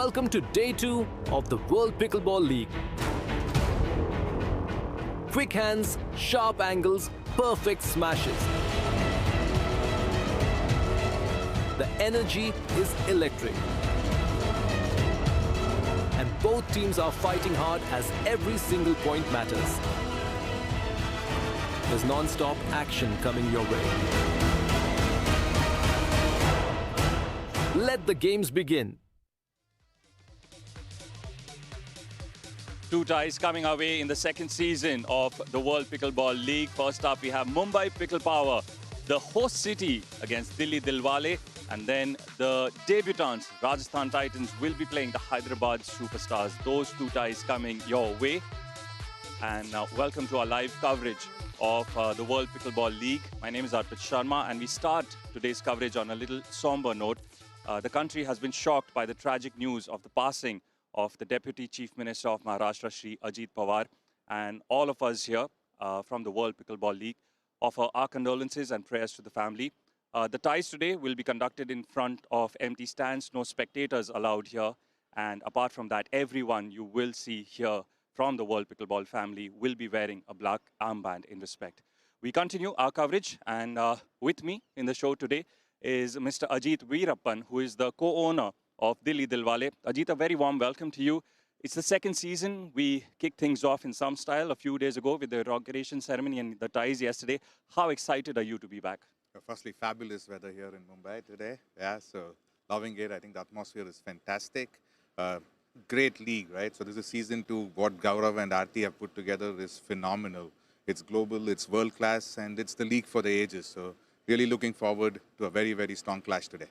Welcome to Day 2 of the World Pickleball League. Quick hands, sharp angles, perfect smashes. The energy is electric. And both teams are fighting hard as every single point matters. There's non-stop action coming your way. Let the games begin. Two ties coming our way in the second season of the World Pickleball League. First up, we have Mumbai Pickle Power, the host city against Dilli Dillwale. And then the debutants, Rajasthan Titans, will be playing the Hyderabad Superstars. Those two ties coming your way. And now, welcome to our live coverage of the World Pickleball League. My name is Arpit Sharma, and we start today's coverage on a little somber note. The country has been shocked by the tragic news of the passing of the Deputy Chief Minister of Maharashtra, Shri Ajit Pawar. And all of us here from the World Pickleball League offer our condolences and prayers to the family. The ties today will be conducted in front of empty stands, no spectators allowed here. And apart from that, everyone you will see here from the World Pickleball family will be wearing a black armband in respect. We continue our coverage, and with me in the show today is Mr. Ajit Veerappan, who is the co-owner of Dilli Dillwale. Ajit, a very warm welcome to you. It's the second season. We kicked things off in some style a few days ago with the inauguration ceremony and the ties yesterday. How excited are you to be back? Firstly, fabulous weather here in Mumbai today. Yeah, so loving it. I think the atmosphere is fantastic. Great league, right? So this is season 2. What Gaurav and Aarti have put together is phenomenal. It's global, it's world class, and it's the league for the ages. So really looking forward to a very, very strong clash today.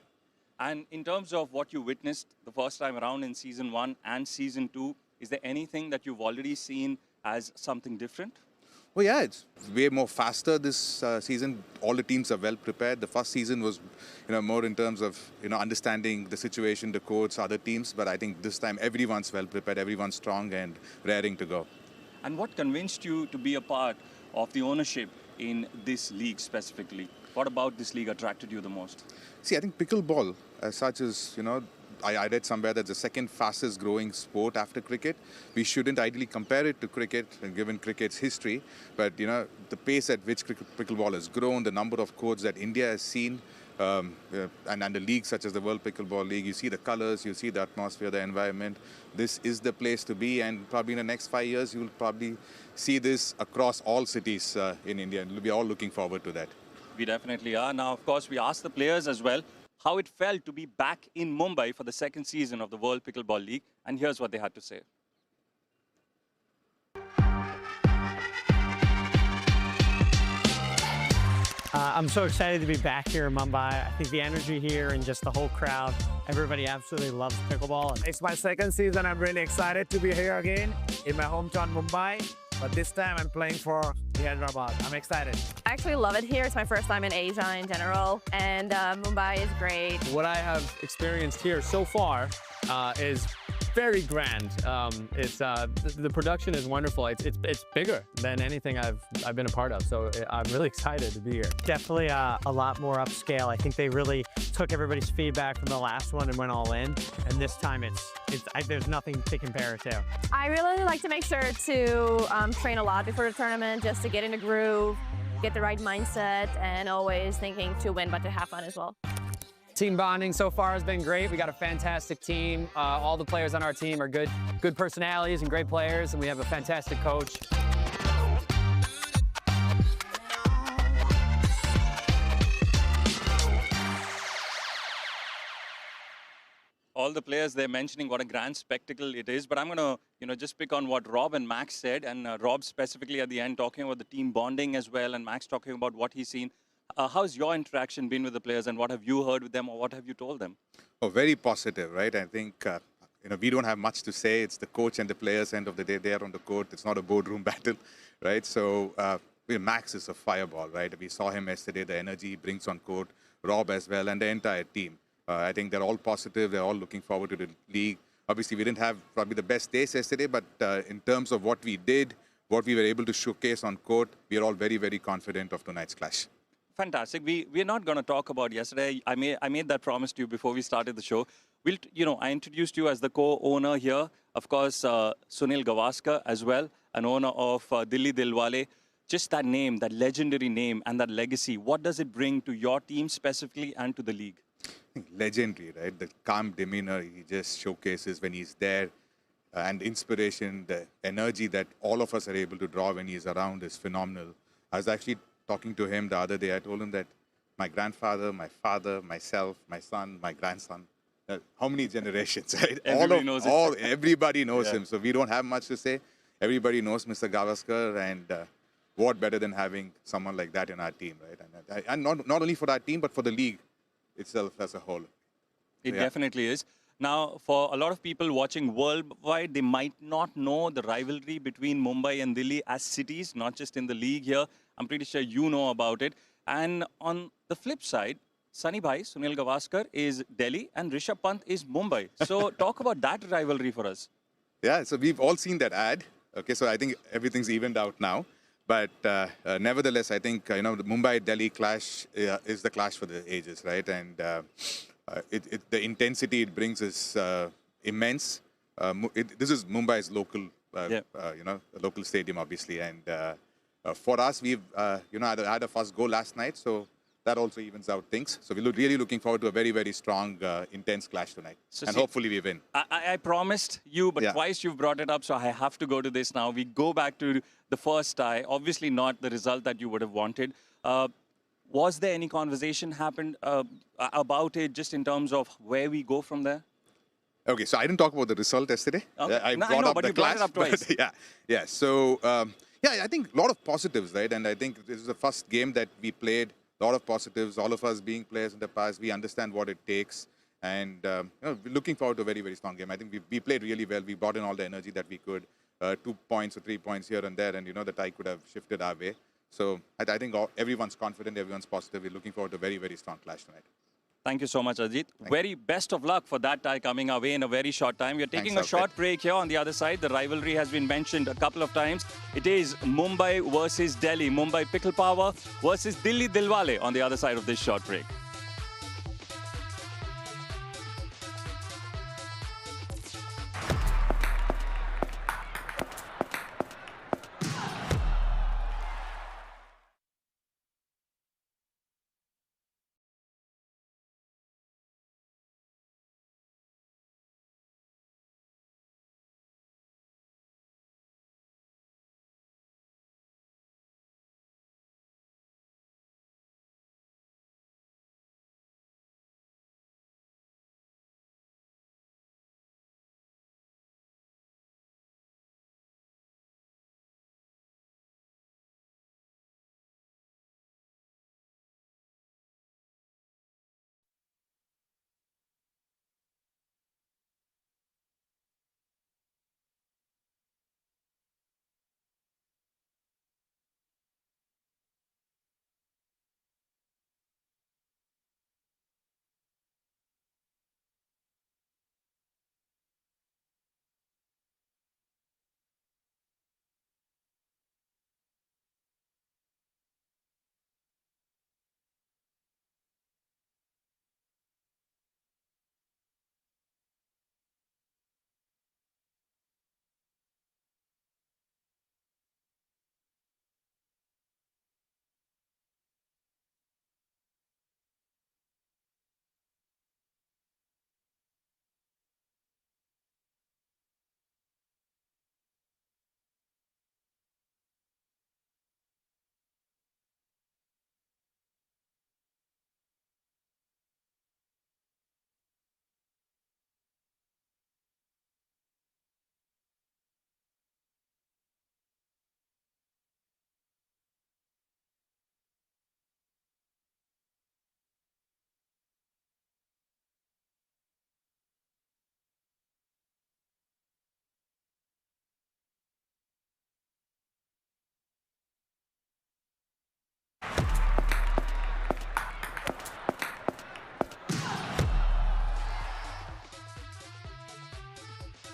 And in terms of what you witnessed the first time around in season 1 and season 2, is there anything that you've already seen as something different? Well, yeah, it's way more faster this season. All the teams are well prepared. The first season was, more in terms of, understanding the situation, the courts, other teams. But I think this time everyone's well prepared, everyone's strong and raring to go. And what convinced you to be a part of the ownership in this league specifically? What about this league attracted you the most? See, I think pickleball as such is, I read somewhere that's the second fastest growing sport after cricket. We shouldn't ideally compare it to cricket, given cricket's history. But, the pace at which pickleball has grown, the number of courts that India has seen, and the leagues such as the World Pickleball League, you see the colors, you see the atmosphere, the environment. This is the place to be, and probably in the next 5 years, you'll probably see this across all cities in India, and we'll be all looking forward to that. We definitely are. Now, of course, we asked the players as well how it felt to be back in Mumbai for the second season of the World Pickleball League. And here's what they had to say. I'm so excited to be back here in Mumbai. I think the energy here and just the whole crowd, everybody absolutely loves pickleball. It's my second season. I'm really excited to be here again in my hometown, Mumbai. But this time I'm playing for Hyderabad. I'm excited. I actually love it here. It's my first time in Asia in general, and Mumbai is great. What I have experienced here so far is very grand. The production is wonderful. It's bigger than anything I've been a part of. So I'm really excited to be here. Definitely a lot more upscale. I think they really took everybody's feedback from the last one and went all in. And this time there's nothing to compare it to. I really like to make sure to train a lot before the tournament, just to get in the groove, get the right mindset, and always thinking to win, but to have fun as well. Team bonding so far has been great. We got a fantastic team. All the players on our team are good personalities and great players, and we have a fantastic coach. All the players, they're mentioning what a grand spectacle it is. But I'm going to, just pick on what Rob and Max said. And Rob specifically at the end talking about the team bonding as well, and Max talking about what he's seen. How's your interaction been with the players, and what have you heard with them, or what have you told them? Oh, very positive, right? I think, we don't have much to say. It's the coach and the players, end of the day, they're on the court. It's not a boardroom battle, right? So Max is a fireball, right? We saw him yesterday, the energy he brings on court, Rob as well, and the entire team. I think they're all positive. They're all looking forward to the league. Obviously, we didn't have probably the best days yesterday, but in terms of what we did, what we were able to showcase on court, we are all very, very confident of tonight's clash. Fantastic. We're not going to talk about yesterday. I made that promise to you before we started the show. I introduced you as the co-owner here. Of course, Sunil Gavaskar as well, an owner of Dilli Dillwale. Just that name, that legendary name and that legacy, what does it bring to your team specifically and to the league? Legendary, right? The calm demeanor he just showcases when he's there, and inspiration, the energy that all of us are able to draw when he's around is phenomenal. I was actually talking to him the other day. I told him that my grandfather, my father, myself, my son, my grandson, how many generations, right? Everybody knows him. Everybody knows him. So we don't have much to say. Everybody knows Mr. Gavaskar, and what better than having someone like that in our team, right? And not only for our team, but for the league itself as a whole. It definitely is. Now, for a lot of people watching worldwide, they might not know the rivalry between Mumbai and Delhi as cities, not just in the league here. I'm pretty sure you know about it. And on the flip side, Sunny Bhai, Sunil Gavaskar, is Delhi and Rishabh Pant is Mumbai. So talk about that rivalry for us. Yeah, so we've all seen that ad. Okay, so I think everything's evened out now. But nevertheless, I think, the Mumbai-Delhi clash is the clash for the ages, right? And the intensity it brings is immense. This is Mumbai's local, local stadium, obviously. And for us, we've, had a first goal last night, so that also evens out things. So we're really looking forward to a very, very strong, intense clash tonight. And hopefully we win. I promised you, but twice you've brought it up, so I have to go to this now. We go back to the first tie. Obviously not the result that you would have wanted. Was there any conversation happened about it, just in terms of where we go from there? Okay, so I didn't talk about the result yesterday. Okay. I brought up but the you brought clash, it up twice. Yeah. So, I think a lot of positives, right? And I think this is the first game that we played. A lot of positives. All of us being players in the past, we understand what it takes. And we're looking forward to a very, very strong game. I think we played really well. We brought in all the energy that we could. 2 points or 3 points here and there. And, the tie could have shifted our way. So I think everyone's confident, everyone's positive. We're looking forward to a very, very strong clash tonight. Thank you so much, Ajit. Very best of luck for that tie coming our way in a very short time. We're taking a short break here on the other side. The rivalry has been mentioned a couple of times. It is Mumbai versus Delhi. Mumbai Pickle Power versus Dilli Dillwale on the other side of this short break.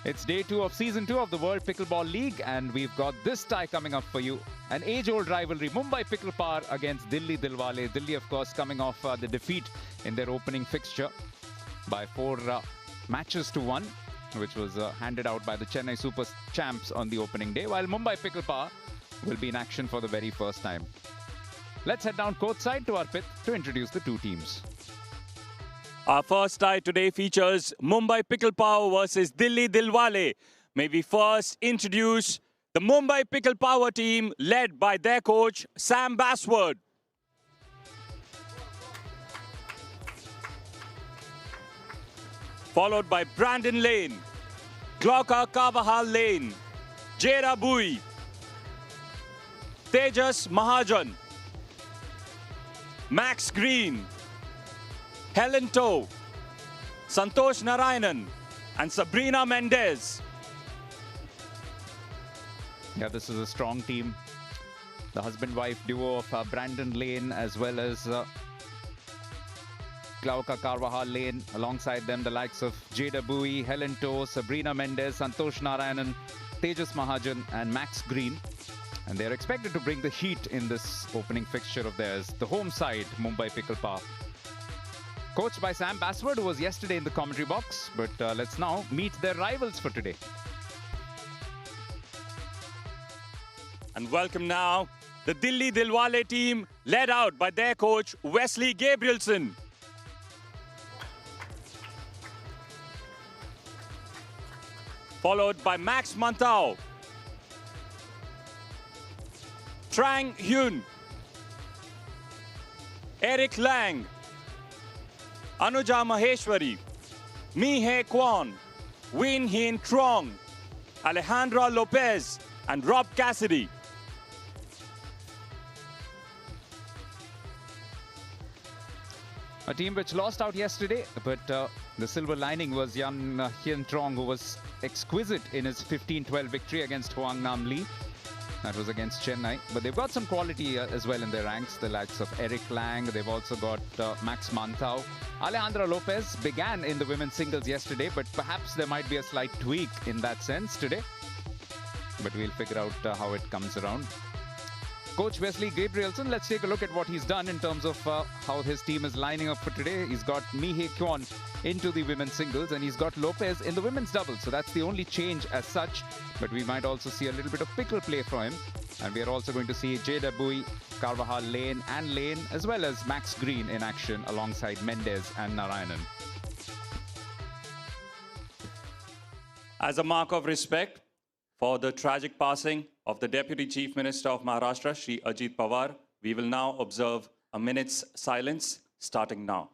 It's day 2 of season 2 of the World Pickleball League, and we've got this tie coming up for you. An age-old rivalry, Mumbai Pickle Power against Dilli Dillwale. Dilli, of course, coming off the defeat in their opening fixture by 4 matches to 1, which was handed out by the Chennai Super Champs on the opening day, while Mumbai Pickle Power will be in action for the very first time. Let's head down courtside to our pit to introduce the two teams. Our first tie today features Mumbai Pickle Power versus Dilli Dillwale. May we first introduce the Mumbai Pickle Power team led by their coach Sam Basword. Followed by Brandon Lane, Glauca Carvajal Lane, Jera Bui, Tejas Mahajan, Max Green, Helen Toe, Santosh Narayanan, and Sabrina Mendez. Yeah, this is a strong team. The husband-wife duo of Brandon Lane as well as Glauca Carvajal Lane. Alongside them, the likes of Jada Bui, Helen Toe, Sabrina Mendez, Santosh Narayanan, Tejas Mahajan, and Max Green. And they're expected to bring the heat in this opening fixture of theirs, the home side, Mumbai Pickle Power. Coached by Sam Basword, who was yesterday in the commentary box. But let's now meet their rivals for today. And welcome now the Dilli Dillwale team led out by their coach Wesley Gabrielson. Followed by Max Mantau, Trang Hyun, Eric Lang, Anuja Maheshwari, Mi Hye Kwon, Win Hin Trong, Alejandra Lopez, and Rob Cassidy. A team which lost out yesterday, but the silver lining was Yan Hien Trong, who was exquisite in his 15-12 victory against Hoang Nam Lee. That was against Chennai. But they've got some quality as well in their ranks, the likes of Eric Lang. They've also got Max Mantau. Alejandra Lopez began in the women's singles yesterday, but perhaps there might be a slight tweak in that sense today. But we'll figure out how it comes around. Coach Wesley Gabrielson, let's take a look at what he's done in terms of how his team is lining up for today. He's got Mi Hye Kwon into the women's singles and he's got Lopez in the women's doubles. So that's the only change as such. But we might also see a little bit of pickle play from him. And we are also going to see Jada Bui, Carvajal Lane and Lane, as well as Max Green in action alongside Mendez and Narayanan. As a mark of respect for the tragic passing of the Deputy Chief Minister of Maharashtra, Shri Ajit Pawar, we will now observe a minute's silence starting now.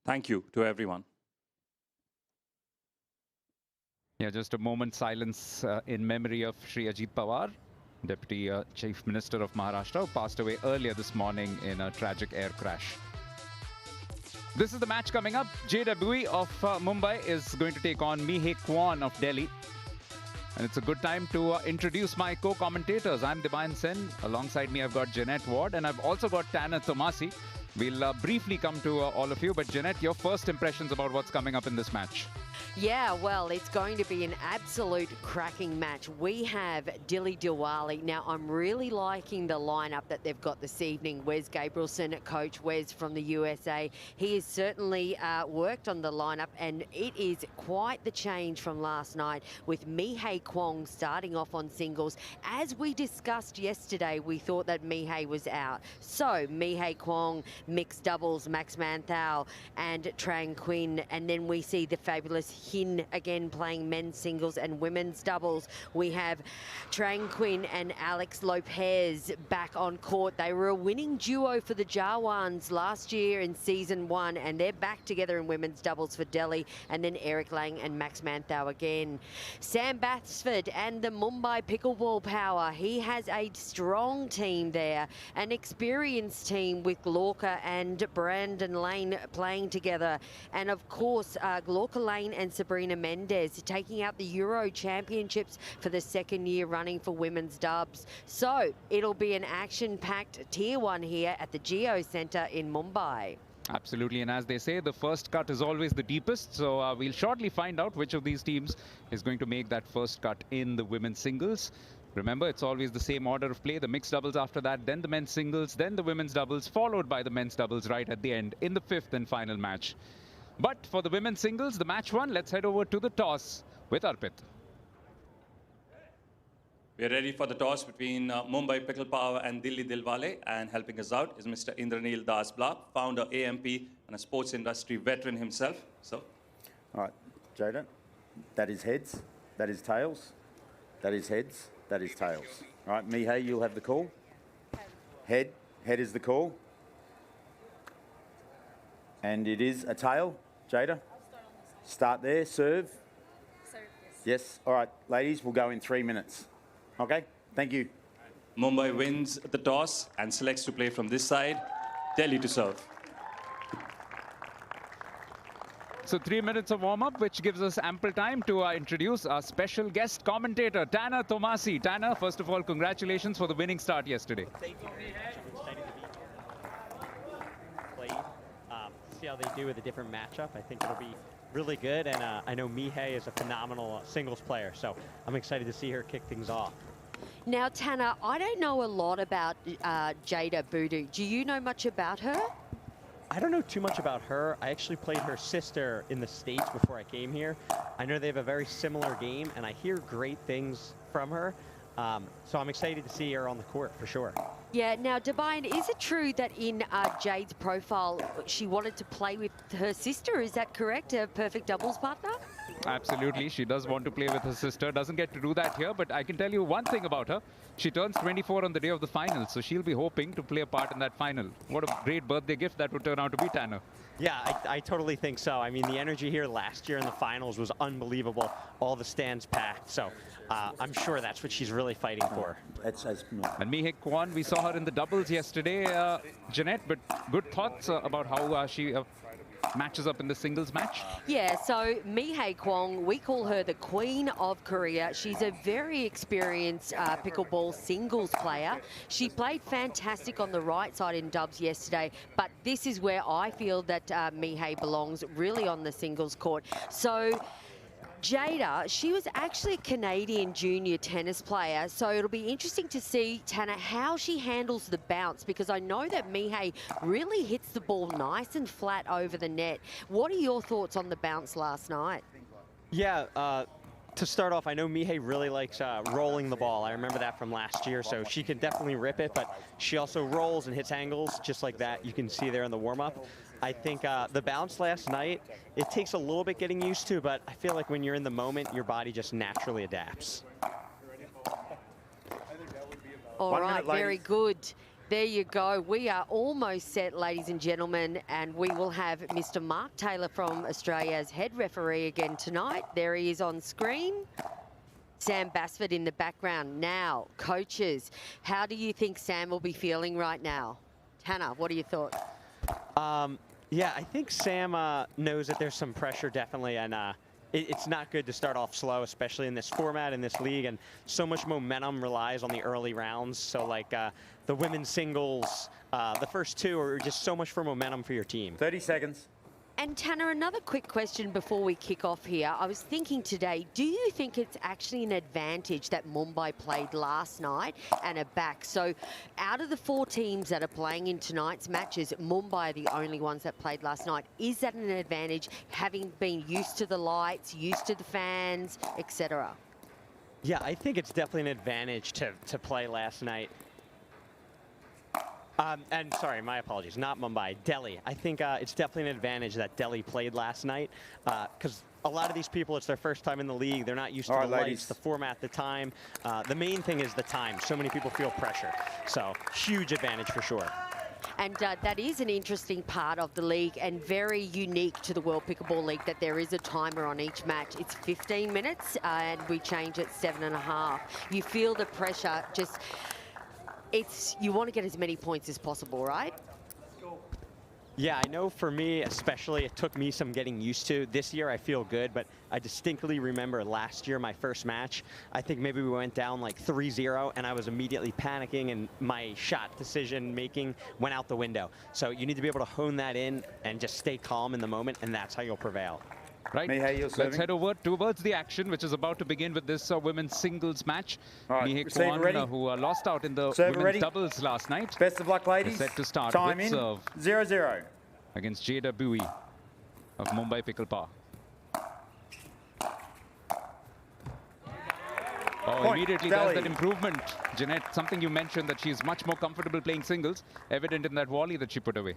Thank you to everyone. Yeah, just a moment's silence in memory of Shri Ajit Pawar, Deputy Chief Minister of Maharashtra, who passed away earlier this morning in a tragic air crash. This is the match coming up. Jada Bui of Mumbai is going to take on Mi Hye Kwon of Delhi. And it's a good time to introduce my co-commentators. I'm Dibayan Sen. Alongside me, I've got Jeanette Ward, and I've also got Tanner Tomasi. We'll briefly come to all of you, but Jeanette, your first impressions about what's coming up in this match? Yeah, well, it's going to be an absolute cracking match. We have Dilli Dillwale. Now, I'm really liking the lineup that they've got this evening. Wes Gabrielson, Coach Wes from the USA. He has certainly worked on the lineup, and it is quite the change from last night with Mi Hye Kwon starting off on singles. As we discussed yesterday, we thought that Mi Hye was out. So, Mi Hye Kwon mixed doubles, Max Manthau and Trang Quinn. And then we see the fabulous Hin again playing men's singles and women's doubles. We have Trang Quinn and Alex Lopez back on court. They were a winning duo for the Jawans last year in season 1, and they're back together in women's doubles for Delhi. And then Eric Lang and Max Manthau again. Sam Batsford and the Mumbai Pickleball Power. He has a strong team there, an experienced team with Glauca and Brandon Lane playing together. And of course, Glauca Lane and Sabrina Mendez taking out the Euro Championships for the 2nd year running for women's dubs. So it'll be an action-packed Tier 1 here at the Geo Centre in Mumbai. Absolutely, and as they say, the first cut is always the deepest, so we'll shortly find out which of these teams is going to make that first cut in the women's singles. Remember, it's always the same order of play, the mixed doubles after that, then the men's singles, then the women's doubles, followed by the men's doubles right at the end in the 5th and final match. But for the women's singles, the match 1, let's head over to the toss with Arpit. We're ready for the toss between Mumbai Pickle Power and Dilli Dillwale, and helping us out is Mr. Indranil Das Blab, founder, AMP, and a sports industry veteran himself. So, all right, Jada, that is heads, that is tails, that is heads, that is tails. All right, Mihai, you'll have the call. Head is the call. And it is a tail, Jada. Start there, serve. Serve, yes. All right, ladies, we'll go in 3 minutes. Okay, thank you. Mumbai wins the toss and selects to play from this side. Delhi to serve. So 3 minutes of warm-up, which gives us ample time to introduce our special guest commentator, Tanner Tomasi. Tanner, first of all, congratulations for the winning start yesterday. Thank you very much. I'm excited to be here. Played, see how they do with a different matchup. I think it'll be really good, and I know Mihai is a phenomenal singles player, so I'm excited to see her kick things off. Now, Tanner, I don't know a lot about Jada Boodoo. Do you know much about her? I don't know too much about her. I actually played her sister in the States before I came here. I know they have a very similar game, and I hear great things from her. So I'm excited to see her on the court for sure. Yeah, now, Devine, is it true that in Jade's profile, she wanted to play with her sister? Is that correct? A perfect doubles partner? Absolutely. She does want to play with her sister. Doesn't get to do that here, but I can tell you one thing about her. She turns 24 on the day of the final, so she'll be hoping to play a part in that final. What a great birthday gift that would turn out to be, Tanner. Yeah, I totally think so. I mean, the energy here last year in the finals was unbelievable. All the stands packed, so I'm sure that's what she's really fighting for. And Mihai Kwan, we saw her in the doubles yesterday, Jeanette, but good thoughts about how she matches up in the singles match? Yeah, so Mihai Kwong, we call her the Queen of Korea. She's a very experienced pickleball singles player. She played fantastic on the right side in dubs yesterday, but this is where I feel that Mihai belongs, really on the singles court. So Jada, she was actually a Canadian junior tennis player, so it'll be interesting to see, Tanner, how she handles the bounce, because I know that Mihai really hits the ball nice and flat over the net. What are your thoughts on the bounce last night? Yeah, to start off, I know Mihai really likes rolling the ball. I remember that from last year, so she can definitely rip it, but she also rolls and hits angles just like that. You can see there in the warm-up. I think the bounce last night, it takes a little bit getting used to, but I feel like when you're in the moment, your body just naturally adapts. All right, very good. There you go. We are almost set, ladies and gentlemen, and we will have Mr. Mark Taylor from Australia's head referee again tonight. There he is on screen. Sam Batsford in the background. Now, coaches, how do you think Sam will be feeling right now? Tanner, what are your thoughts? Yeah, I think Sam knows that there's some pressure, definitely, and it's not good to start off slow, especially in this format, in this league, and so much momentum relies on the early rounds. So, like, the women's singles, the first two are just so much for momentum for your team. 30 seconds. And Tanner, another quick question before we kick off here. I was thinking today, do you think it's actually an advantage that Mumbai played last night and are back? So out of the 4 teams that are playing in tonight's matches, Mumbai are the only ones that played last night. Is that an advantage, having been used to the lights, used to the fans, etc.? Yeah, I think it's definitely an advantage to play last night. And sorry, my apologies, not Mumbai, Delhi. I think it's definitely an advantage that Delhi played last night because a lot of these people, it's their first time in the league. They're not used to the lights, the format, the time. The main thing is the time. So many people feel pressure. So huge advantage for sure. And that is an interesting part of the league and very unique to the World Pickleball League that there is a timer on each match. It's 15 minutes and we change it 7.5. You feel the pressure just... you want to get as many points as possible, right? Yeah, I know for me especially, it took me some getting used to. This year I feel good, but I distinctly remember last year, my first match, I think maybe we went down like 3-0 and I was immediately panicking and my shot decision making went out the window. So you need to be able to hone that in and just stay calm in the moment, and that's how you'll prevail. Right, let's head over towards the action, which is about to begin with this women's singles match. Mihai Kwan, who lost out in the women's doubles last night. Best of luck, ladies. Set to start Time with in. serve. 0-0. Against Jada Bowie of Mumbai Pickle Power. Oh, immediately there's that improvement. Jeanette, something you mentioned that she's much more comfortable playing singles, evident in that volley that she put away.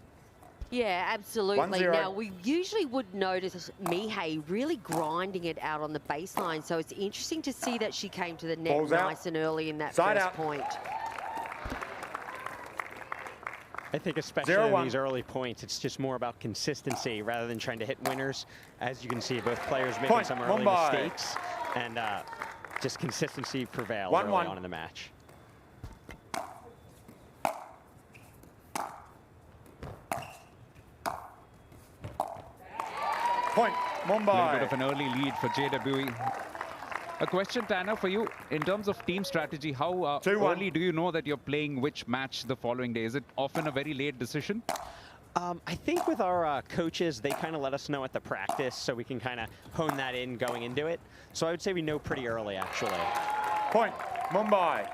Yeah, absolutely. Now, we usually would notice Mihai really grinding it out on the baseline, so it's interesting to see that she came to the net nice and early in that first point. I think especially in these early points, it's just more about consistency rather than trying to hit winners. As you can see, both players making some early mistakes, and just consistency prevailed early on in the match. Point, Mumbai. A little bit of an early lead for Jada Bowie. A question, Tanner, for you. In terms of team strategy, how early do you know that you're playing which match the following day? Is it often a very late decision? I think with our coaches, they kind of let us know at the practice, so we can kind of hone that in going into it. So I would say we know pretty early, actually. Point, Mumbai.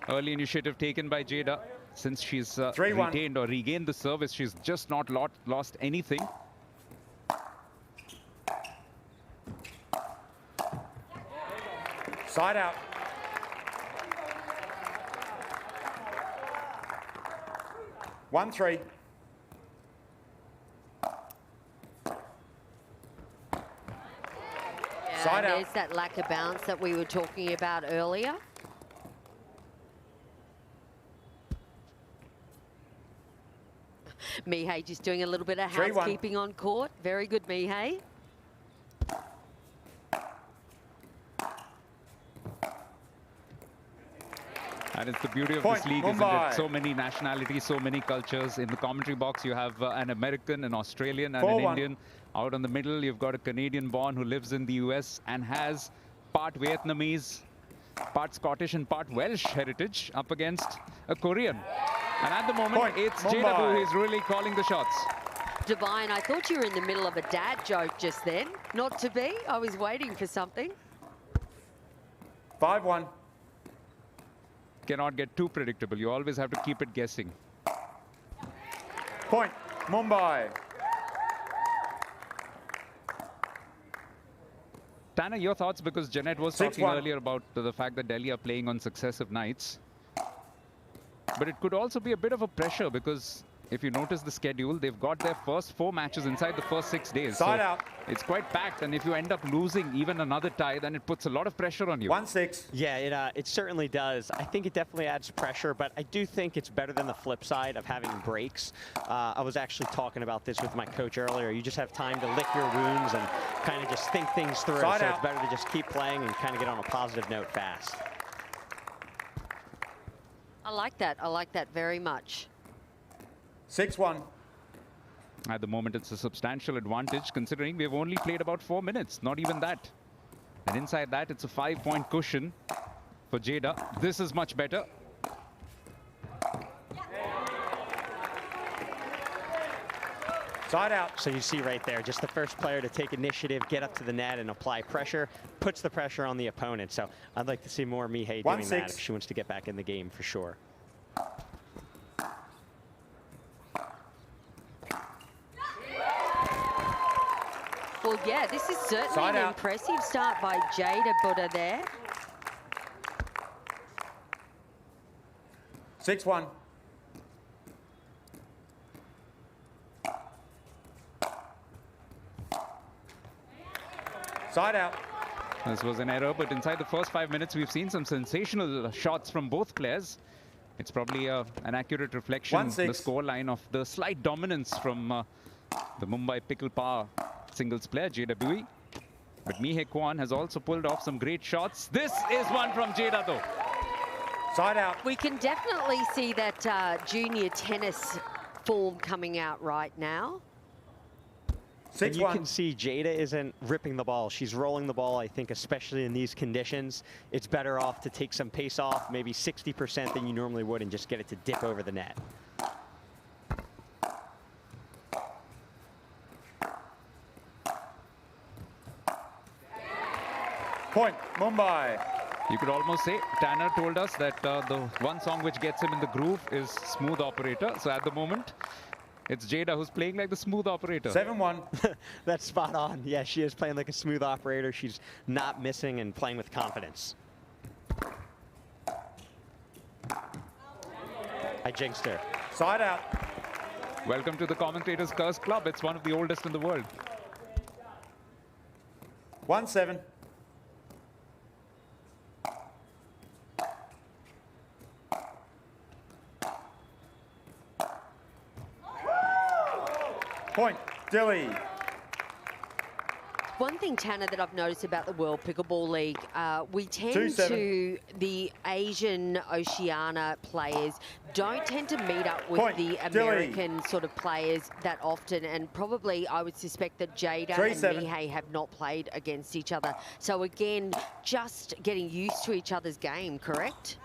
Early initiative taken by Jada. Since she's retained or regained the service, she's just not lost anything. Side out. One, 3. Side out. There's that lack of balance that we were talking about earlier. Mihai just doing a little bit of housekeeping on court. Very good, Mihai. And it's the beauty of this league, isn't it? So many nationalities, so many cultures. In the commentary box, you have an American, an Australian, and an Indian. Out in the middle, you've got a Canadian-born who lives in the US and has part Vietnamese, part Scottish, and part Welsh heritage up against a Korean. And at the moment, it's Jada who is really calling the shots. Divine, I thought you were in the middle of a dad joke just then. Not to be. I was waiting for something. 5-1. Cannot get too predictable. You always have to keep it guessing. Point, Mumbai. Tanner, your thoughts? Because Jeanette was talking earlier about the fact that Delhi are playing on successive nights. But it could also be a bit of a pressure because if you notice the schedule, they've got their first 4 matches inside the first 6 days. Side out. It's quite packed, and if you end up losing even another tie, then it puts a lot of pressure on you. 1-6. Yeah, it certainly does. I think it definitely adds pressure, but I do think it's better than the flip side of having breaks. I was actually talking about this with my coach earlier. You just have time to lick your wounds and kind of just think things through. So it's better to just keep playing and kind of get on a positive note fast. I like that. I like that very much. 6-1. At the moment, it's a substantial advantage, considering we've only played about 4 minutes, not even that. And inside that, it's a 5-point cushion for Jada. This is much better. Side out. So you see right there, just the first player to take initiative, get up to the net and apply pressure, puts the pressure on the opponent. So I'd like to see more Mihai doing that if she wants to get back in the game for sure. Well, yeah, this is certainly an impressive start by Jada Buddha there. 6-1. Side out. This was an error, but inside the first 5 minutes, we've seen some sensational shots from both players. It's probably an accurate reflection, the scoreline of the slight dominance from the Mumbai Pickle Power singles player, Jada Bui. But Mihai Kwan has also pulled off some great shots. This is one from Jada, though. Side out. We can definitely see that junior tennis form coming out right now. And you can see Jada isn't ripping the ball. She's rolling the ball, I think, especially in these conditions. It's better off to take some pace off, maybe 60% than you normally would, and just get it to dip over the net. Point, Mumbai. You could almost say, Tanner told us that the one song which gets him in the groove is Smooth Operator. So at the moment, it's Jada who's playing like the smooth operator. 7-1. That's spot on. Yeah, she is playing like a smooth operator. She's not missing and playing with confidence. I jinxed her. Side out. Welcome to the Commentators Curse Club. It's one of the oldest in the world. 1-7. Point, Dilli. One thing, Tanner, that I've noticed about the World Pickleball League, we tend 2-7. to, the Asian Oceania players don't tend to meet up with the American sort of players that often, and probably I would suspect that Jada and Mihai have not played against each other. So again, just getting used to each other's game, correct?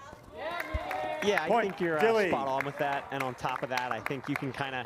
Yeah, I think you're spot on with that. And on top of that, I think you can kind of,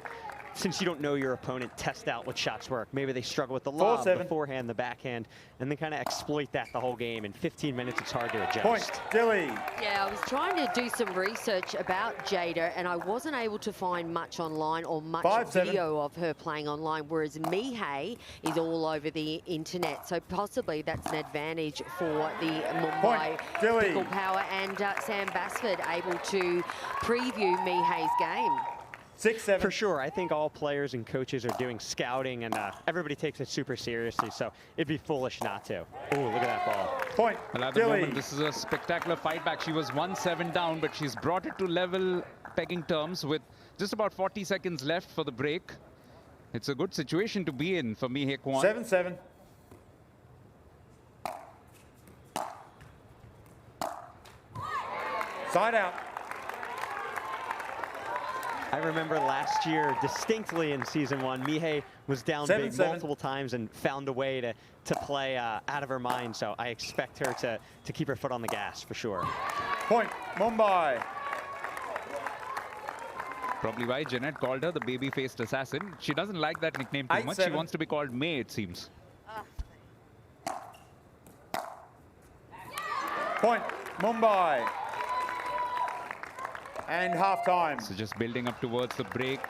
since you don't know your opponent, test out what shots work. Maybe they struggle with the lob, the forehand, the backhand, and then kind of exploit that the whole game. In 15 minutes, it's hard to adjust. Point, Dilli. Yeah, I was trying to do some research about Jada, and I wasn't able to find much online or much video of her playing online, whereas Mihai is all over the internet. So possibly that's an advantage for the Mumbai Pickle Power, and Sam Basford able to preview Mihai's game. 6-7. For sure. I think all players and coaches are doing scouting, and everybody takes it super seriously, so it'd be foolish not to. Ooh, look at that ball. Point. Well, at the moment, this is a spectacular fight back. She was 1-7 down, but she's brought it to level pegging terms with just about 40 seconds left for the break. It's a good situation to be in for Mihai Kwan. 7-7. Side out. I remember last year distinctly in season 1, Mihai was down big multiple times and found a way to play out of her mind. So I expect her to keep her foot on the gas for sure. Point, Mumbai. Probably why Jeanette called her the baby-faced assassin. She doesn't like that nickname too much. She wants to be called May, it seems. Point, Mumbai. And half-time. So just building up towards the break.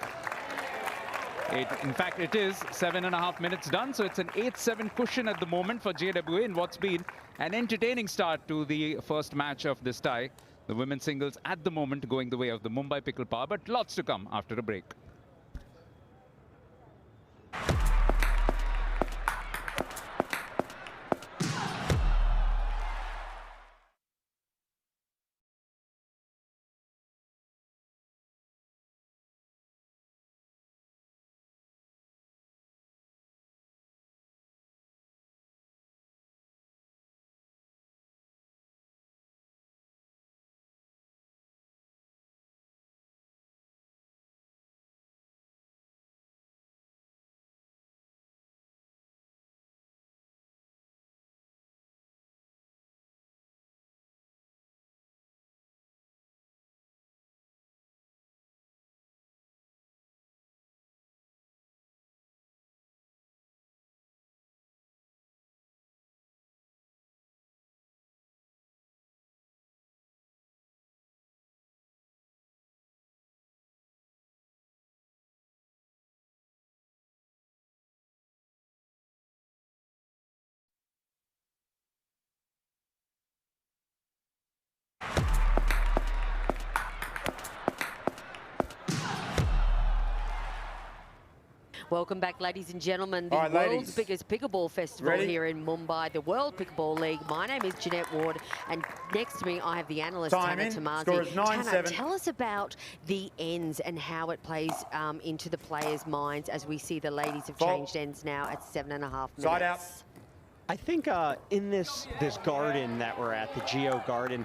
In fact, it is 7.5 minutes done, so it's an 8-7 cushion at the moment for Jada Bui in what's been an entertaining start to the first match of this tie. The women's singles at the moment going the way of the Mumbai Pickle Power, but lots to come after a break. Welcome back, ladies and gentlemen. The All right, world's ladies. biggest pickleball festival Ready? here in Mumbai, the World Pickleball League. My name is Jeanette Ward, and next to me I have the analyst, Time Tanner in. Tamazi. Score is 9-7. Tanner, tell us about the ends and how it plays into the players' minds as we see the ladies have Fault. changed ends now at 7.5 minutes. Side out. I think in this garden that we're at, the Geo Garden,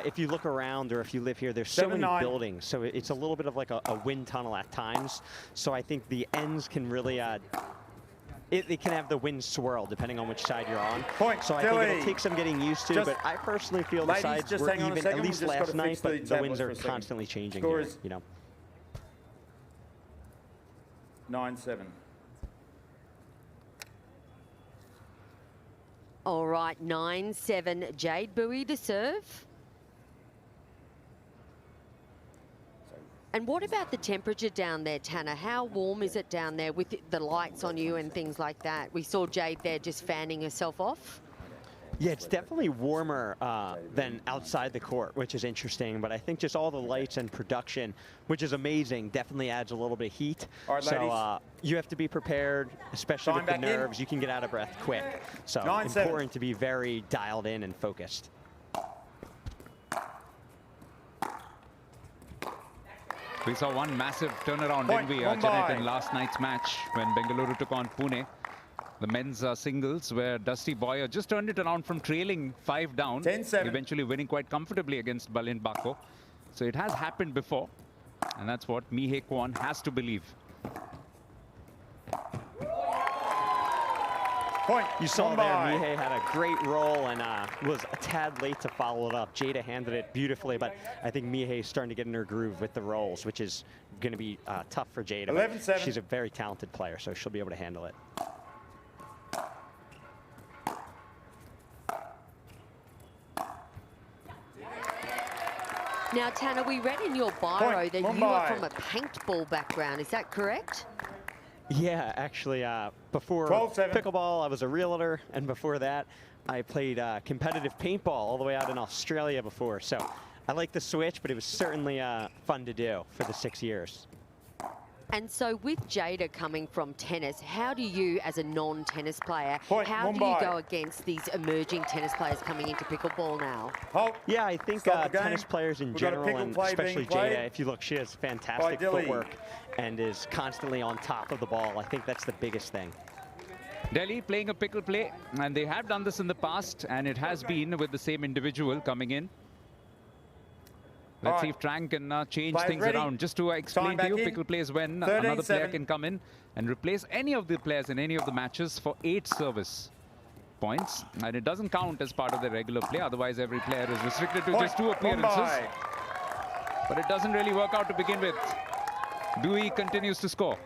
if you look around or if you live here, there's so many 7-9. buildings. So it's a little bit of like a wind tunnel at times. So I think the ends can really, it can have the wind swirl depending on which side you're on. Point, so I think Dilli. it'll take some getting used to, Just- but I personally feel the Ladies, sides just were hang on a even, second, at we've least just last gotta night, fix the but the tablet winds for are a second. constantly changing Score here, is- you know. 9-7. All right, 9-7. Jade Bowie to serve. And what about the temperature down there, Tanner? How warm is it down there with the lights on you and things like that? We saw Jade there just fanning herself off. Yeah, it's definitely warmer than outside the court, which is interesting. But I think just all the lights and production, which is amazing, definitely adds a little bit of heat. All right, so ladies. you have to be prepared, especially Time with the back in. nerves. You can get out of breath quick. So 9-7. important to be very dialed in and focused. We saw one massive turnaround, Point, didn't we, Mumbai. Jeanette, in last night's match when Bengaluru took on Pune. The men's singles, where Dusty Boyer just turned it around from trailing 5 down, 10-7. eventually winning quite comfortably against Balint Bako. So it has happened before, and that's what Mihai Kwan has to believe. Point. You saw Mumbai. there, Mihai had a great roll and was a tad late to follow it up. Jada handled it beautifully, but I think Mihai is starting to get in her groove with the rolls, which is going to be tough for Jada. but 11-7. She's a very talented player, so she'll be able to handle it. Now, Tanner, we read in your bio Point, that you are Mumbai. from a paintball background. Is that correct? Yeah, actually, before 12-7. pickleball, I was a realtor, and before that, I played competitive paintball all the way out in Australia before. So I like the switch, but it was certainly fun to do for the 6 years. And so with Jada coming from tennis, how do you, as a non-tennis player, Point, how do Mumbai. you go against these emerging tennis players coming into pickleball now? Halt. Yeah, I think Stop the game. tennis players in We've got a general, pickle and play especially being played Jada, if you look, she has fantastic by Dilli. footwork and is constantly on top of the ball. I think that's the biggest thing. Delhi playing a pickle play, and they have done this in the past, and it has been with the same individual coming in. Let's All see right. if Trang can change Players things ready? around. Just to explain to back you, in. pickle plays when 13-7. another player can come in and replace any of the players in any of the matches for 8 service points. And it doesn't count as part of the regular play. Otherwise, every player is restricted to Point. just 2 appearances. Mumbai. But it doesn't really work out to begin with. Bowie continues to score.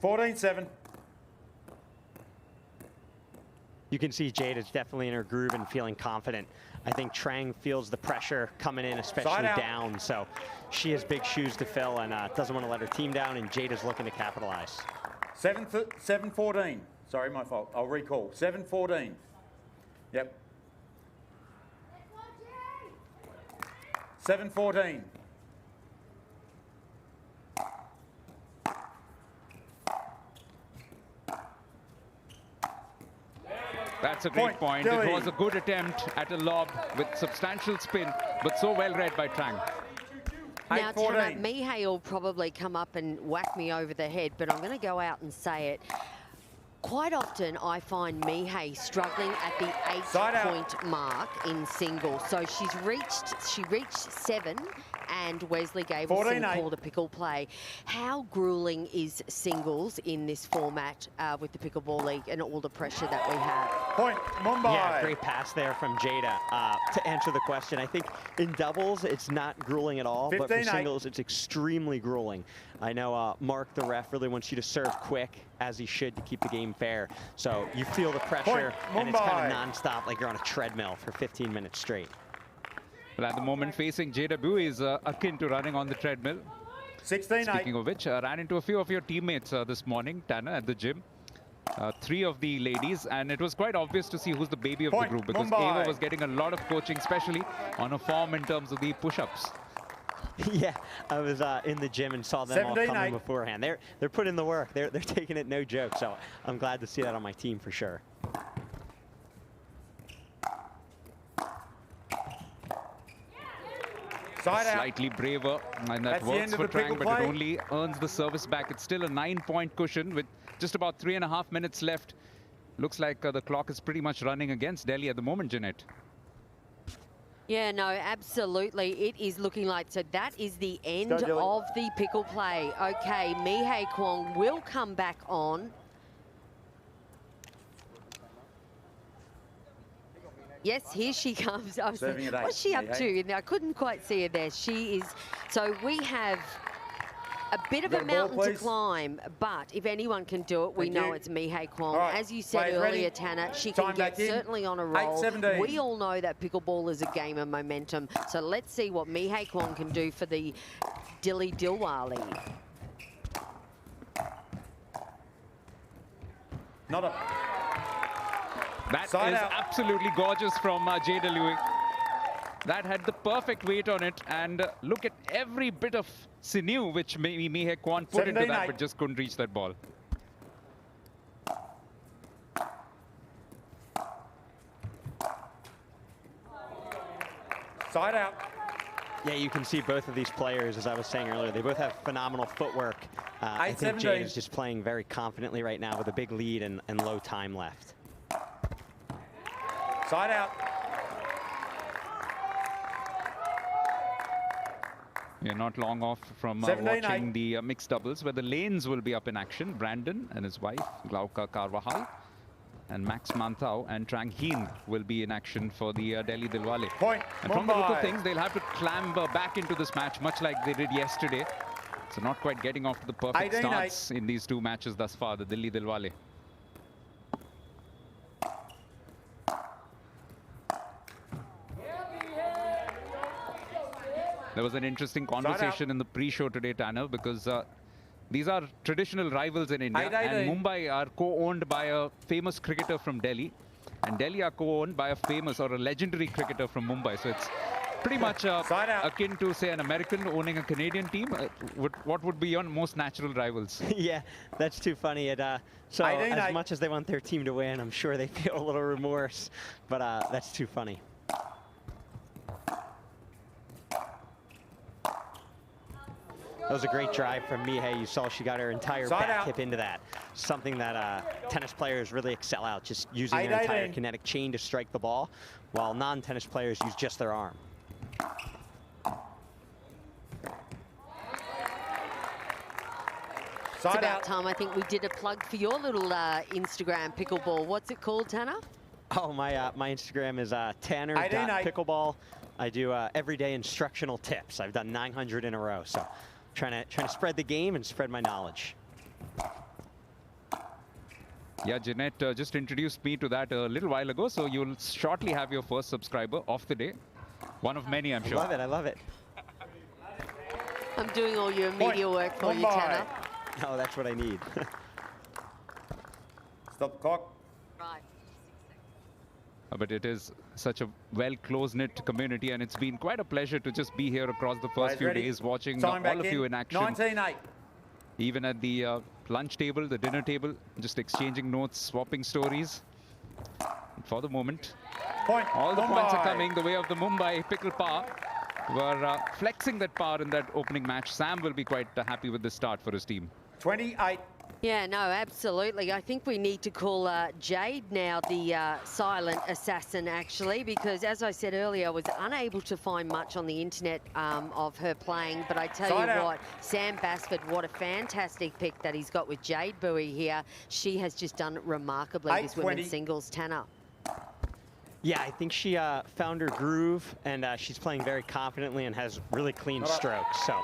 14-7. You can see Jade is definitely in her groove and feeling confident. I think Trang feels the pressure coming in, especially Side out. down. So she has big shoes to fill and doesn't want to let her team down, and Jade is looking to capitalize. 7-14. Sorry, my fault. I'll recall. 7-14. Yep. 7-14. That's a great point. It Dilli. was a good attempt at a lob with substantial spin, but so well read by Trang. Now, Tanner, 8-14. Mihai will probably come up and whack me over the head, but I'm going to go out and say it. Quite often, I find Mihai struggling at the Side out. 8-point mark in singles. So she reached 7, and Wesley Gableson 14-8. called a pickle play. How grueling is singles in this format with the Pickleball League and all the pressure that we have? Point. Mumbai. Yeah, great pass there from Jada. To answer the question, I think in doubles, it's not grueling at all, but for 15-8. singles, it's extremely grueling. I know Mark, the ref, really wants you to serve quick, as he should, to keep the game fair. So you feel the pressure, Point, and it's kind Mumbai. of nonstop, like you're on a treadmill for 15 minutes straight. Well, at the moment, facing Jada Bowie is akin to running on the treadmill. 16-8. Speaking of which, ran into a few of your teammates this morning, Tanner, at the gym. 3 of the ladies, and it was quite obvious to see who's the baby of Point, the group, because Mumbai. Ava was getting a lot of coaching, especially on her form in terms of the push-ups. Yeah, I was in the gym and saw them all coming 17-8. beforehand. They're putting the work. They're taking it no joke. So I'm glad to see that on my team for sure. Slightly braver, and that works for Trang, but it only earns the service back. It's still a 9-point cushion with just about 3.5 minutes left. Looks like the clock is pretty much running against Delhi at the moment, Jeanette. Yeah, no, absolutely. It is looking like, so that is the end of the pickle play. Okay, Mihei Kwong will come back on. Yes, here she comes. I was thinking, what's she up to? And I couldn't quite see her there. She is, so we have a bit of a mountain to climb, but if anyone can do it, we know it's Mihei Kwong. Right. As you said earlier, Tanner, she can get certainly on a roll. 8-17. We all know that pickleball is a game of momentum. So let's see what Mihei Kwong can do for the Dilli Dillwale. Not a... That is absolutely gorgeous from Jade Lui. That had the perfect weight on it, and look at every bit of sinew which Mihei Kwong put into that, but just couldn't reach that ball. Side out. Yeah, you can see both of these players, as I was saying earlier, they both have phenomenal footwork. I think Jade is just playing very confidently right now with a big lead and low time left. Side out. We're not long off from watching the mixed doubles, where the lanes will be up in action. Brandon and his wife, Glauca Carvajal, and Max Manthau and Trang Hien will be in action for the Delhi Dillwale. And from the look of things, they'll have to clamber back into this match, much like they did yesterday. So not quite getting off to the perfect starts in these two matches thus far, the Dilli Dillwale. There was an interesting conversation in the pre-show today, Tanner, because these are traditional rivals in India, and Mumbai are co-owned by a famous cricketer from Delhi, and Delhi are co-owned by a famous or a legendary cricketer from Mumbai. So it's pretty much akin to, say, an American owning a Canadian team. What would be your most natural rivals? Yeah, that's too funny. So as much as they want their team to win, I'm sure they feel a little remorse, but that's too funny. That was a great drive from Mihei. You saw she got her entire back hip into that. Something that tennis players really excel out, just using their entire kinetic chain to strike the ball, while non-tennis players use just their arm. It's about time, I think we did a plug for your little Instagram pickleball. What's it called, Tanner? Oh, my Instagram is Tanner.pickleball. I do everyday instructional tips. I've done 900 in a row, so trying to spread the game and spread my knowledge. Yeah, Jeanette just introduced me to that a little while ago, so you'll shortly have your first subscriber of the day. One of many, I'm sure. I love it, I love it. I'm doing all your media work for you, Tanner. Oh, that's what I need. Stop the clock. Right. But it is such a well close-knit community, and it's been quite a pleasure to just be here across the first few days, watching all of you in action. 19-8. Even at the lunch table, the dinner table, just exchanging notes, swapping stories. And for the moment, all the points are coming the way of the Mumbai Pickle power. Were flexing that power in that opening match. Sam will be quite happy with the start for his team. 28. Yeah, no, absolutely. I think we need to call Jade now the silent assassin, actually, because as I said earlier, I was unable to find much on the internet of her playing. But I tell you what, Sam Basford, what a fantastic pick that he's got with Jade Bowie here. She has just done remarkably, this women's singles. Tanner. Yeah, I think she found her groove, and she's playing very confidently and has really clean strokes. So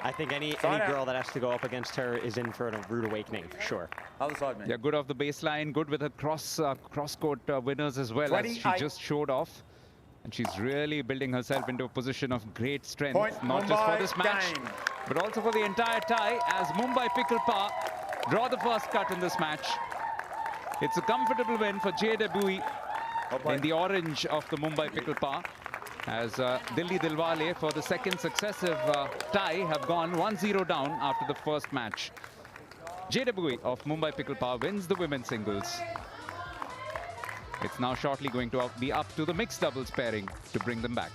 I think any girl that has to go up against her is in for a rude awakening, for sure. Other side, man. Yeah, good off the baseline, good with her cross-court winners as well, as she just showed off. And she's really building herself into a position of great strength, not just for this match, but also for the entire tie, as Mumbai Pickle Power draw the first cut in this match. It's a comfortable win for Jade Bowie in the orange of the Mumbai Pickle Power. as Dilli Dillwale, for the second successive tie, have gone 1-0 down after the first match. JW of Mumbai Pickle Power wins the women's singles. It's now shortly going to be up to the mixed doubles pairing to bring them back.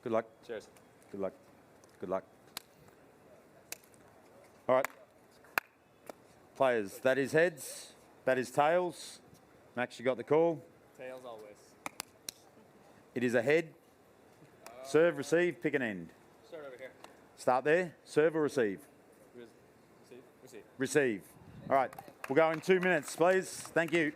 Good luck. Cheers. Good luck. Good luck. All right. Players, that is heads, that is tails. Max, you got the call. Tails always. It is a head. Serve, receive, pick an end. Start over here. Start there. Serve or receive? Receive. Receive. Receive. All right. We'll go in 2 minutes, please. Thank you.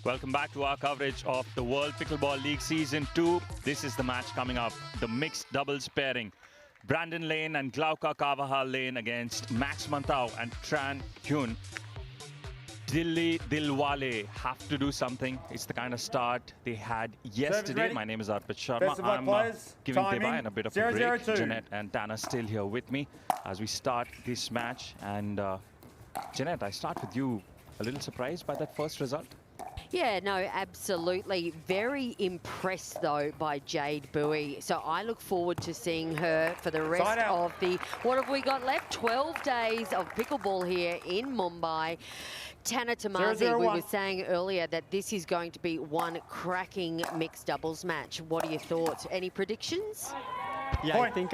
Welcome back to our coverage of the World Pickleball League Season 2. This is the match coming up, the mixed doubles pairing. Brandon Lane and Glauca Carvajal Lane against Max Mantau and Tran Hyun. Dilli Dillwale have to do something. It's the kind of start they had yesterday. My name is Arpit Sharma. I'm giving Deva and a bit of a break. Jeanette and Dana still here with me as we start this match. And Jeanette, I start with you. A little surprised by that first result? Yeah, no, absolutely. Very impressed, though, by Jade Bowie. So I look forward to seeing her for the rest of the, what have we got left? 12 days of pickleball here in Mumbai. Tana Tamazi, we were saying earlier that this is going to be one cracking mixed doubles match. What are your thoughts? Any predictions? Yeah, I think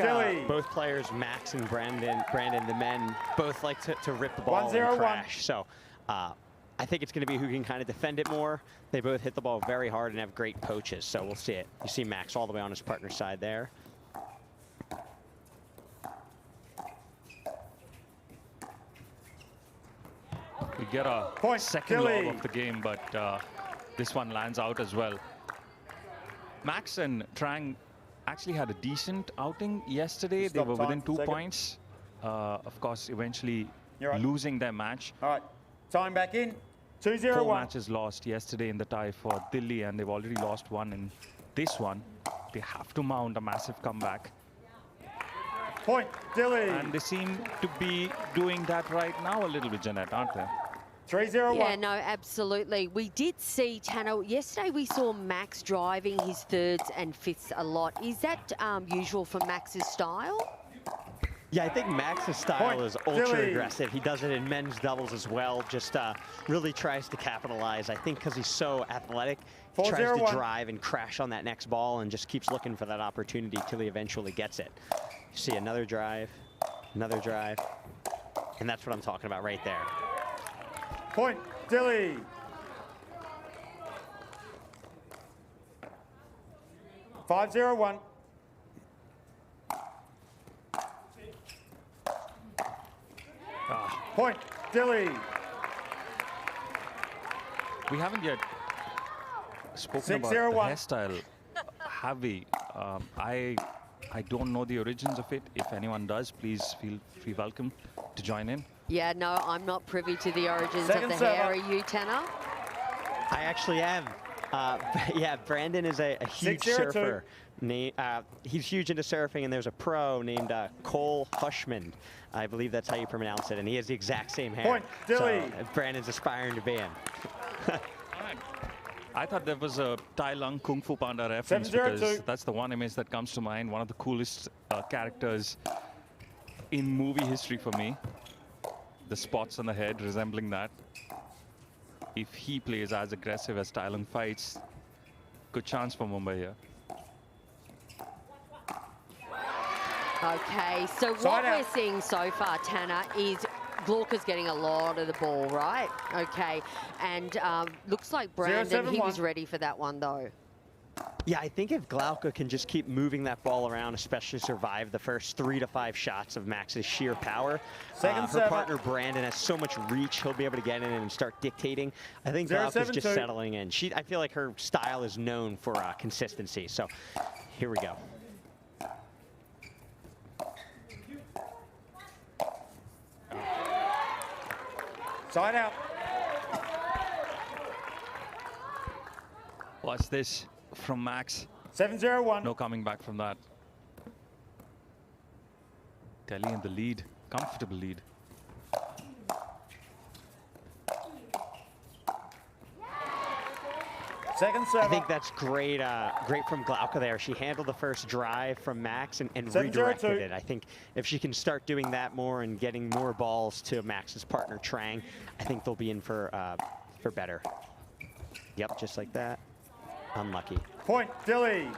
both players, Max and Brandon, the men, both like to rip the ball and crash. So I think it's going to be who can kind of defend it more. They both hit the ball very hard and have great poaches, so we'll see it. You see Max all the way on his partner's side there. We get a second log of the game, but this one lands out as well. Max and Trang actually had a decent outing yesterday. They were within 2 points. of course, eventually right. losing their match. All right, time back in. 2-0-1. 4 matches lost yesterday in the tie for Dilli, and they've already lost one in this one. They have to mount a massive comeback. Point, Dilli. And they seem to be doing that right now a little bit, Jeanette, aren't they? 3-0-1. Yeah, no, absolutely. We did see, Tanner, yesterday we saw Max driving his thirds and fifths a lot. Is that usual for Max's style? Yeah, I think Max's style is ultra aggressive. He does it in men's doubles as well. Just really tries to capitalize. I think because he's so athletic, he tries to drive and crash on that next ball and just keeps looking for that opportunity till he eventually gets it. You see another drive, and that's what I'm talking about right there. Point, Dilli. $5-0-1. Point, Dilli. We haven't yet spoken about the hairstyle, have we? I don't know the origins of it. If anyone does, please feel welcome to join in. Yeah, no, I'm not privy to the origins of the hair. Are you, Tanner? I actually am. Yeah, Brandon is a huge surfer. He's huge into surfing, and there's a pro named Cole Hushman. I believe that's how you pronounce it, and he has the exact same hair. Point, Dilli. So Brandon's aspiring to be him. I thought there was a Tai Lung Kung Fu Panda reference because that's the one image that comes to mind. One of the coolest characters in movie history for me. The spots on the head resembling that. If he plays as aggressive as Tai Lung fights, good chance for Mumbai here. Okay, so what we're seeing so far, Tanner, is Glauca's getting a lot of the ball, right? Okay, and looks like Brandon, he was ready for that one, though. Yeah, I think if Glauca can just keep moving that ball around, especially survive the first 3 to 5 shots of Max's sheer power, her partner Brandon has so much reach, he'll be able to get in and start dictating. I think Glauca's just settling in. I feel like her style is known for consistency, so here we go. Side out. Watch this from Max. 7-0-1. No coming back from that. Delhi in the lead, comfortable lead. Second serve. I think that's great, great from Glauca there. She handled the first drive from Max and redirected it. I think if she can start doing that more and getting more balls to Max's partner Trang, I think they'll be in for better. Yep, just like that. Unlucky. Point, Dilli.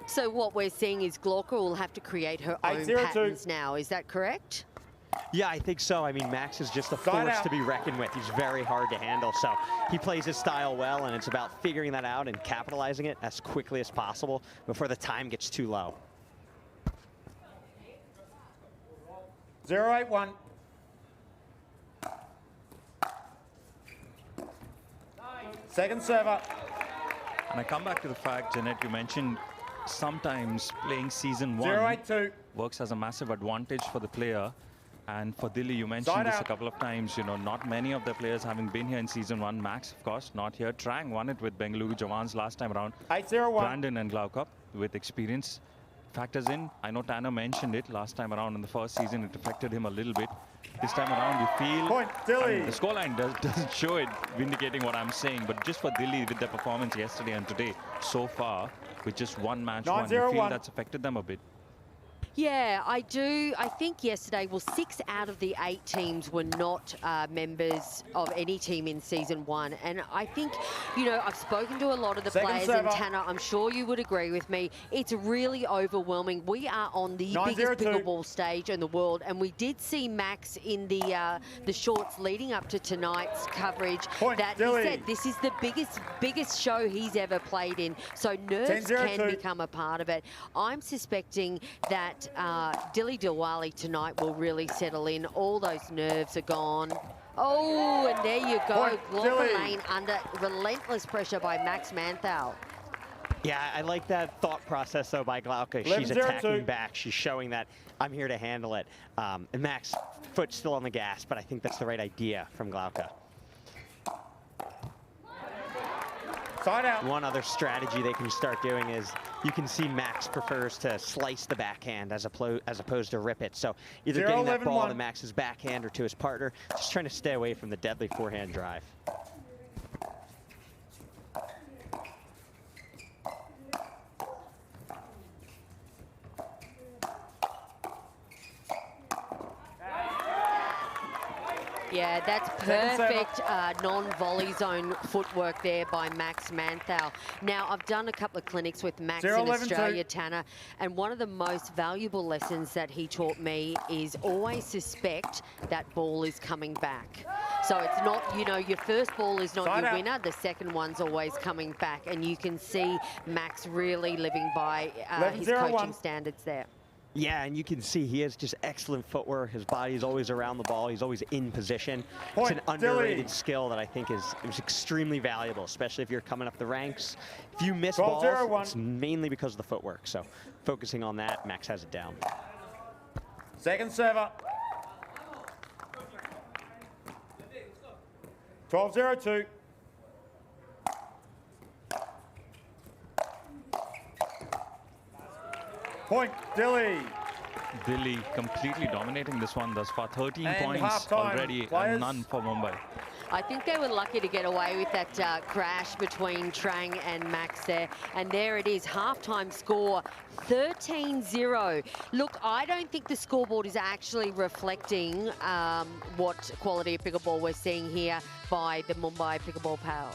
So what we're seeing is Glauca will have to create her own patterns now. Is that correct? Yeah, I think so. I mean, Max is just a force to be reckoned with. He's very hard to handle, so he plays his style well, and it's about figuring that out and capitalizing it as quickly as possible before the time gets too low. 0-8-1. Second server. And I come back to the fact, Jeanette, you mentioned sometimes playing season 1 0-8-2. works as a massive advantage for the player. And for Dilli, you mentioned this a couple of times, you know, not many of the players having been here in season 1. Max, of course, not here. Trang won it with Bengaluru Javans last time around. 8-0-1. Brandon and Glauca with experience factors in. I know Tanner mentioned it last time around in the first season. It affected him a little bit. This time around, you feel Point, Dilli. The scoreline doesn't show it, vindicating what I'm saying. But just for Dilli, with their performance yesterday and today, so far, with just one match won, you feel that's affected them a bit. Yeah, I do. I think yesterday, well, 6 out of the 8 teams were not members of any team in season 1. And I think, you know, I've spoken to a lot of the players, and Tanner, I'm sure you would agree with me. It's really overwhelming. We are on the biggest pickleball stage in the world, and we did see Max in the shorts leading up to tonight's coverage that he said this is the biggest show he's ever played in. So nerves can become a part of it. I'm suspecting that Dilli Dillwale tonight will really settle in. All those nerves are gone. Oh, and there you go. Glauca Lane under relentless pressure by Max Manthal. Yeah, I like that thought process, though, by Glauca. She's attacking back. She's showing that I'm here to handle it. And Max, foot still on the gas, but I think that's the right idea from Glauca. Side out. One other strategy they can start doing is you can see Max prefers to slice the backhand as opposed to rip it. So either getting that ball to Max's backhand or to his partner, just trying to stay away from the deadly forehand drive. Yeah, that's perfect non-volley zone footwork there by Max Manthau. Now, I've done a couple of clinics with Max in Australia, Tanner, and one of the most valuable lessons that he taught me is always suspect that ball is coming back. So it's not, you know, your first ball is not your winner, the second one's always coming back, and you can see Max really living by his coaching standards there. Yeah, and you can see he has just excellent footwork. His body is always around the ball. He's always in position. It's an underrated skill that I think is extremely valuable, especially if you're coming up the ranks. If you miss balls, it's mainly because of the footwork. So focusing on that, Max has it down. Second server. 12-0-2. Point, Dilli. Dilli completely dominating this one thus far. 13 And points already and none for Mumbai. I think they were lucky to get away with that crash between Trang and Max there. And there it is, halftime score, 13-0. Look, I don't think the scoreboard is actually reflecting what quality of pickleball we're seeing here by the Mumbai Pickleball Power.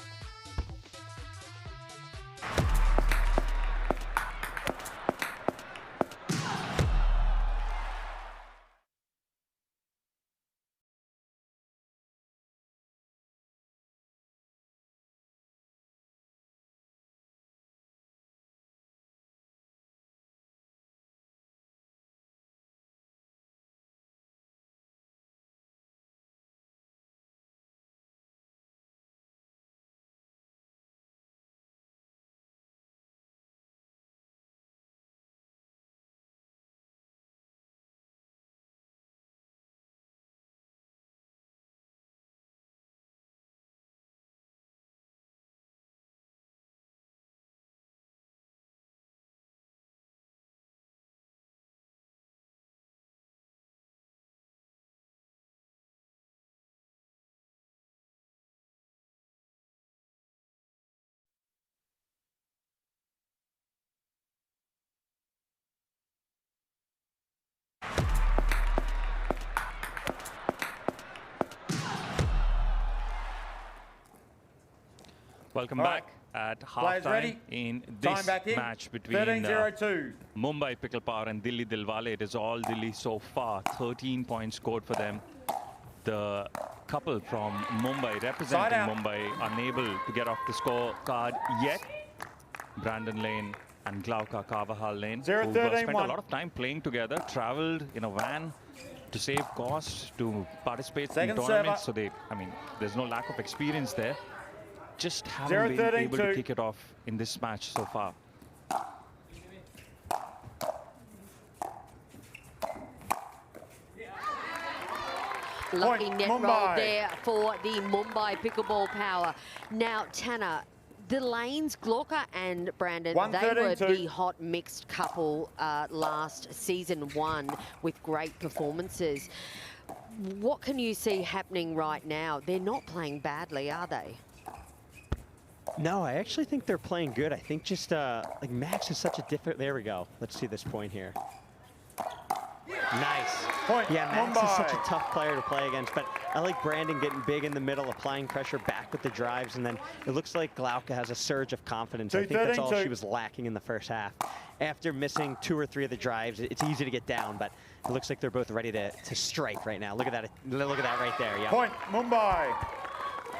Welcome back at halftime in this match between Mumbai Pickle Power and Dilli Dillwale. It is all Dilli so far. 13 points scored for them. The couple from Mumbai, representing Mumbai, unable to get off the scorecard yet. Brandon Lane and Glauca Carvajal Lane, who spent a lot of time playing together, traveled in a van to save costs, to participate in tournaments. So they, I mean, there's no lack of experience there. Just haven't been able to kick it off in this match so far. Lucky net roll there for the Mumbai Pickleball Power. Now, Tanner, the lanes, Glauca and Brandon, they were the hot mixed couple last season one with great performances. What can you see happening right now? They're not playing badly, are they? No, I actually think they're playing good. I think just like Max is such a different. There we go. Let's see this point here. Nice. Point. Yeah, Max is such a tough player to play against, but I like Brandon getting big in the middle, applying pressure back with the drives, and then it looks like Glauca has a surge of confidence. I think that's all she was lacking in the first half. After missing 2 or 3 of the drives, it's easy to get down, but it looks like they're both ready to strike right now. Look at that. Look at that right there. Yeah. Point, Mumbai.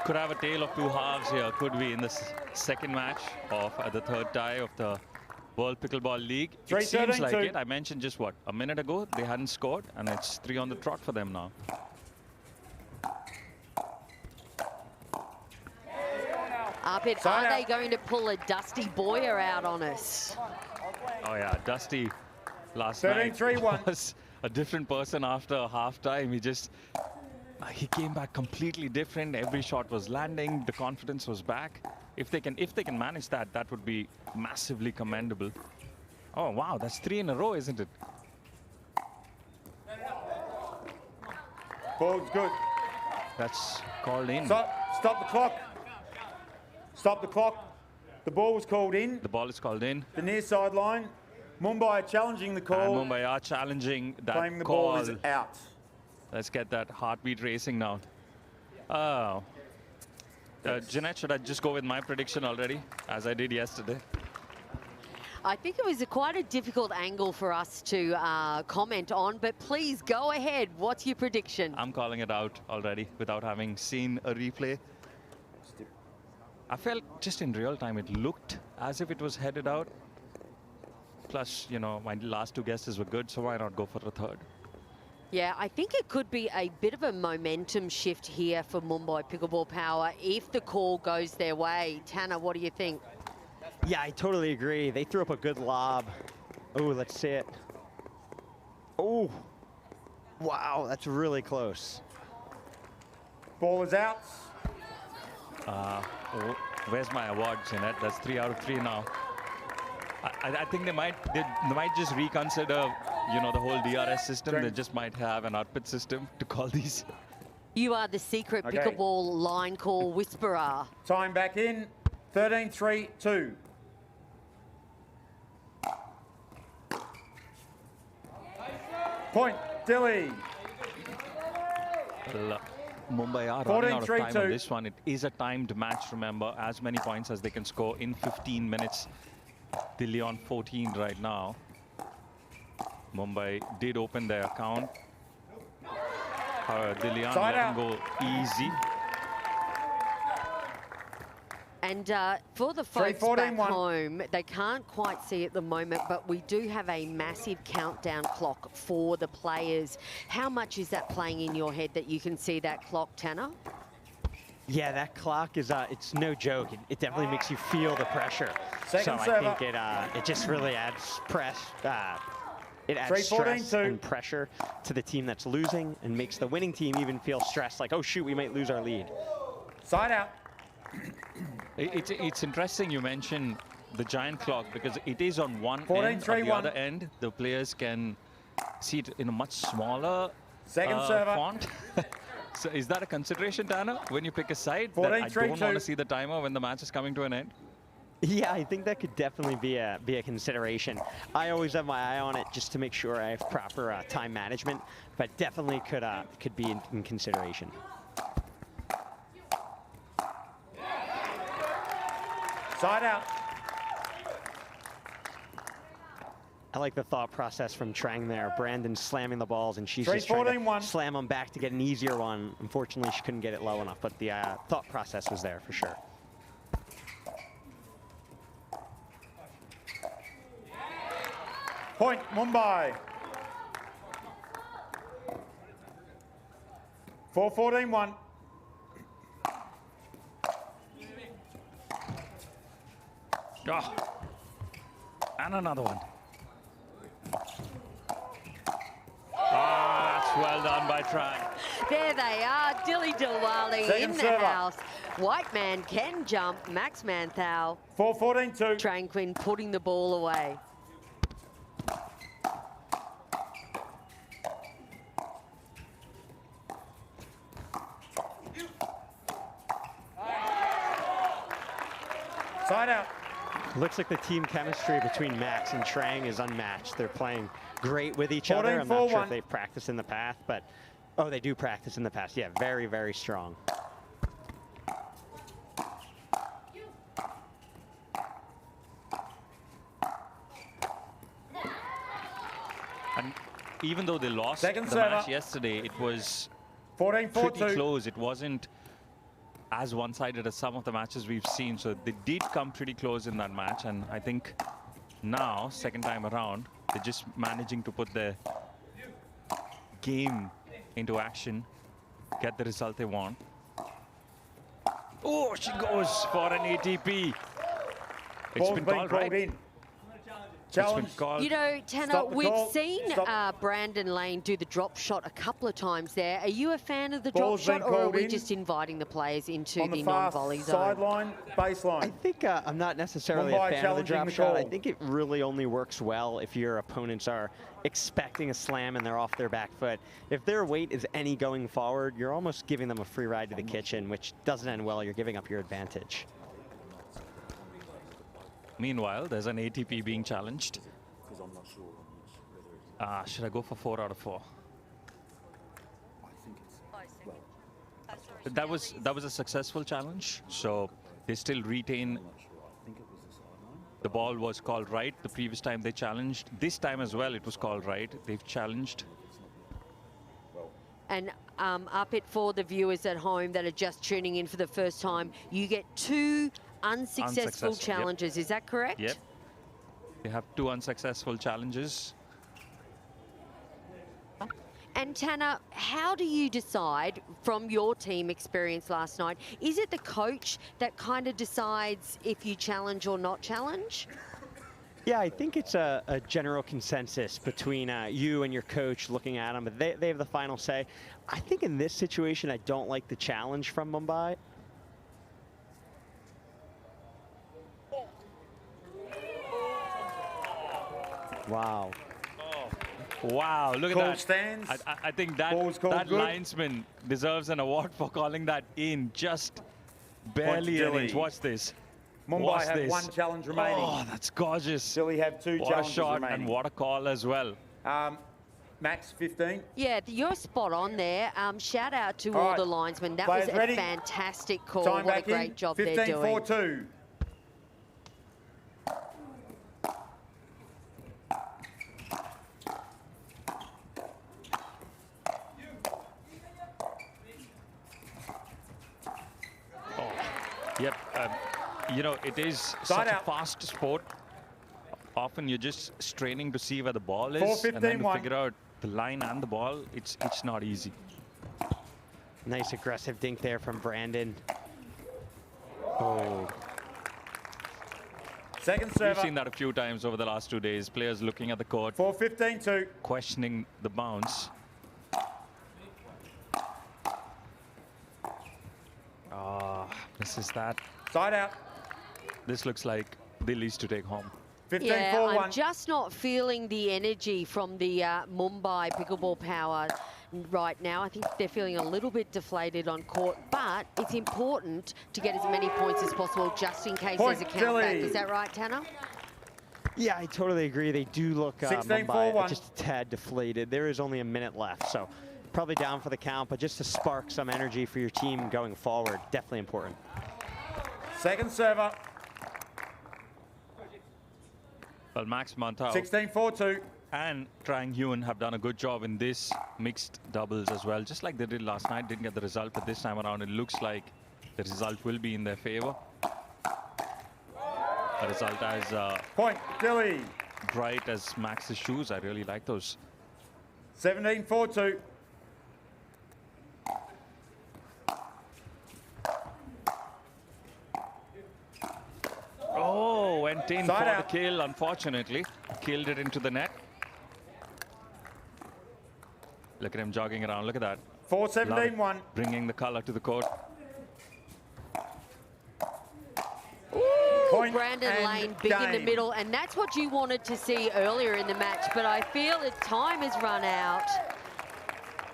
Could have a tale of 2 halves here, could we, in this second match of the third tie of the World Pickleball League. It seems like it. I mentioned just what, a minute ago, they hadn't scored, and it's 3 on the trot for them now. Up it. Side Are they out. going to pull a Dusty Boyer out on us? Oh yeah, Dusty last 13-3-1. night was a different person after half-time. He came back completely different. Every shot was landing. The confidence was back. If they can manage that, that would be massively commendable. Oh wow, that's 3 in a row, isn't it? Ball's good. That's called in. Stop the clock. Stop the clock. The ball was called in. The ball is called in. The near sideline. Mumbai are challenging the call. And Mumbai are challenging that Claiming the call. ball is out. Let's get that heartbeat racing now. Oh. Jeanette, should I just go with my prediction already, as I did yesterday? I think it was quite a difficult angle for us to comment on, but please go ahead. What's your prediction? I'm calling it out already without having seen a replay. I felt just in real time it looked as if it was headed out. Plus, you know, my last 2 guesses were good, so why not go for a third? Yeah, I think it could be a bit of a momentum shift here for Mumbai Pickleball Power if the call goes their way. Tanner, what do you think? Yeah, I totally agree. They threw up a good lob. Oh, let's see it. Oh, wow, that's really close. Ball is out. Where's my award, Jeanette? That's 3 out of 3 now. I think they might just reconsider, you know, the whole DRS system. They just might have an output system to call these. You are the secret Okay. pickleball line call whisperer. Time back in. 13-3-2. Point, Dilli. Mumbai are running out of time 14-3-2. on this one. It is a timed match, remember. As many points as they can score in 15 minutes. Dilli on 14 right now. Mumbai did open their account. Dilli on Side letting out. go easy. And for the folks 3-14-1. back home, they can't quite see at the moment, but we do have a massive countdown clock for the players. How much is that playing in your head that you can see that clock, Tanner? Yeah, that clock is, it's no joke. It definitely makes you feel the pressure. Second so server. I think it just really adds it adds 3-14-2. stress and pressure to the team that's losing and makes the winning team even feel stressed, like, oh shoot, we might lose our lead. Side out. It's interesting you mentioned the giant clock because it is on one 14-3-1. end. On the other end, the players can see it in a much smaller Second server. font. So is that a consideration, Tanner, when you pick a side? 14-3-2. That I don't want to see the timer when the match is coming to an end? Yeah, I think that could definitely be a consideration. I always have my eye on it just to make sure I have proper time management, but definitely could be in consideration. Side out. I like the thought process from Trang there. Brandon slamming the balls, and she's 3-14-1. just trying to slam them back to get an easier one. Unfortunately, she couldn't get it low enough, but the thought process was there for sure. Point, Mumbai. 4-14-1. Oh. And another one. Ah, that's well done by Trang. There they are, Dilli Dillwale Second in the server. house. White man can jump, Max Manthau. 4-14-2. Tranquin putting the ball away. Side out. Looks like the team chemistry between Max and Trang is unmatched. They're playing great with each other. I'm not sure if they've practiced in the past, but oh, they do practice in the past. Yeah, very, very strong. And even though they lost Second the server. match yesterday, it was 14-4-2. pretty close. It wasn't as one-sided as some of the matches we've seen. So they did come pretty close in that match. And I think now, second time around, they're just managing to put their game into action, get the result they want. Oh, she goes for an ATP. It's Ball's been been called, called right? in. It's been Challenge. called. You know, Tanner, Stop the we've call. seen Stop. Brandon Lane do the drop shot a couple of times there. Are you a fan of the Ball's drop been shot, or are called we in. just inviting the players into On the the far non-volley zone? sideline, baseline. I think I'm not necessarily Mumbai a fan of the challenging drop the shot. I call. think it really only works well if your opponents are expecting a slam and they're off their back foot. If their weight is any going forward, you're almost giving them a free ride to the kitchen, which doesn't end well. You're giving up your advantage. Meanwhile, there's an ATP being challenged. Should I go for 4 out of 4? That was a successful challenge, so they still retain. The ball was called right the previous time they challenged. This time as well, it was called right. They've challenged. And up it for the viewers at home that are just tuning in for the first time, you get 2 unsuccessful challenges. Yep. Is that correct? Yep. They have 2 unsuccessful challenges. And Tanner, how do you decide from your team experience last night? Is it the coach that kind of decides if you challenge or not challenge? Yeah, I think it's a general consensus between you and your coach looking at them, but they have the final say. I think in this situation, I don't like the challenge from Mumbai. Wow. Wow, look Call at that. stands. I think that good. linesman deserves an award for calling that in, just barely an Dilli. inch. Watch this. Mumbai Watch have this. 1 challenge remaining. Oh, that's gorgeous. Dilli have 2 What a challenges shot remaining. and what a call as well. Max 15. Yeah, you're spot on there. Shout out to all right. the linesmen. That Players was a ready? fantastic call. Time What a back great in. job they're doing. 15-4-2. Yep. You know, it is such a fast sport. Often you're just straining to see where the ball is, and then to figure out the line and the ball. It's not easy. Nice aggressive dink there from Brandon. Oh. Second server. We've seen that a few times over the last 2 days. Players looking at the court, 4-15-2. questioning the bounce. This is that. Side out. This looks like Dilli's to take home. 15-4-1. Yeah, I'm just not feeling the energy from the Mumbai pickleball power right now. I think they're feeling a little bit deflated on court, but it's important to get as many points as possible just in case there's a countback. Is that right, Tanner? Yeah, I totally agree. They do look 16-4-1. Mumbai just a tad deflated. There is only a minute left, so probably down for the count, but just to spark some energy for your team going forward, definitely important. Second server. Well, Max Montau 16-4-2. and Trang Hyun have done a good job in this mixed doubles as well. Just like they did last night, didn't get the result, but this time around it looks like the result will be in their favor. The result as Point, Dilli. bright as Max's shoes. I really like those. 17-4-2. Oh, went in Side for out. the kill, unfortunately. Killed it into the net. Look at him jogging around. Look at that. 4-17-1. Bringing the color to the court. Point Brandon and Lane big in the game. middle, and that's what you wanted to see earlier in the match, but I feel that time has run out.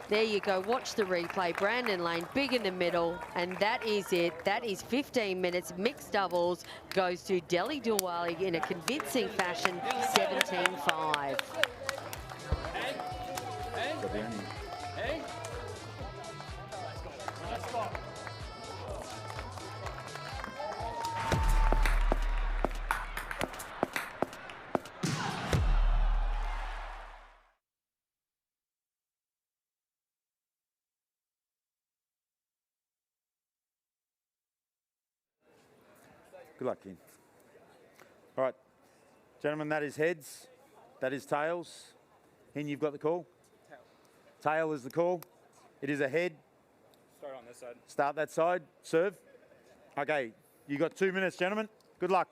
There you go, watch the replay. Brandon Lane big in the middle, and that is it. That is 15 minutes. Mixed doubles goes to Dillwale in a convincing fashion, 17-5. Good luck, Ken. All right, gentlemen, that is heads. That is tails. Hen, you've got the call? Tail is the call. It is a head. Start on this side. Start that side. Serve. Okay, you got 2 minutes, gentlemen. Good luck.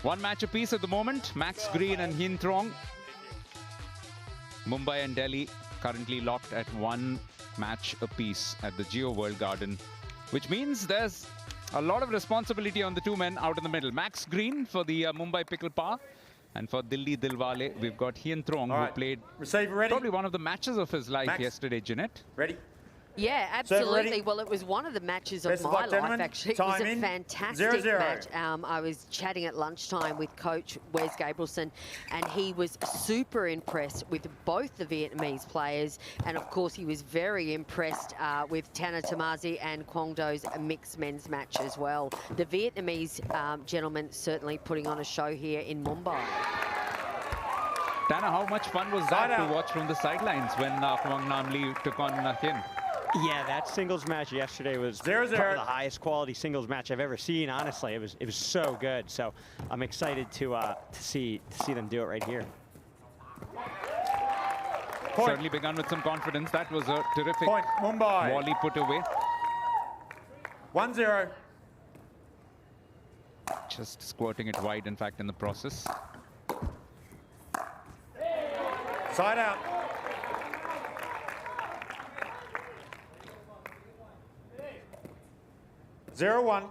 One match apiece at the moment, Max Green and Hin Trong. Mumbai and Delhi currently locked at one match apiece at the Geo World Garden, which means there's a lot of responsibility on the two men out in the middle. Max Green for the Mumbai Pickle Power, and for Dilli Dillwale, we've got Hin Trong, who played probably one of the matches of his life yesterday, Jeanette. Ready? Yeah, absolutely. Well, it was one of the matches of my life, actually. It was a fantastic match. I was chatting at lunchtime with Coach Wes Gabrielson, and he was super impressed with both the Vietnamese players. And, of course, he was very impressed with Tanner Tamazi and Quang Do's mixed men's match as well. The Vietnamese gentlemen certainly putting on a show here in Mumbai. Tanner, how much fun was that to watch from the sidelines when Quang Nam Lee took on Hin? Yeah, that singles match yesterday was probably the highest quality singles match I've ever seen. Honestly, it was so good. So I'm excited to see them do it right here. Certainly begun with some confidence. That was a terrific Mumbai. volley put away. 1-0. Just squirting it wide, in fact, in the process. Side out. Zero one.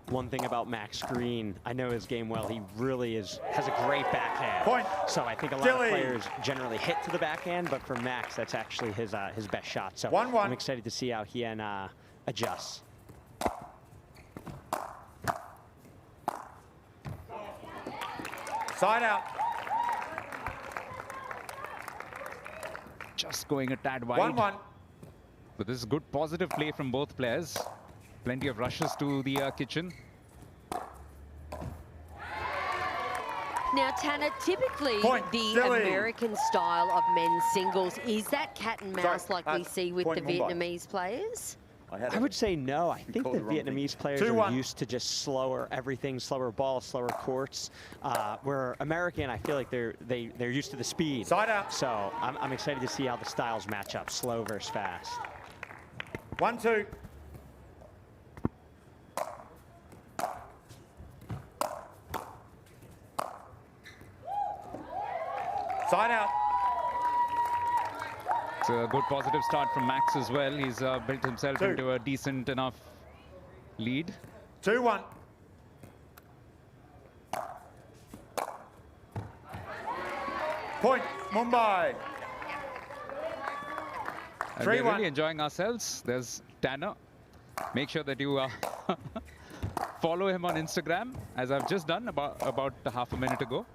One thing about Max Green, I know his game well. He really has a great backhand. Point. So I think a lot of players generally hit to the backhand, but for Max, that's actually his best shot. So 1-1. I'm excited to see how he adjusts. Side out. Just going a tad wide. 1-1. But this is good positive play from both players. Plenty of rushes to the kitchen. Now, Tanner, typically Dilli. American style of men's singles, is that cat and mouse like we see with the Mumbai. Vietnamese players? I would say no. I think the Vietnamese players are used to just slower everything, slower balls, slower courts. Where American, I feel like they're used to the speed. Side out. So I'm excited to see how the styles match up, slow versus fast. 1-2. Side out. It's a good positive start from Max as well. He's built himself into a decent enough lead. 2-1. Point, Mumbai. And we're really enjoying ourselves. There's Tanner. Make sure that you follow him on Instagram, as I've just done about half a minute ago.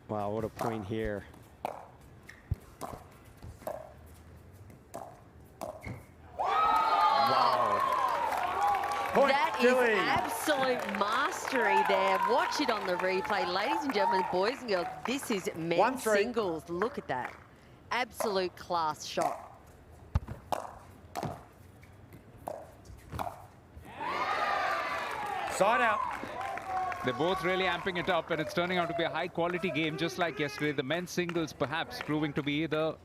Wow, what a point here. Wow. Point, that Dilli. is absolute mastery there. Watch it on the replay. Ladies and gentlemen, boys and girls, this is men's singles. Look at that. Absolute class shot. Side out. They're both really amping it up, and it's turning out to be a high-quality game, just like yesterday. The men's singles perhaps proving to be the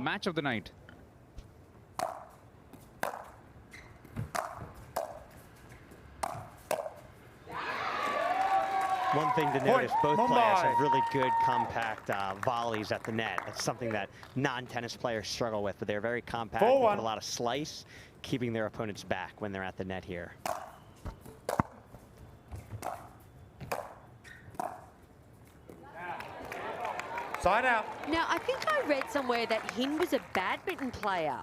match of the night. One thing to notice, both players have really good compact volleys at the net. That's something that non-tennis players struggle with, but they're very compact. They put a lot of slice, keeping their opponents back when they're at the net here. Side out. Now, I think I read somewhere that Hin was a badminton player.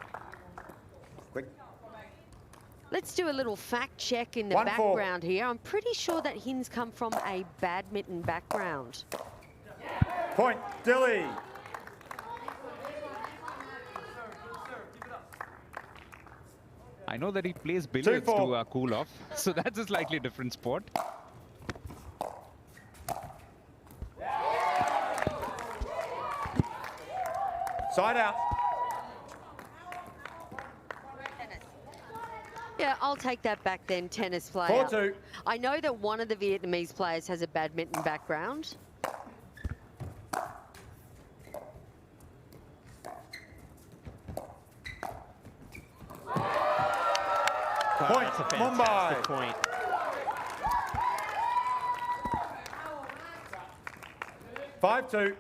Quick. Let's do a little fact check in the background here. I'm pretty sure that Hin's come from a badminton background. Point, Dilli. I know that he plays billiards to cool off, so that's a slightly different sport. Side out. Yeah, I'll take that back then, tennis player. 4-2. I know that one of the Vietnamese players has a badminton background. Point, That's a Mumbai. fantastic point. Five-2.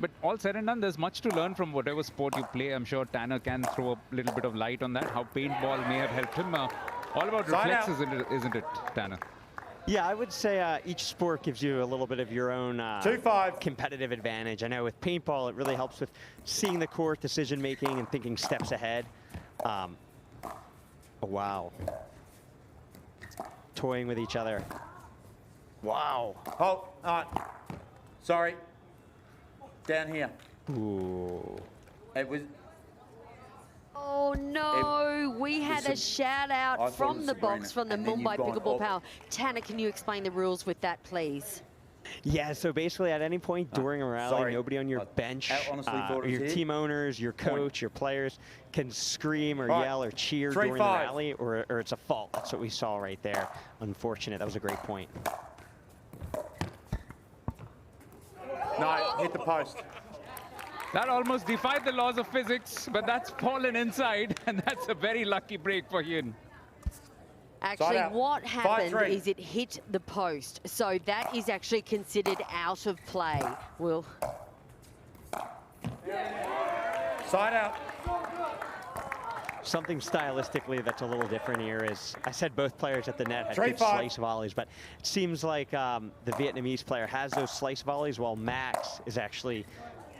But all said and done, there's much to learn from whatever sport you play. I'm sure Tanner can throw a little bit of light on that, how paintball may have helped him. All about reflexes, isn't it, Tanner? Yeah, I would say each sport gives you a little bit of your own competitive advantage. I know with paintball, it really helps with seeing the court, decision-making, and thinking steps ahead. Oh, wow. Toying with each other. Wow. Oh, sorry. Down here. Ooh. It was. Oh no, we had a shout out from the box from the Mumbai Pickleball Power. Tanner, can you explain the rules with that, please? Yeah, so basically at any point during a rally, nobody on your bench, your team owners, your coach, your players can scream or yell or cheer during the rally, or it's a fault. That's what we saw right there. Unfortunate. That was a great point. No, hit the post. That almost defied the laws of physics, but that's fallen inside, and that's a very lucky break for Hin. Actually, what happened is it hit the post, so that is actually considered out of play. Will. Side out. Something stylistically that's a little different here is, I said both players at the net had good slice volleys, but it seems like the Vietnamese player has those slice volleys while Max is actually,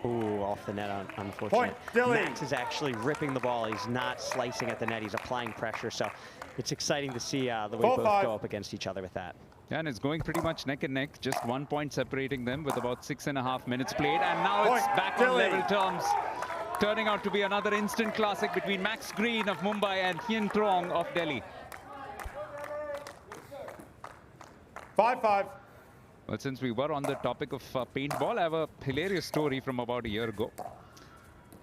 ooh, off the net, unfortunate. Point, Dilli. Max is actually ripping the ball. He's not slicing at the net. He's applying pressure, so it's exciting to see the way both go up against each other with that. Yeah, and it's going pretty much neck and neck, just 1 point separating them with about 6.5 minutes played, and now it's back on level terms. Turning out to be another instant classic between Max Green of Mumbai and Hien Trong of Delhi. 5-5. Well, since we were on the topic of paintball, I have a hilarious story from about a year ago.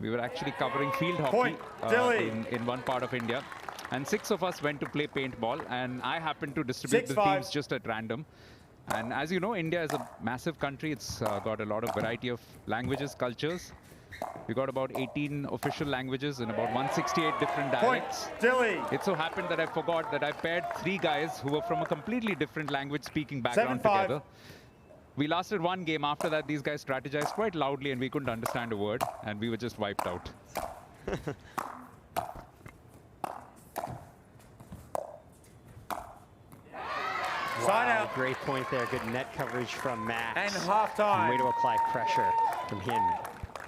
We were actually covering field hockey in one part of India. And 6 of us went to play paintball, and I happened to distribute the teams just at random. And as you know, India is a massive country. It's got a lot of variety of languages, cultures. We got about 18 official languages and about 168 different dialects. Dilli. It so happened that I forgot that I paired 3 guys who were from a completely different language-speaking background together. We lasted 1 game. After that, these guys strategized quite loudly, and we couldn't understand a word, and we were just wiped out. Side out. Great point there. Good net coverage from Max. And half-time. Way to apply pressure from him.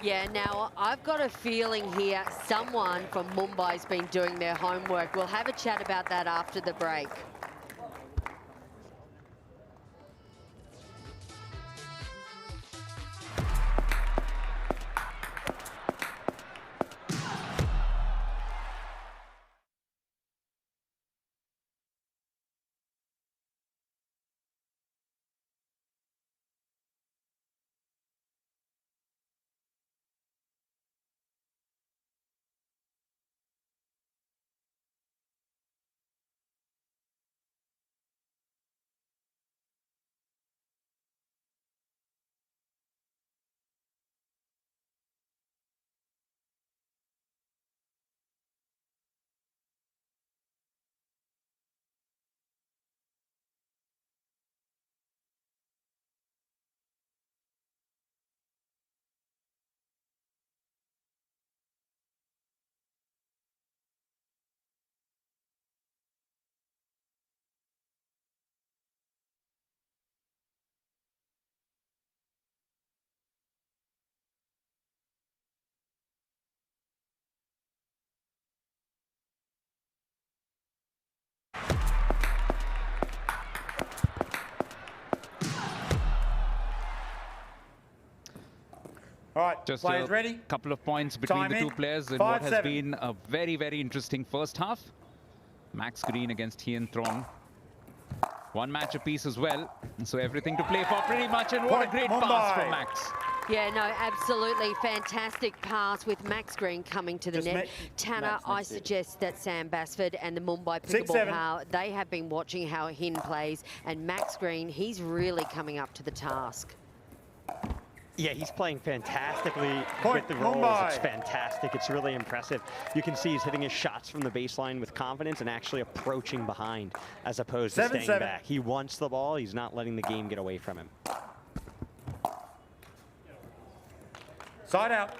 Yeah, now I've got a feeling here someone from Mumbai's been doing their homework. We'll have a chat about that after the break. All right, just players ready? Couple of points between the 2 players in what has been a very, very interesting first half. Max Green against Hien Trong. 1 match apiece as well. So everything to play for pretty much. And what a great pass from Max. Yeah, no, absolutely fantastic pass with Max Green coming to the net. Tanner, I suggest that Sam Basford and the Mumbai Pickleball, they have been watching how Hien plays. And Max Green, he's really coming up to the task. Yeah, he's playing fantastically with the rolls. It's fantastic. It's really impressive. You can see he's hitting his shots from the baseline with confidence and actually approaching behind as opposed to staying back. He wants the ball. He's not letting the game get away from him. Side out.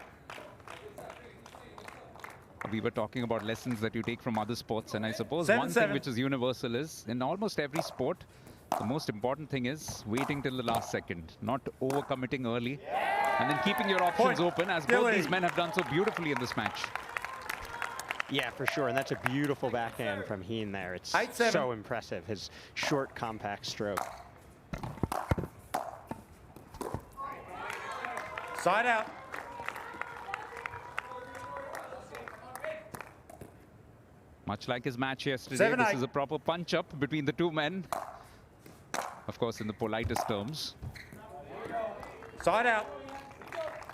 We were talking about lessons that you take from other sports, and I suppose one thing which is universal is in almost every sport, the most important thing is waiting till the last second, not overcommitting early, and then keeping your options open, as both these men have done so beautifully in this match. Yeah, for sure, and that's a beautiful backhand from Hien there. It's so impressive, his short, compact stroke. Side out. Much like his match yesterday, this is a proper punch-up between the 2 men. Of course, in the politest terms. Side out.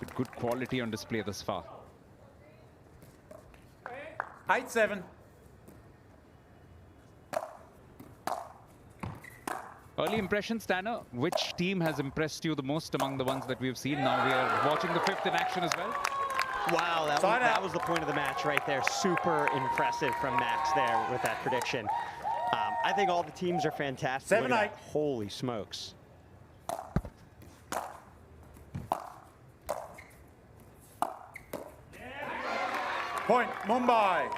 With good quality on display thus far. 8-7. Early impressions, Tanner. Which team has impressed you the most among the ones that we've seen? Now we are watching the 5th in action as well. Wow, that was the point of the match right there. Super impressive from Max there with that prediction. I think all the teams are fantastic. 7-8. Holy smokes. Point, Mumbai.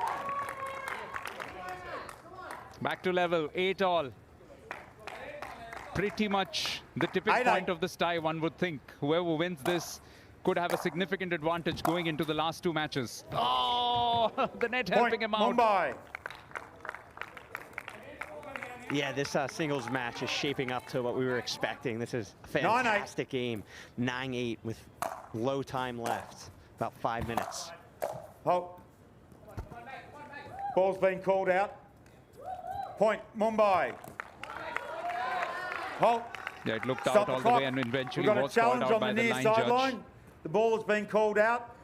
Back to level, 8-all. Pretty much the tipping point of this tie, one would think. Whoever wins this could have a significant advantage going into the last 2 matches. Oh, the net helping him out. Mumbai. Yeah, this singles match is shaping up to what we were expecting. This is a fantastic game. 9-8 with low time left. About 5 minutes. Oh. Ball's been called out. Point, Mumbai. Halt. Yeah, it looked Stop out the all the clock. way and eventually We've got a was called challenge out on by the the near line judge. sideline. The ball has been called out.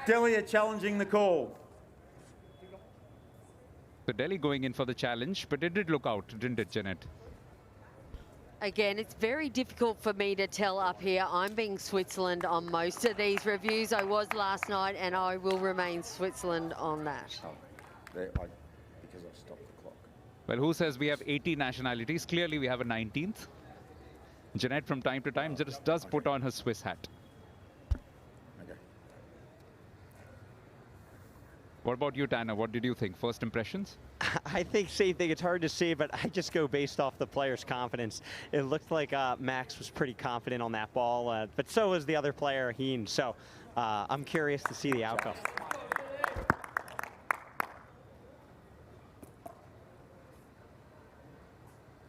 Dilli are challenging the call. So Delhi going in for the challenge, but it did look out, didn't it, Janet? Again, it's very difficult for me to tell up here. I'm being Switzerland on most of these reviews. I was last night, and I will remain Switzerland on that. Because I stopped the clock. Well, who says we have 80 nationalities? Clearly, we have a 19th. Janet, from time to time, just does put on her Swiss hat. Okay. What about you, Tanner? What did you think? First impressions? I think same thing. It's hard to see, but I just go based off the player's confidence. It looked like Max was pretty confident on that ball, but so was the other player, Heen. So I'm curious to see the outcome.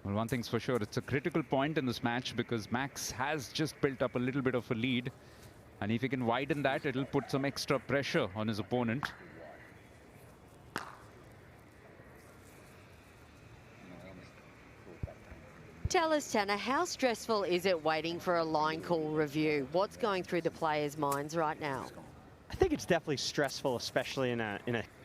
Well, one thing's for sure, it's a critical point in this match because Max has just built up a little bit of a lead. And if he can widen that, it'll put some extra pressure on his opponent. Tell us, Tanner, how stressful is it waiting for a line call review? What's going through the players' minds right now? I think it's definitely stressful, especially in a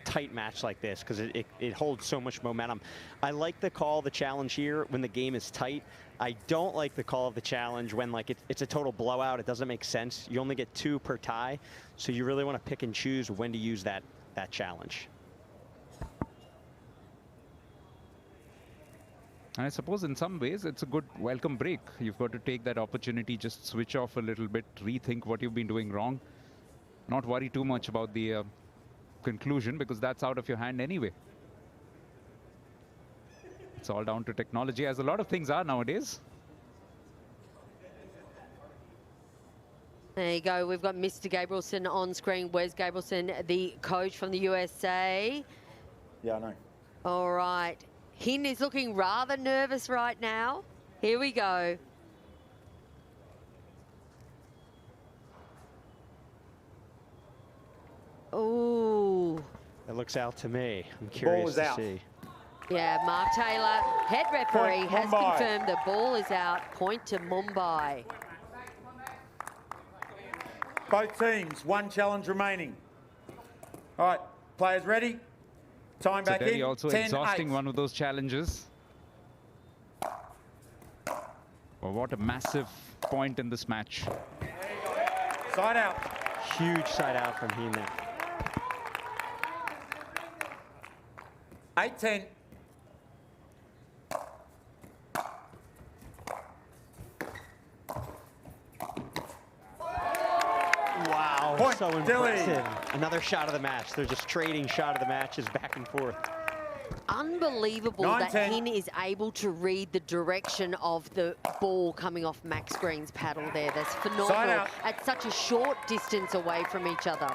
tight match like this, because it holds so much momentum. I like the call, the challenge here when the game is tight. I don't like the call of the challenge when it's a total blowout. It doesn't make sense. You only get 2 per tie, so you really want to pick and choose when to use that challenge. And I suppose in some ways it's a good welcome break. You've got to take that opportunity, just switch off a little bit, rethink what you've been doing wrong. Not worry too much about the conclusion because that's out of your hand anyway. It's all down to technology, as a lot of things are nowadays. There you go. We've got Mr. Gabrielson on screen. Wes Gabrielson, the coach from the USA. Yeah, I know. All right. Hin is looking rather nervous right now. Here we go. Ooh. It looks out to me. I'm curious to see. Yeah, Mark Taylor, head referee, has Mumbai. confirmed the ball is out. Point to Mumbai. Both teams, 1 challenge remaining. All right, players ready? Time back Delhi in. also 10, exhausting 8. one of those challenges. Well, what a massive point in this match. Side out. Huge side out from Heen there. 8-10. Wow, Point, so Dilli. impressive. Another shot of the match. They're just trading shot of the matches back and forth. Unbelievable 9-10. that Hin is able to read the direction of the ball coming off Max Green's paddle there. That's Side phenomenal out. at such a short distance away from each other.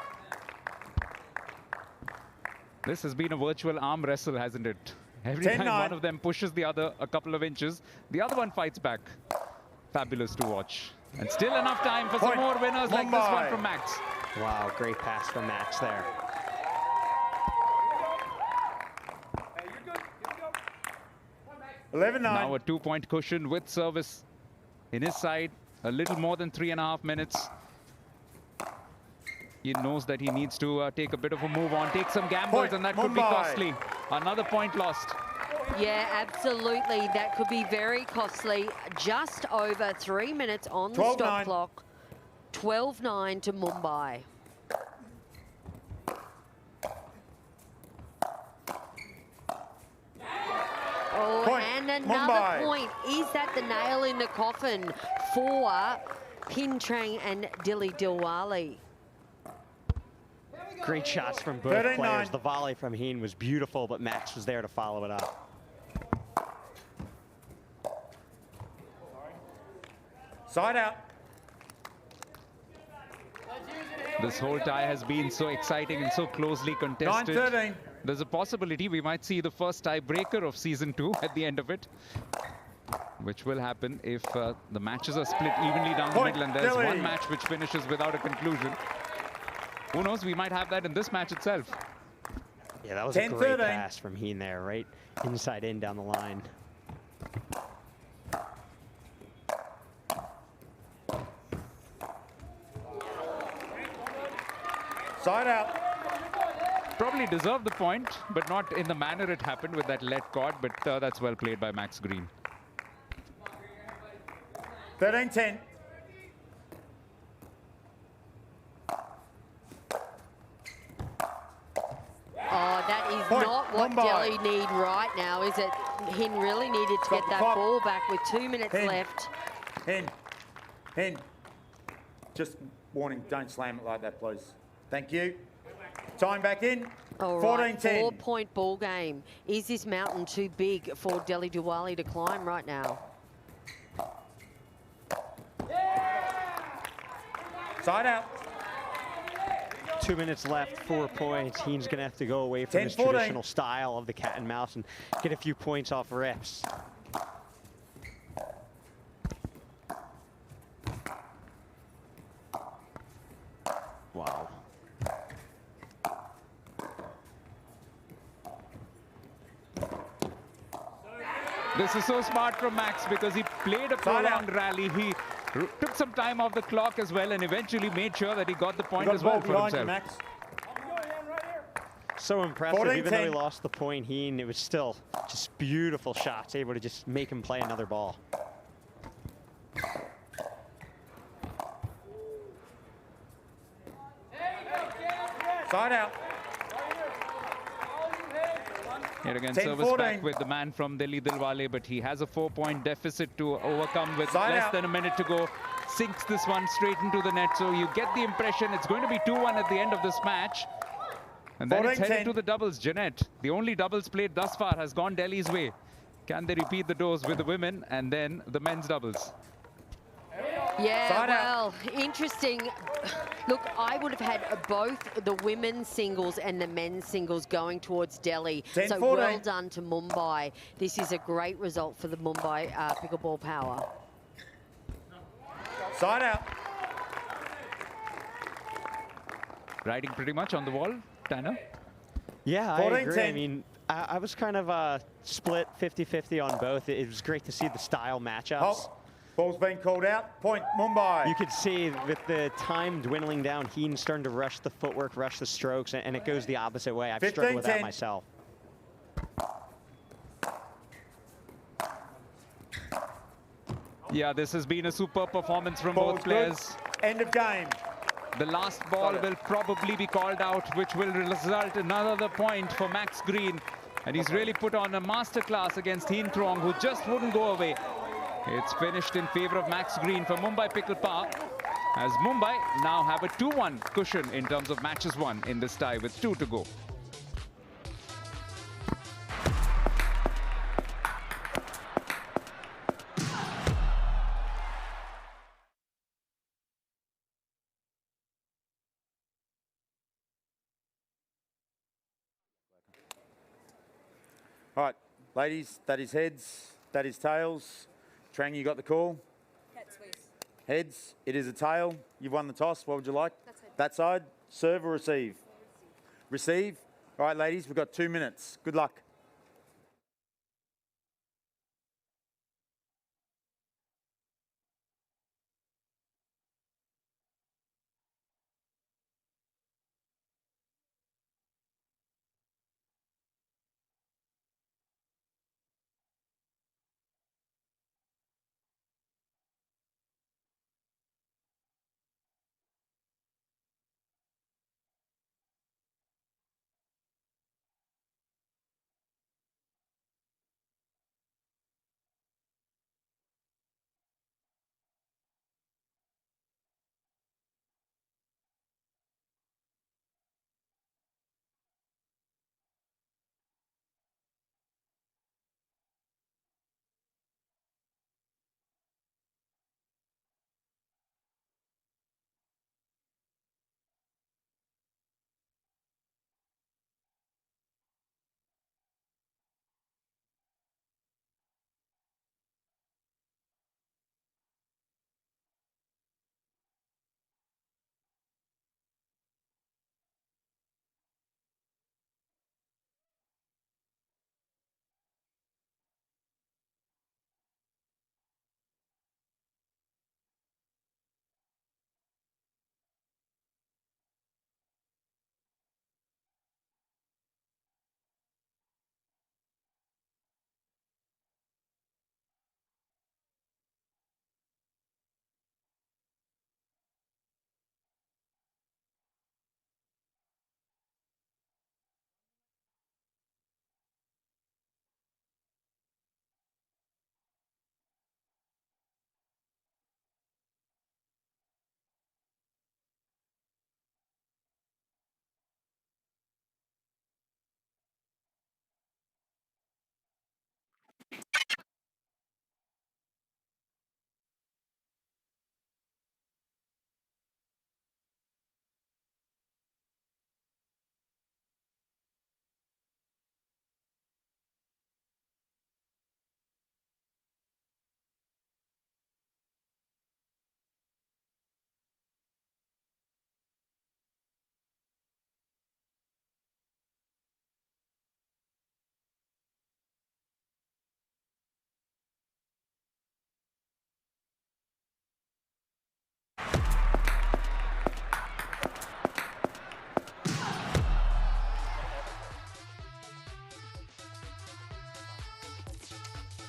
This has been a virtual arm wrestle, hasn't it? Every 10-9. time one of them pushes the other a couple of inches, the other one fights back. Fabulous to watch. And still enough time for some Point. more winners like this one Mumbai. from Max. Wow, great pass from Max there. Now a 2-point cushion with service in his side. A little more than 3.5 minutes. He knows that he needs to take a bit of a move on, take some gambles, Point, and that could be Mumbai. costly. Another point lost. Yeah, absolutely. That could be very costly. Just over 3 minutes on the stop 12-9. clock. 12-9 to Mumbai. Oh, Point, and another Mumbai. point. Is that the nail in the coffin for Pin Trang and Dilli Dillwale? Great shots from both 13-9. players. The volley from Heen was beautiful, but Max was there to follow it up. Side out. This whole tie has been so exciting and so closely contested. 9-13. There's a possibility we might see the first tiebreaker of season 2 at the end of it, which will happen if the matches are split evenly down the Point, middle and there's Dilli. one match which finishes without a conclusion. Who knows, we might have that in this match itself. Yeah, that was a great 10-13. pass from Heen there, right inside in down the line. Side out. Probably deserved the point, but not in the manner it happened with that let caught, but that's well played by Max Green. 13-10. Oh, that is Point, not what Mumbai. Delhi need right now, is it? Hin really needed to get that clock. ball back with 2 minutes Hin. left. Hen. Just warning, don't slam it like that, please. Thank you. Time back in. All right, 14-10. 4-point ball game. Is this mountain too big for Delhi Dillwale to climb right now? Side out. 2 minutes left, 4 points. Heen's going to have to go away from his 10-14. traditional style of the cat and mouse and get a few points off rips. Wow. This is so smart from Max because he played a prolonged rally. He took some time off the clock as well and eventually made sure that he got the point as well for himself. Max. So impressive. 14-10. Even though he lost the point, Heen, it was still just beautiful shots, able to just make him play another ball. Side out. Yet again, 10-14. service back with the man from Dilli Dillwale, but he has a 4-point deficit to overcome with Side less out. than a minute to go. Sinks this one straight into the net, so you get the impression it's going to be 2-1 at the end of this match. And then it's headed to the doubles. Jeanette, the only doubles played thus far, has gone Delhi's way. Can they repeat the dose with the women and then the men's doubles? Yeah, Side well, interesting. Look, I would have had both the women's singles and the men's singles going towards Delhi. 10-14. So well done to Mumbai. This is a great result for the Mumbai pickleball power. Side out. Riding pretty much on the wall, Tanner. Yeah, I 14-10. agree. I mean, I was kind of split 50-50 on both. It was great to see the style matchups. Halt. Ball's been called out. Point, Mumbai. You could see with the time dwindling down, Heen's starting to rush the footwork, rush the strokes, and it goes the opposite way. I've struggled with that 15-10. myself. Yeah, this has been a superb performance from Ball's both players. good. End of game. The last ball will probably be called out, which will result in another point for Max Green. And he's really put on a masterclass against Heen Trong, who just wouldn't go away. It's finished in favor of Max Green for Mumbai Pickle Park, as Mumbai now have a 2-1 cushion in terms of matches won in this tie with 2 to go. All right, ladies, that is heads, that is tails. Trang, you got the call? Heads, please. Heads, it is a tail. You've won the toss. What would you like? That's head. That side, serve or receive? Receive. All right, ladies, we've got 2 minutes. Good luck.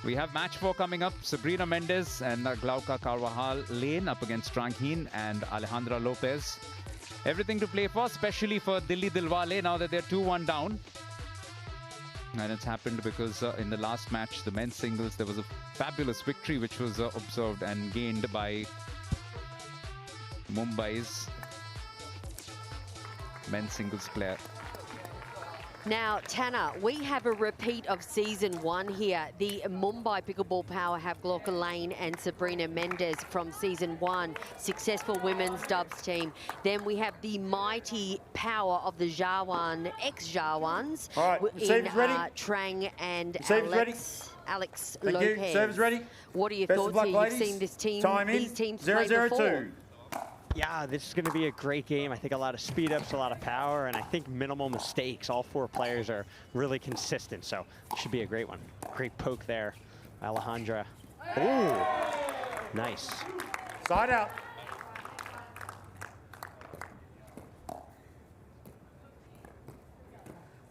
We have match 4 coming up. Sabrina Mendes and Glauca Carvajal Lane up against Trang Hien and Alejandra Lopez. Everything to play for, especially for Dilli Dillwale now that they're 2-1 down. And it's happened because in the last match, the men's singles, there was a fabulous victory which was observed and gained by Mumbai's men's singles player. Now, Tanner, we have a repeat of season 1 here. The Mumbai Pickleball Power have Glauca Lane and Sabrina Mendes from season 1, successful women's dubs team. Then we have the mighty power of the Jawan, ex-Jawans, All right, in ready. Trang and Alex Thank Lopez. you. Service ready. What are your Best of thoughts luck, here? ladies. You've seen this team, Time in. these teams play 0-0-2. before. Yeah, this is going to be a great game. I think a lot of speed ups, a lot of power, and I think minimal mistakes. All 4 players are really consistent, so it should be a great one. Great poke there, Alejandra. Ooh, nice. Side out.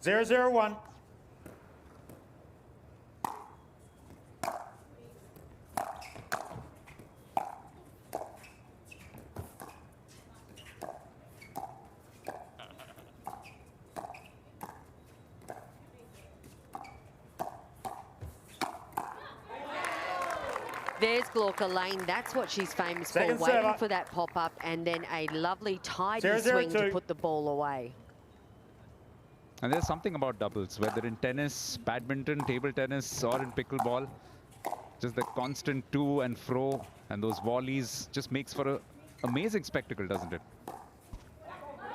Zero, 0-1. There's Glauca Lane. That's what she's famous for, Second waiting server. for that pop-up and then a lovely tidy 0-0-2. swing to put the ball away. And there's something about doubles, whether in tennis, badminton, table tennis, or in pickleball. Just the constant to and fro and those volleys just makes for an amazing spectacle, doesn't it?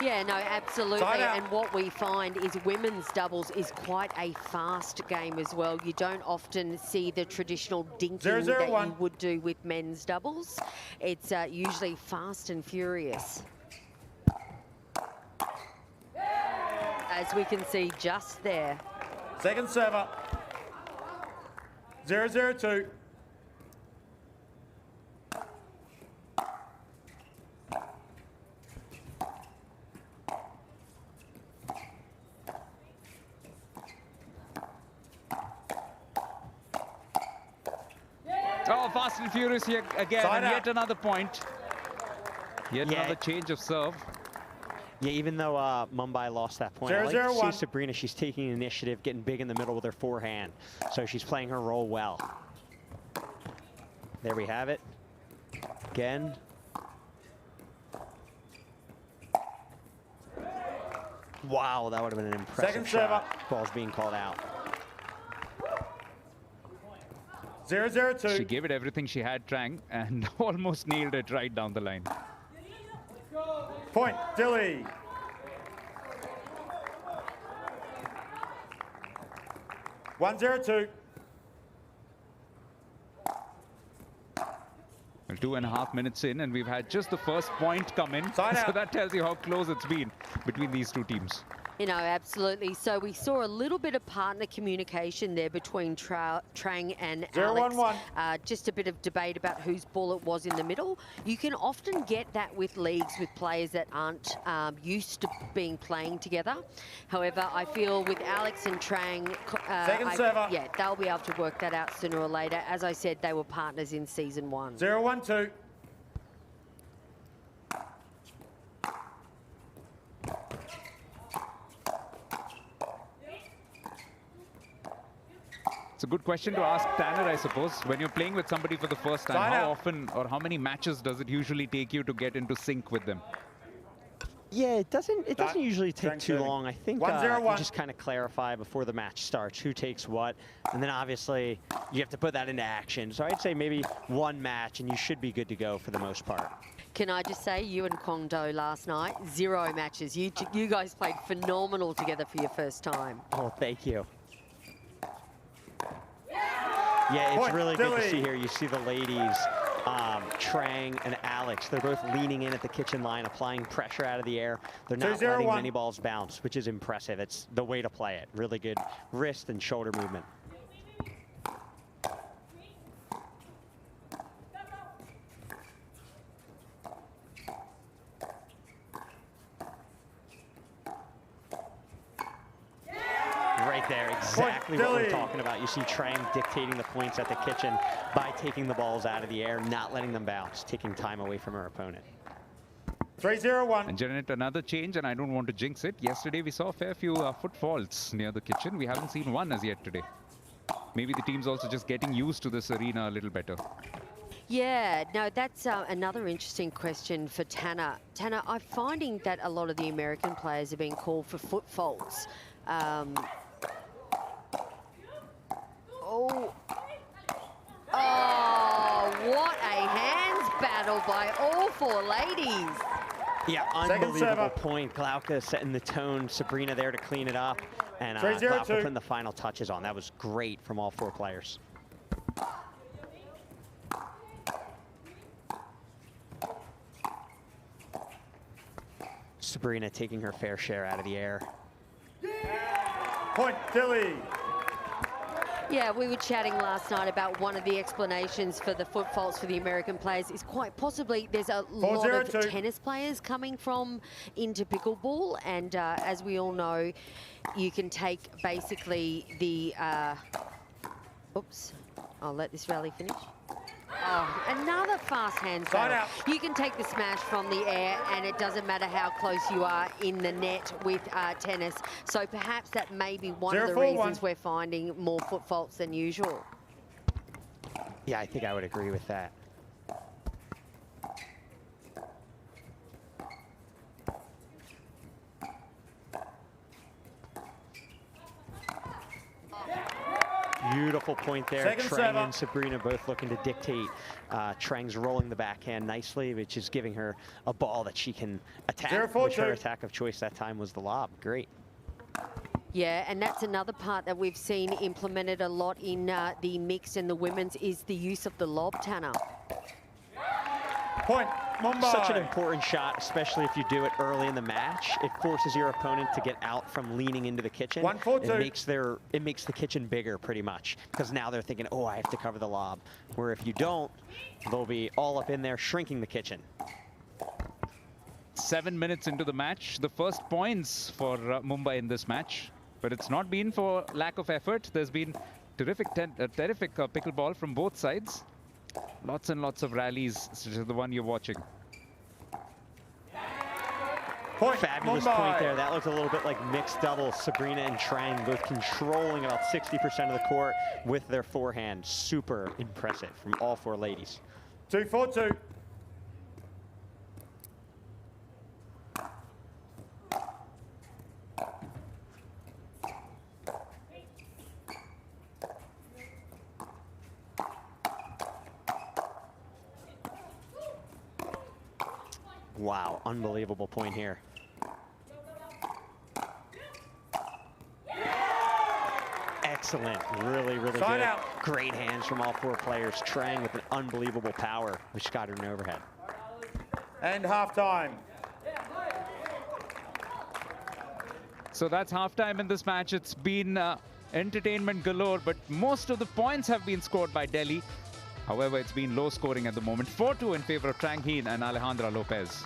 Yeah, no, absolutely. Side out. And what we find is women's doubles is quite a fast game as well. You don't often see the traditional dinking 0-0-1. that you would do with men's doubles. It's usually fast and furious. As we can see just there. Second server. 0-0-2. Oh, fast and furious here again. Side And out. yet another point. Yet Yeah. another change of serve. Yeah, even though Mumbai lost that point, I like to 0-0-1. see Sabrina. She's taking initiative, getting big in the middle with her forehand. So she's playing her role well. There we have it. Again. Wow, that would have been an impressive Second shot. server. Ball's being called out. 0-0-2. She gave it everything she had, Trang, and almost nailed it right down the line. Point, Dilli. One, 0-2. Well, 2.5 minutes in, and we've had just the first point come in. Side So out. that tells you how close it's been between these two teams. You know, absolutely. So we saw a little bit of partner communication there between Trang and 0-1-1. Alex. Just a bit of debate about whose ball it was in the middle. You can often get that with leagues with players that aren't used to playing together. However, I feel with Alex and Trang, Second server. yeah, they'll be able to work that out sooner or later. As I said, they were partners in season 1. 0-1-2. It's a good question to ask Tanner, I suppose. When you're playing with somebody for the first time, Side how out. often or how many matches does it usually take you to get into sync with them? Yeah, it doesn't usually take Trang too serving. long. I think 1-0-1. you just kind of clarify before the match starts who takes what, and then obviously you have to put that into action. So I'd say maybe one match, and you should be good to go for the most part. Can I just say, you and Kwong Do last night, 0 matches. You guys played phenomenal together for your first time. Oh, thank you. Yeah, it's Point, really good to Dilli. see here. You see the ladies, Trang and Alex. They're both leaning in at the kitchen line, applying pressure out of the air. They're not 2-0-1. letting many balls bounce, which is impressive. It's the way to play it. Really good wrist and shoulder movement. Great right there, exactly what we're talking about. You see Trang dictating the points at the kitchen by taking the balls out of the air, not letting them bounce, taking time away from her opponent. 3-0-1. And Janet, another change, and I don't want to jinx it. Yesterday, we saw a fair few footfalls near the kitchen. We haven't seen one as yet today. Maybe the team's also just getting used to this arena a little better. Yeah, no, that's another interesting question for Tanner. Tanner, I'm finding that a lot of the American players are being called for foot faults. Oh, what a hands battle by all four ladies. Yeah, unbelievable point. Glauca setting the tone. Sabrina there to clean it up. And Glauca putting the final touches on. That was great from all four players. Sabrina taking her fair share out of the air. Point, Dilli. Yeah, we were chatting last night about one of the explanations for the foot faults for the American players is quite possibly there's a lot of tennis players coming from into pickleball, and as we all know, you can take basically the oops, I'll let this rally finish. Oh, another fast hands battle. You can take the smash from the air, and it doesn't matter how close you are in the net with tennis. So perhaps that may be one of the reasons we're finding more foot faults than usual. Yeah, I think I would agree with that. Beautiful point there. Trang and Sabrina both looking to dictate. Trang's rolling the backhand nicely, which is giving her a ball that she can attack, which her attack of choice that time was the lob. Great. Yeah, and that's another part that we've seen implemented a lot in the mixed and the women's is the use of the lob, Tanner. Point, Mumbai. Such an important shot, especially if you do it early in the match. It forces your opponent to get out from leaning into the kitchen. It makes the kitchen bigger pretty much, because now they're thinking, oh, I have to cover the lob. Where if you don't, they'll be all up in there shrinking the kitchen. 7 minutes into the match, the first points for Mumbai in this match. But it's not been for lack of effort. There's been terrific pickleball from both sides. Lots and lots of rallies, such as the one you're watching. Fabulous point there. That looked a little bit like mixed doubles. Sabrina and Trang both controlling about 60% of the court with their forehand. Super impressive from all four ladies. 2-4-2. Wow, unbelievable point here. Excellent, really, really good. Great hands from all four players. Trang with an unbelievable power, which got her an overhead. And halftime. So that's halftime in this match. It's been entertainment galore, but most of the points have been scored by Delhi. However, it's been low scoring at the moment. 4-2 in favor of Trang Heen and Alejandra Lopez.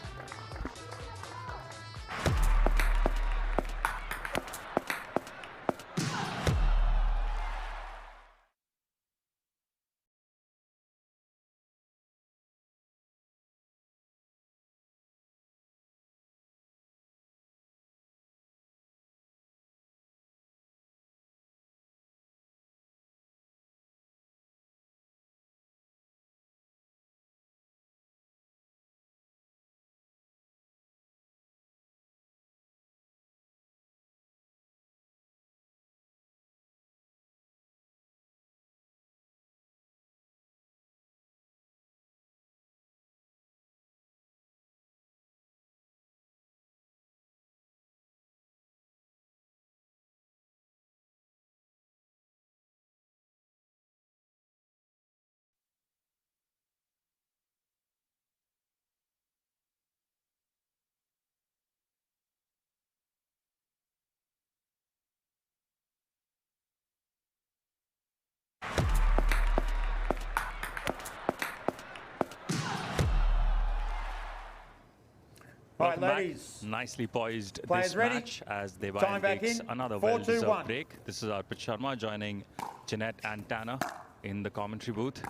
All right, Welcome back. ladies. Nicely poised Players this ready? match as Devine Time back takes in. another 4, 2, well-deserved 1. break. This is Arpit Sharma joining Jeanette and Tanner in the commentary booth.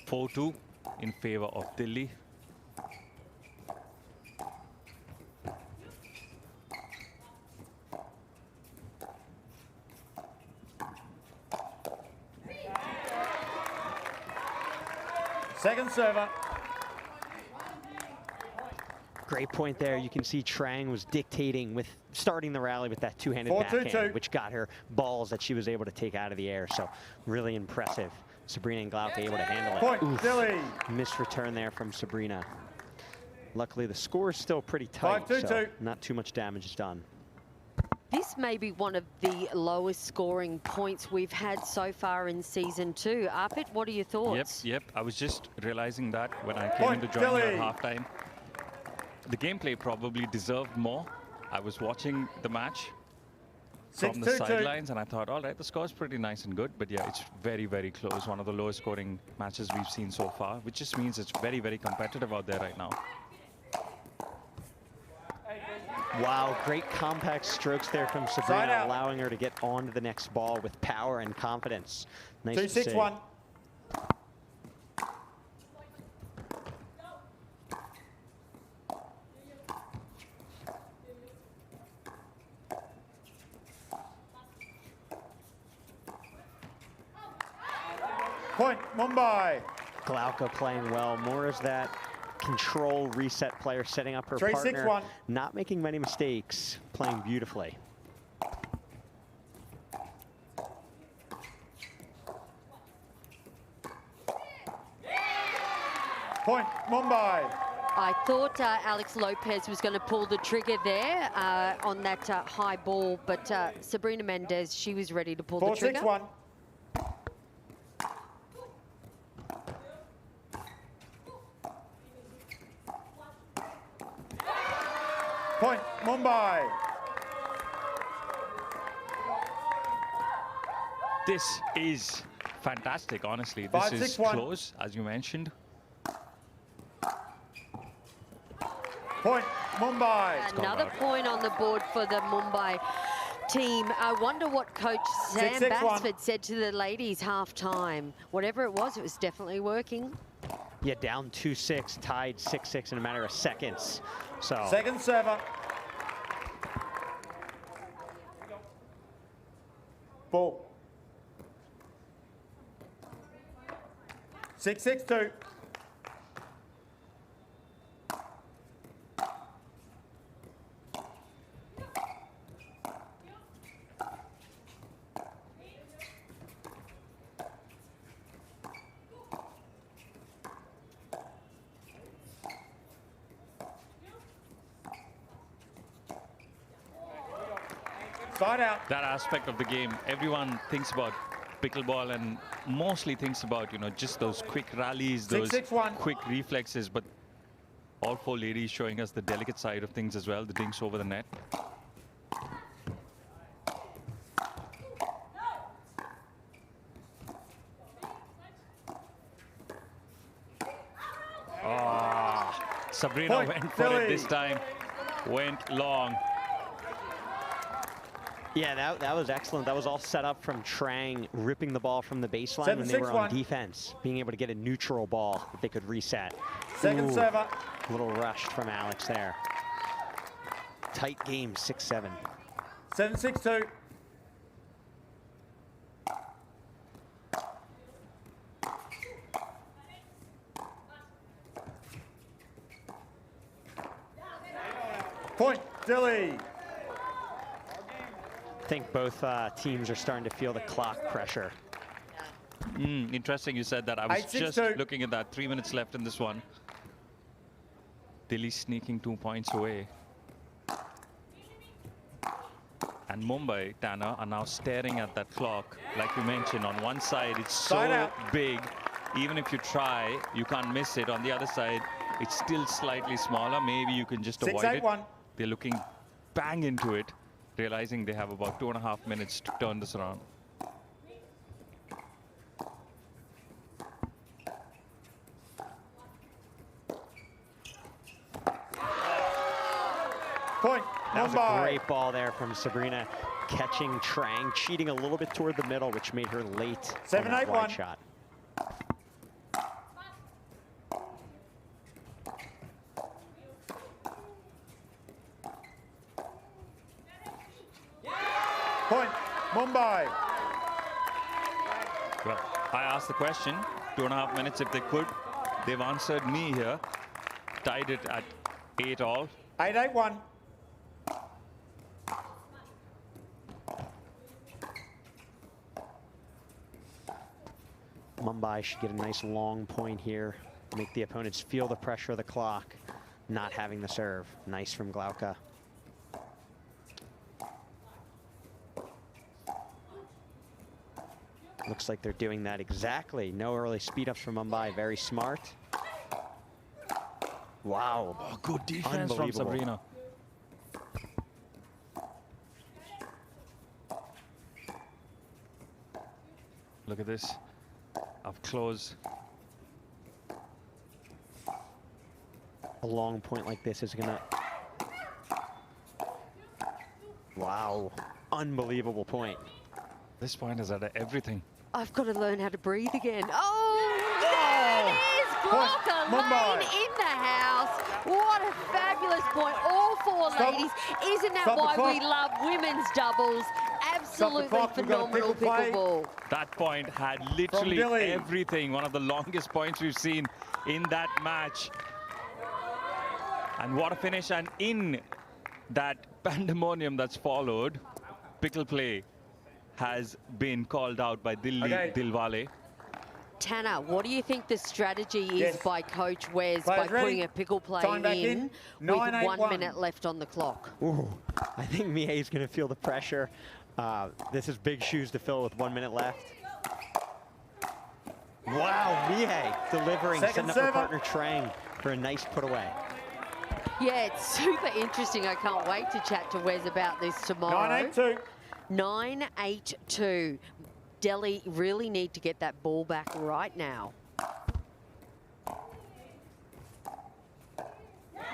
4-2 in favor of Dilli. Second server. Great point there. You can see Trang was dictating with starting the rally with that two-handed 4-2-2. backhand, which got her balls that she was able to take out of the air. So really impressive. Sabrina and Glauke able to handle it. Point, Oof. Dilli. Missed return there from Sabrina. Luckily, the score is still pretty tight, 5-2-2. so not too much damage is done. This may be one of the lowest scoring points we've had so far in season 2. Arpit, what are your thoughts? Yep. I was just realizing that when I came Point, into join you Dilli. at halftime. The gameplay probably deserved more. I was watching the match from the 6-2-2. sidelines and I thought, all right, the score's pretty nice and good, but yeah, it's very, very close. One of the lowest scoring matches we've seen so far, which just means it's very, very competitive out there right now. Wow, great compact strokes there from Side Sabrina, out. allowing her to get on to the next ball with power and confidence. Nice to see. 2-6-1. Point, Mumbai. Glauke playing well. More as that control reset player, setting up her 3-6-1. partner, not making many mistakes, playing beautifully. Point, Mumbai. I thought Alex Lopez was going to pull the trigger there on that high ball, but Sabrina Mendez, she was ready to pull the trigger. 4-6-1. Point, Mumbai. This is fantastic, honestly. 5, This is 6, 1. close, as you mentioned. Point, Mumbai. Another point on the board for the Mumbai team. I wonder what coach Sam 6-6-1. Batsford said to the ladies half-time. Whatever it was definitely working. Yeah, down 2-6, tied 6-6 in a matter of seconds. So Second server. Ball. 6-6-2. Side out. That aspect of the game, everyone thinks about pickleball and mostly thinks about, you know, just those quick rallies, those 6-6-1. quick reflexes, but all four ladies showing us the delicate side of things as well, the dinks over the net. Sabrina Point, went for Dilli. it this time, went long. yeah, that was excellent. That was all set up from Trang ripping the ball from the baseline when they were on 7-6-1. defense, being able to get a neutral ball that they could reset. Second Ooh, server. a little rushed from Alex there. Tight game, 6-7. 7-6-2. Point, Dilli. I think both teams are starting to feel the clock pressure. Interesting you said that. I was 8-6-2. just looking at that. 3 minutes left in this one. Dilli sneaking 2 points away. And Mumbai, Tanner, are now staring at that clock. Like you mentioned, on one side, it's Side so out. big. Even if you try, you can't miss it. On the other side, it's still slightly smaller. Maybe you can just avoid it. 6-8-1. They're looking bang into it, realizing they have about 2.5 minutes to turn this around. was a great ball there from Sabrina, catching Trang, cheating a little bit toward the middle, which made her late on that wide shot. Point, Mumbai. Well, I asked the question, 2.5 minutes if they could. They've answered me here. Tied it at 8-all. 8-8-1. Mumbai should get a nice long point here, make the opponents feel the pressure of the clock, not having the serve. Nice from Glauca. Looks like they're doing that exactly. No early speed ups from Mumbai. Very smart. Wow. Oh, good defense from Sabrina. Look at this. Up close. A long point like this is gonna... Wow. Unbelievable point. This point is out of everything. I've got to learn how to breathe again. Oh, there it is. Glauca Lane in the house. What a fabulous point. All four ladies. Isn't that why we love women's doubles? Absolutely phenomenal pickleball. That point had literally everything. One of the longest points we've seen in that match. And what a finish. And in that pandemonium that's followed, pickle play has been called out by Dilli, Dillwale. Tanner, what do you think the strategy is by Coach Wes by putting a pickle play in with 1 minute left on the clock? Ooh, I think Mihei's going to feel the pressure. This is big shoes to fill with 1 minute left. Wow, Mihei delivering, setting up her partner Trang for a nice put away. Yeah, it's super interesting. I can't wait to chat to Wes about this tomorrow. 9-8-2. 9-8-2. Delhi really need to get that ball back right now.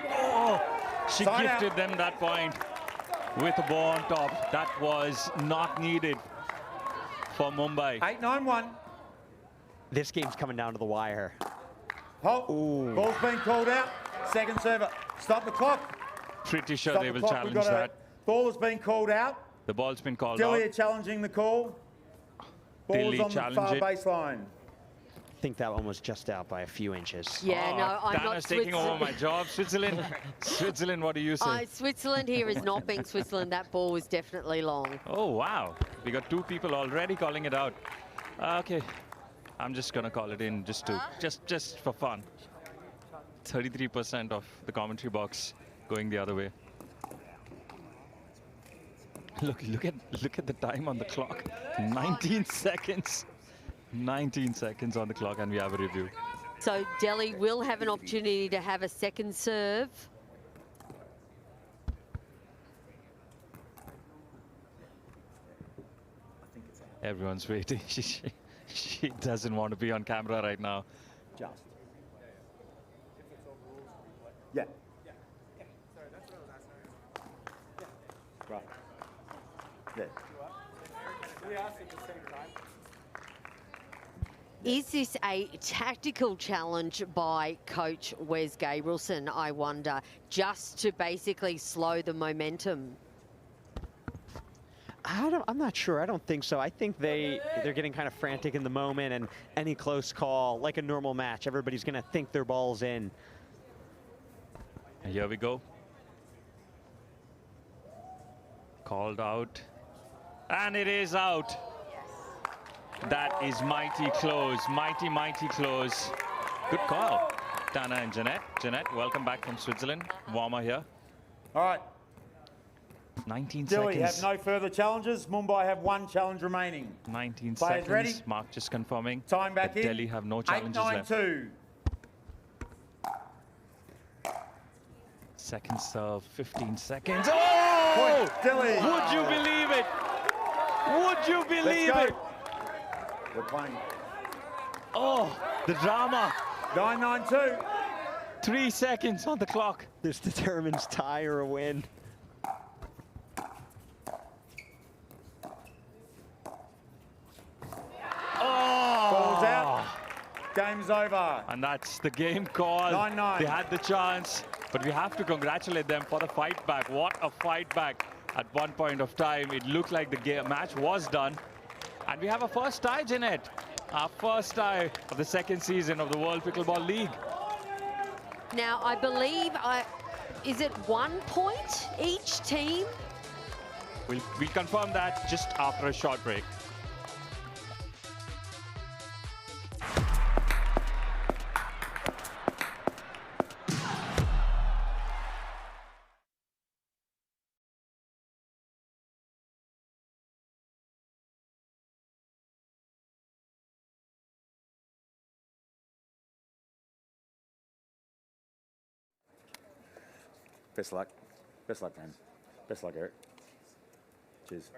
Oh, she gifted them that point with a ball on top. That was not needed for Mumbai. 8-9-1. This game's coming down to the wire. Oh, ball's been called out. Second server. Stop the clock. Pretty sure they will challenge that. Ball has been called out. The ball's been called Dilli out. are challenging the call. Ball is on the far baseline. I think that one was just out by a few inches. Yeah, no, I'm Dana's not taking over my job. Switzerland, Switzerland, what do you say? Switzerland here is not being Switzerland. That ball was definitely long. Oh, wow. We got 2 people already calling it out. Okay, I'm just going to call it in just for fun. 33% of the commentary box going the other way. Look at the time on the clock. 19 seconds. 19 seconds on the clock, and we have a review. So Delhi will have an opportunity to have a second serve. Everyone's waiting. She doesn't want to be on camera right now. Just. Yeah. Right. Yeah. Is this a tactical challenge by Coach Wes Gabrielson, I wonder, just to basically slow the momentum? I'm not sure. I don't think so. I think they're getting kind of frantic in the moment, and any close call, like a normal match, everybody's going to think their ball's in. Here we go. Called out. And it is out. That is mighty close. Mighty, mighty close. Good call. Dana and Jeanette. Jeanette, welcome back from Switzerland. Warmer here. All right. 19 Dilli seconds. have no further challenges. Mumbai have 1 challenge remaining. 19 Players seconds. ready? Mark just confirming. Time back in. Delhi have no challenges left. 8-9-2. Second serve, 15 seconds. Oh! Dilli. Would you believe it? Would you believe it? We're playing. Oh, the drama. 9-9-2. 3 seconds on the clock. This determines tie or a win. Game's over. And that's the game call. 9-9. They had the chance, but we have to congratulate them for the fight back. What a fight back. At one point of time, it looked like the match was done. And we have a first tie, Jeanette. Our first tie of the second season of the World Pickleball League. Now, I believe, is it 1 point each team? We'll confirm that just after a short break. Best luck. Best luck, man. Best luck, Eric. Cheers.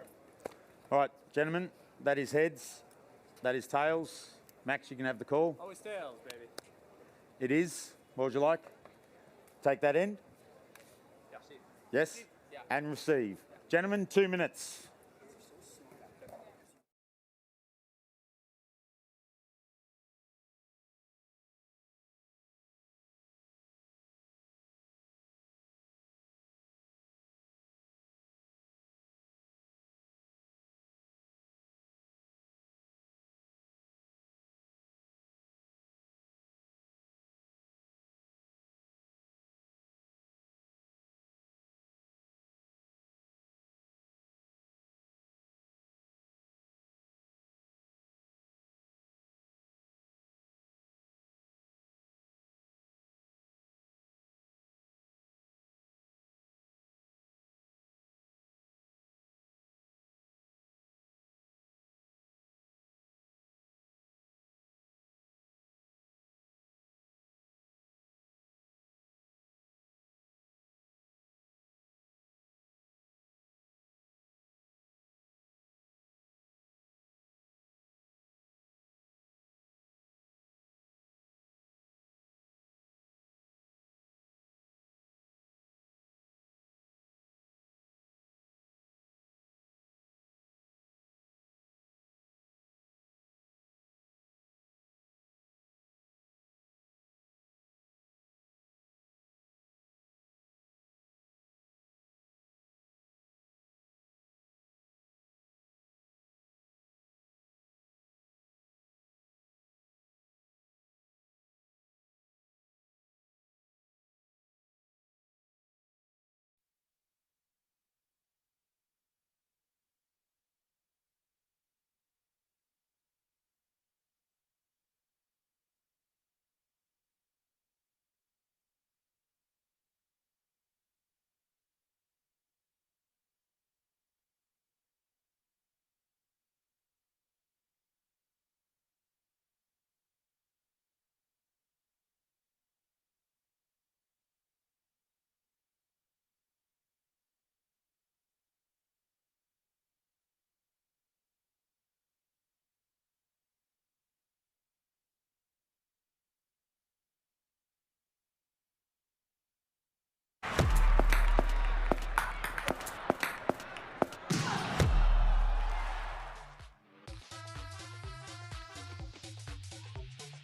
All right, gentlemen, that is heads. That is tails. Max, you can have the call. Oh, it's tails, baby. It is. What would you like? Take that end? Yes? Yeah. And receive. Gentlemen, 2 minutes.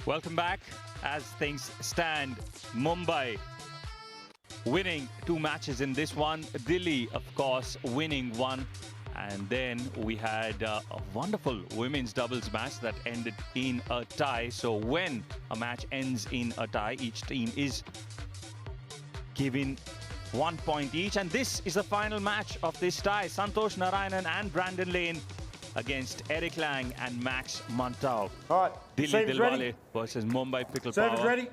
Welcome back. As things stand, Mumbai winning 2 matches in this one. Dilli, of course, winning 1. And then we had a wonderful women's doubles match that ended in a tie. So when a match ends in a tie, each team is given 1 point each. And this is the final match of this tie. Santosh Narayanan and Brandon Lane against Eric Lang and Max Montau. All right. Dilli Dillwale versus Mumbai Pickle Power. Service ready.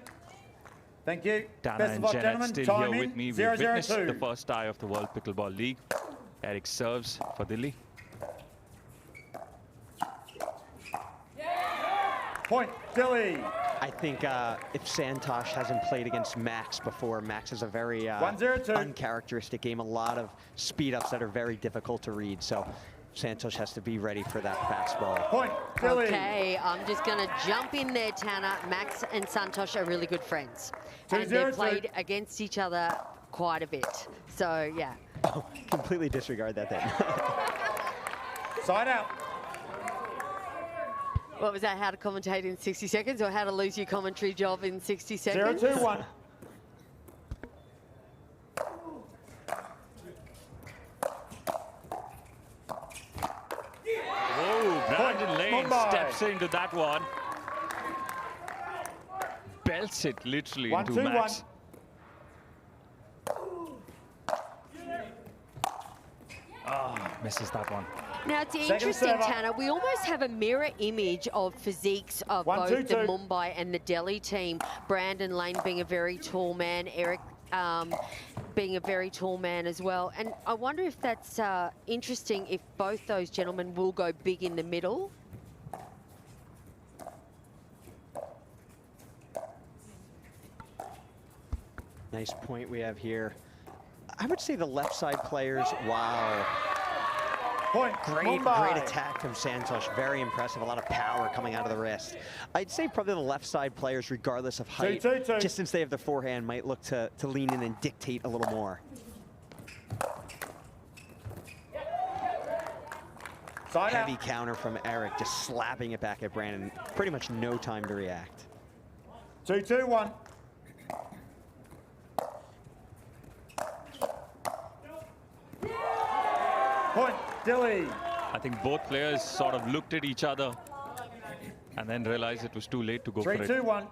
Thank you. Dana Best and of luck, Jeanette gentlemen. still Time here in. with me. We've 0-0-2. witnessed the first tie of the World Pickleball League. Eric serves for Dilli. Point, Dilli. I think if Santosh hasn't played against Max before, Max is a very 1-0-2. uncharacteristic game. A lot of speed-ups that are very difficult to read. So Santosh has to be ready for that fastball. Point, Dilli. Okay, I'm just going to jump in there, Tanner. Max and Santosh are really good friends. And 2-0-2. they've played against each other quite a bit. So, yeah. Oh, completely disregard that then. Side out. What was that? How to commentate in 60 seconds or how to lose your commentary job in 60 seconds? 0-2-1. Whoa, Brandon Lane Mumbai. steps into that one. Belts it literally into 1-2-1. Max. Misses that one. Now, it's Second interesting, server. Tanner. We almost have a mirror image of physiques of both 1-2-2. the Mumbai and the Delhi team. Brandon Lane being a very tall man, Eric being a very tall man as well. And I wonder if that's interesting if both those gentlemen will go big in the middle. Nice point we have here. I would say the left side players, wow. Point. Great Mumbai. attack from Santosh. Very impressive. A lot of power coming out of the wrist. I'd say probably the left side players, regardless of height, 2-2-2. just since they have the forehand, might look to lean in and dictate a little more. Side Heavy out. counter from Eric, just slapping it back at Brandon. Pretty much no time to react. 2-2-1. Point. Dilli. I think both players sort of looked at each other and then realized it was too late to go for it. 3-2-1.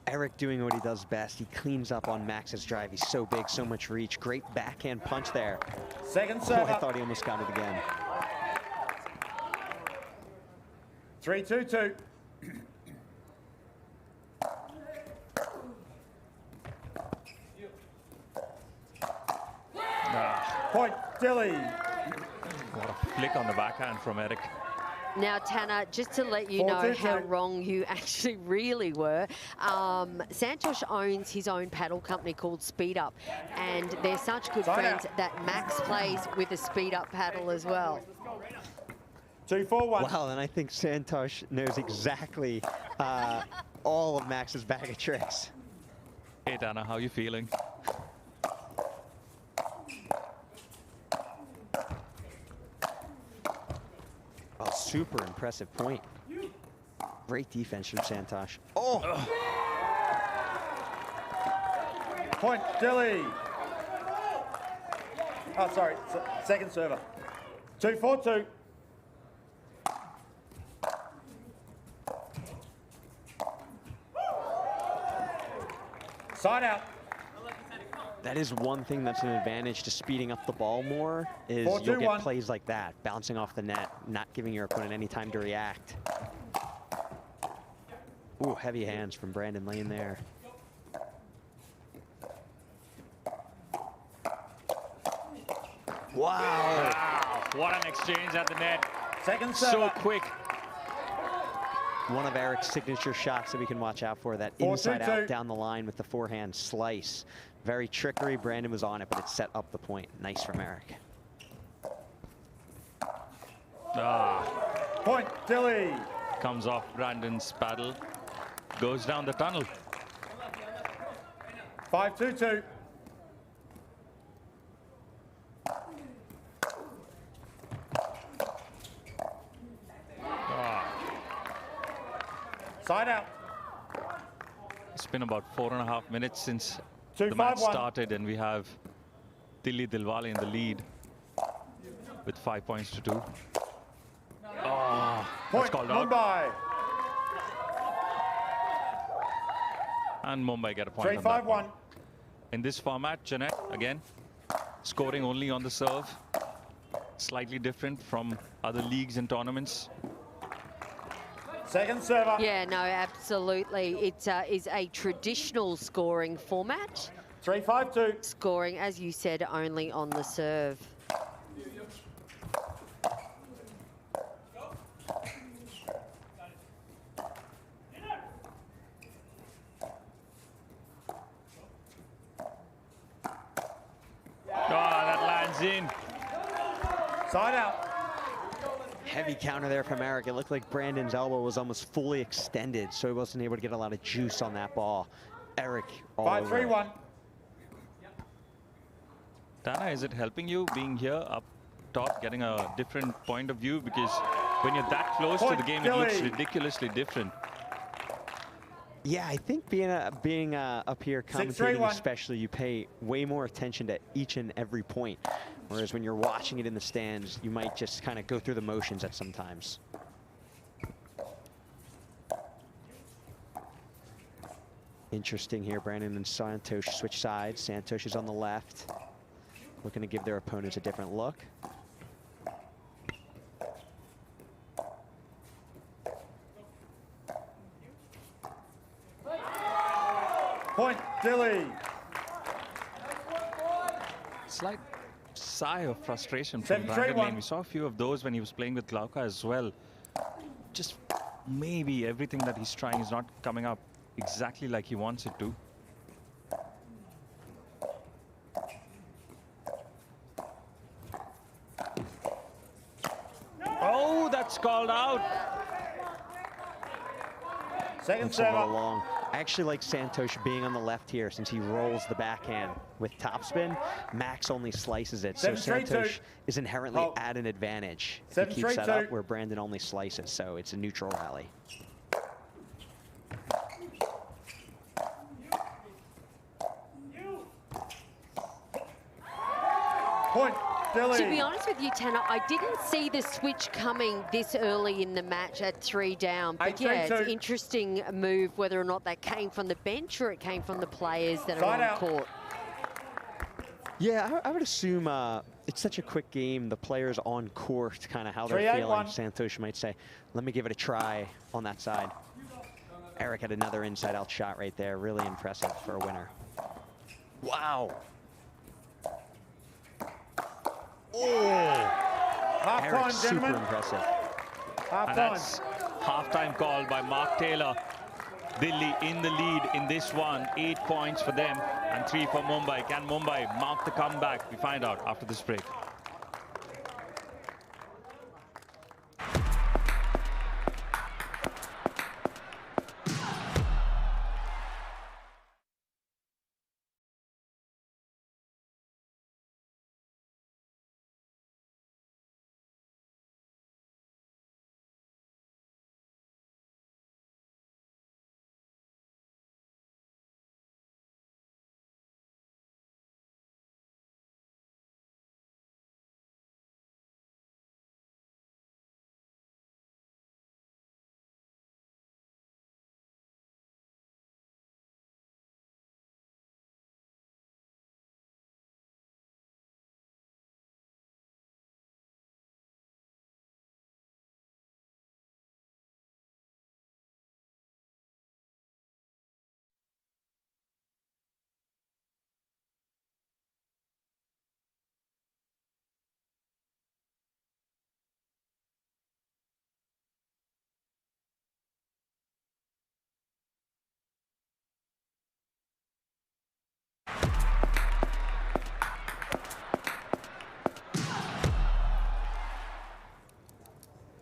Eric doing what he does best. He cleans up on Max's drive. He's so big, so much reach. Great backhand punch there. Second Oh, serve. I thought he almost got it again. 3-2-2. Point. Dilli. What a flick on the backhand from Eric. Now, Tanner, just to let you know 4-2-2. how wrong you actually really were, Santosh owns his own paddle company called Speed Up, and they're such good Side friends out. that Max plays with a Speed Up paddle as well. 2-4-1. Wow, and I think Santosh knows exactly all of Max's bag of tricks. Hey, Dana, how you feeling? Oh, super impressive point. Great defense from Santosh. Oh! Point. Dilli. Oh, sorry. Second server. 2-4-2. Side out. That is one thing that's an advantage to speeding up the ball more, is 4-2-1. you'll get plays like that, bouncing off the net, not giving your opponent any time to react. Ooh, heavy hands from Brandon Lane there. Wow! Wow, what an exchange at the net. Second So server. quick. One of Eric's signature shots that we can watch out for, that 4-2-2. inside out down the line with the forehand slice. Very trickery. Brandon was on it, but it set up the point. Nice from Eric. Point. Dilli. Comes off Brandon's paddle. Goes down the tunnel. 5-2-2. Side out. It's been about 4.5 minutes since 2-5-1. the match started, and we have Dilli Dillwale in the lead with 5 points to 2. Oh, that's Point. called out. Mumbai. And Mumbai get a point on that 3-5-1. one. In this format, Jeanette, again, scoring only on the serve. Slightly different from other leagues and tournaments. Second server. Yeah, no, absolutely. It is a traditional scoring format. 3-5-2. Scoring, as you said, only on the serve. That lands in. Side out. Heavy counter there from Eric. It looked like Brandon's elbow was almost fully extended, so he wasn't able to get a lot of juice on that ball. Eric all over it. 5-3-1. Dana, is it helping you being here up top, getting a different point of view? Because when you're that close to the game, it looks ridiculously different. Yeah, I think being up here commentating especially, you pay way more attention to each and every point. Whereas when you're watching it in the stands, you might just kind of go through the motions at some times. Interesting here, Brandon and Santosh switch sides. Santosh is on the left, looking to give their opponents a different look. Point, Dilli. Slight sigh of frustration from Brandon Lane. We saw a few of those when he was playing with Glauca as well. Just maybe everything that he's trying is not coming up exactly like he wants it to. Oh, that's called out. Second serve. Long. I actually like Santosh being on the left here since he rolls the backhand with topspin. Max only slices it, so Santosh is inherently at an advantage. If he keeps that up where Brandon only slices, so it's a neutral rally. Point, Dilli. To be honest with you, Tanner, I didn't see the switch coming this early in the match at 3 down. But yeah, it's an interesting move, whether or not that came from the bench or it came from the players that are on court. Yeah, I would assume it's such a quick game. The players on court, kind of how they're feeling. Santosh might say, let me give it a try on that side. Eric had another inside-out shot right there. Really impressive for a winner. Wow. Half Eric, time, super gentlemen. impressive. Half And time. that's halftime call by Mark Taylor. Dilli in the lead in this one. 8 points for them and 3 for Mumbai. Can Mumbai mark the comeback? We find out after this break.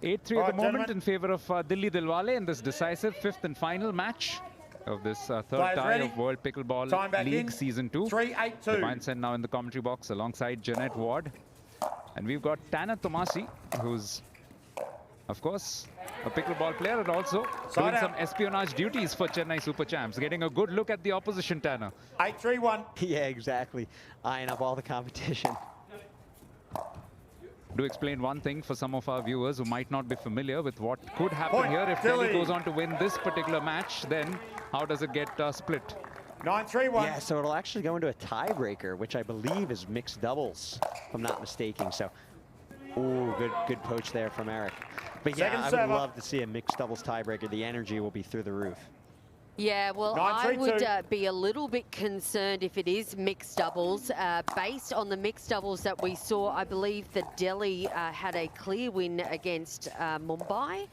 Eight 3 at the moment in favor of Dilli Dillwale in this decisive 5th and final match of this third tie of World Pickleball League Season 2. The mindset now in the commentary box alongside Jeanette Ward. And we've got Tanner Tomasi, who's, of course, a pickleball player and also doing some espionage duties for Chennai Super Champs. Getting a good look at the opposition, Tanner. 8-3-1. Yeah, exactly. Eyeing up all the competition. Do explain one thing for some of our viewers who might not be familiar with what could happen here. If Dilli goes on to win this particular match, then how does it get split? 9-3-1. Yeah, so it'll actually go into a tiebreaker, which I believe is mixed doubles, if I'm not mistaken. So, ooh, good poach there from Eric. But yeah, I would love to see a mixed doubles tiebreaker. The energy will be through the roof. Yeah, well, I would be a little bit concerned if it is mixed doubles. Based on the mixed doubles that we saw, I believe that Delhi had a clear win against Mumbai.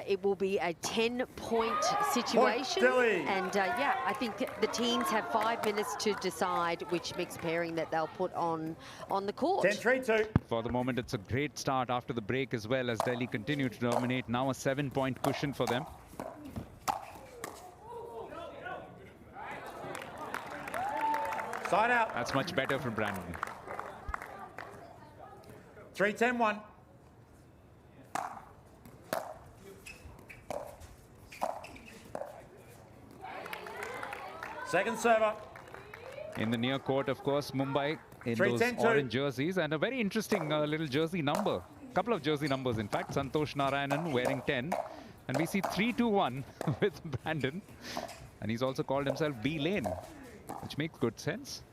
It will be a 10-point situation. And yeah, I think the teams have 5 minutes to decide which mixed pairing that they'll put on the court. 10-3-2. For the moment, it's a great start after the break as well as Delhi continue to dominate. Now a 7-point cushion for them. Side out. That's much better for Brandon. 3-10-1. Second server. In the near court, of course, Mumbai in those 3-10-2. orange jerseys, and a very interesting little jersey number. Couple of jersey numbers, in fact. Santosh Narayanan wearing 10. And we see 3-2-1 with Brandon. And he's also called himself B-Lane, which makes good sense.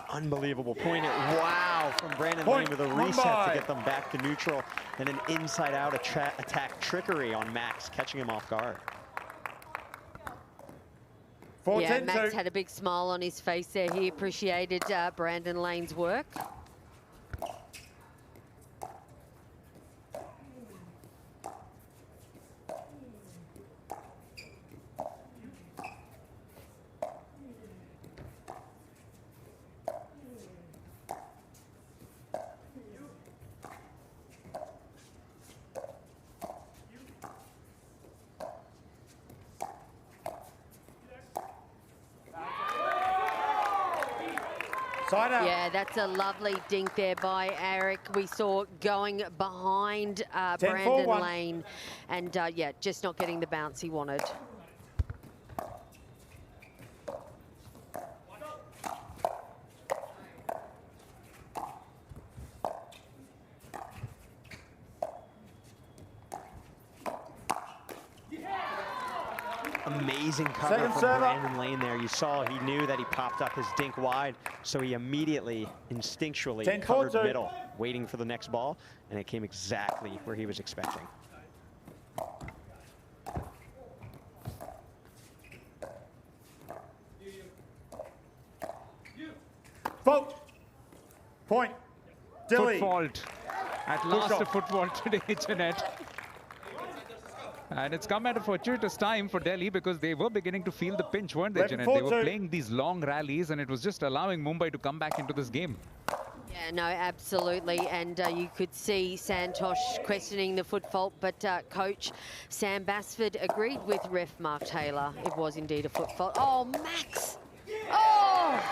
Unbelievable point. Wow, from Brandon Point. Lane with a reset Mumbai. to get them back to neutral. And an inside-out attack trickery on Max, catching him off guard. 4-10-2. Yeah, Max had a big smile on his face there. He appreciated Brandon Lane's work. Side out. Yeah, that's a lovely dink there by Eric. We saw going behind Brandon 10-4-1. Lane, and yeah, just not getting the bounce he wanted. Amazing cover Second from server. Brandon Lane there. You saw he knew that he popped up his dink wide, so he immediately, instinctually 10-4-2. covered middle, waiting for the next ball, and it came exactly where he was expecting. Fault. Point. Dilli. Foot fault. At last, shot. a foot fault today, Jeanette. And it's come at a fortuitous time for Delhi because they were beginning to feel the pinch, weren't they, Jeanette? They were playing these long rallies, and it was just allowing Mumbai to come back into this game. Yeah, no, absolutely. And you could see Santosh questioning the foot fault, but coach Sam Basford agreed with ref Mark Taylor. It was indeed a foot fault. Oh, Max! Oh!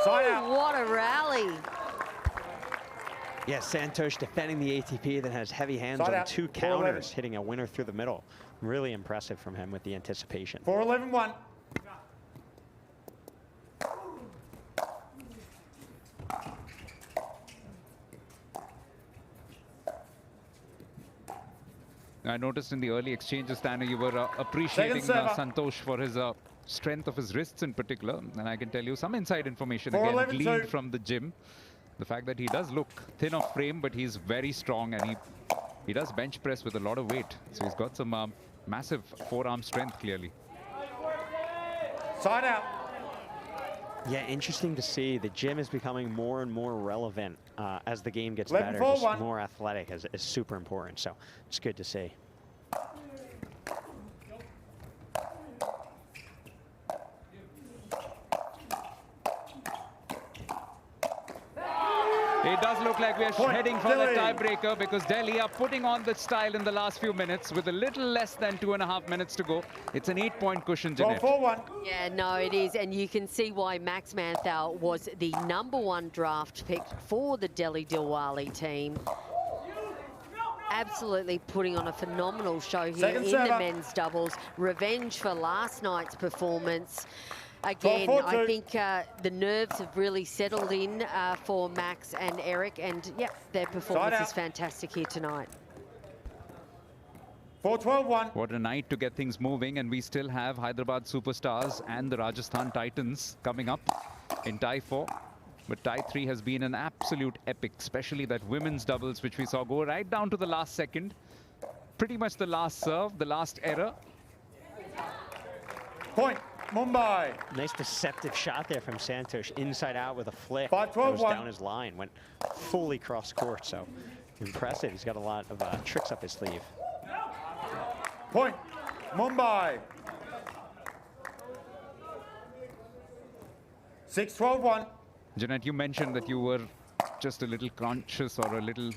Side Ooh, out. what a rally. Yeah, Santosh defending the ATP, then has heavy hands Side on out. 2 4-11. counters, hitting a winner through the middle. Really impressive from him with the anticipation. 4-11-1. I noticed in the early exchanges, Tanner, you were appreciating server. Santosh for his strength of his wrists in particular. And I can tell you some inside information 4-11-2. again gleaned from the gym. The fact that he does look thin of frame, but he's very strong, and he does bench press with a lot of weight. So he's got some massive forearm strength, clearly. Side out. Yeah, interesting to see. The gym is becoming more and more relevant as the game gets 11-4-1. better. Just more athletic is super important, so it's good to see. It does look like we are Point, heading for the Dilli. tiebreaker because Delhi are putting on the style in the last few minutes with a little less than 2.5 minutes to go. It's an 8-point cushion, Jeanette. 12-4-1. Yeah, no, it is. And you can see why Max Manthal was the #1 draft pick for the Delhi Dillwale team. Absolutely putting on a phenomenal show here Second in server. the men's doubles. Revenge for last night's performance. Again, 12-4-2. I think the nerves have really settled in for Max and Eric. And, yeah, their performance out. is fantastic here tonight. 4-12-1. What a night to get things moving, and we still have Hyderabad Superstars and the Rajasthan Titans coming up in tie 4. But tie 3 has been an absolute epic, especially that women's doubles, which we saw go right down to the last second. Pretty much the last serve, the last error. Point. Mumbai. Nice deceptive shot there from Santosh, inside out with a flick. 5-12-1. Goes down his line, went fully cross court, so impressive. He's got a lot of tricks up his sleeve. Point. Mumbai. 6-12-1. Jeanette, you mentioned that you were just a little conscious or a little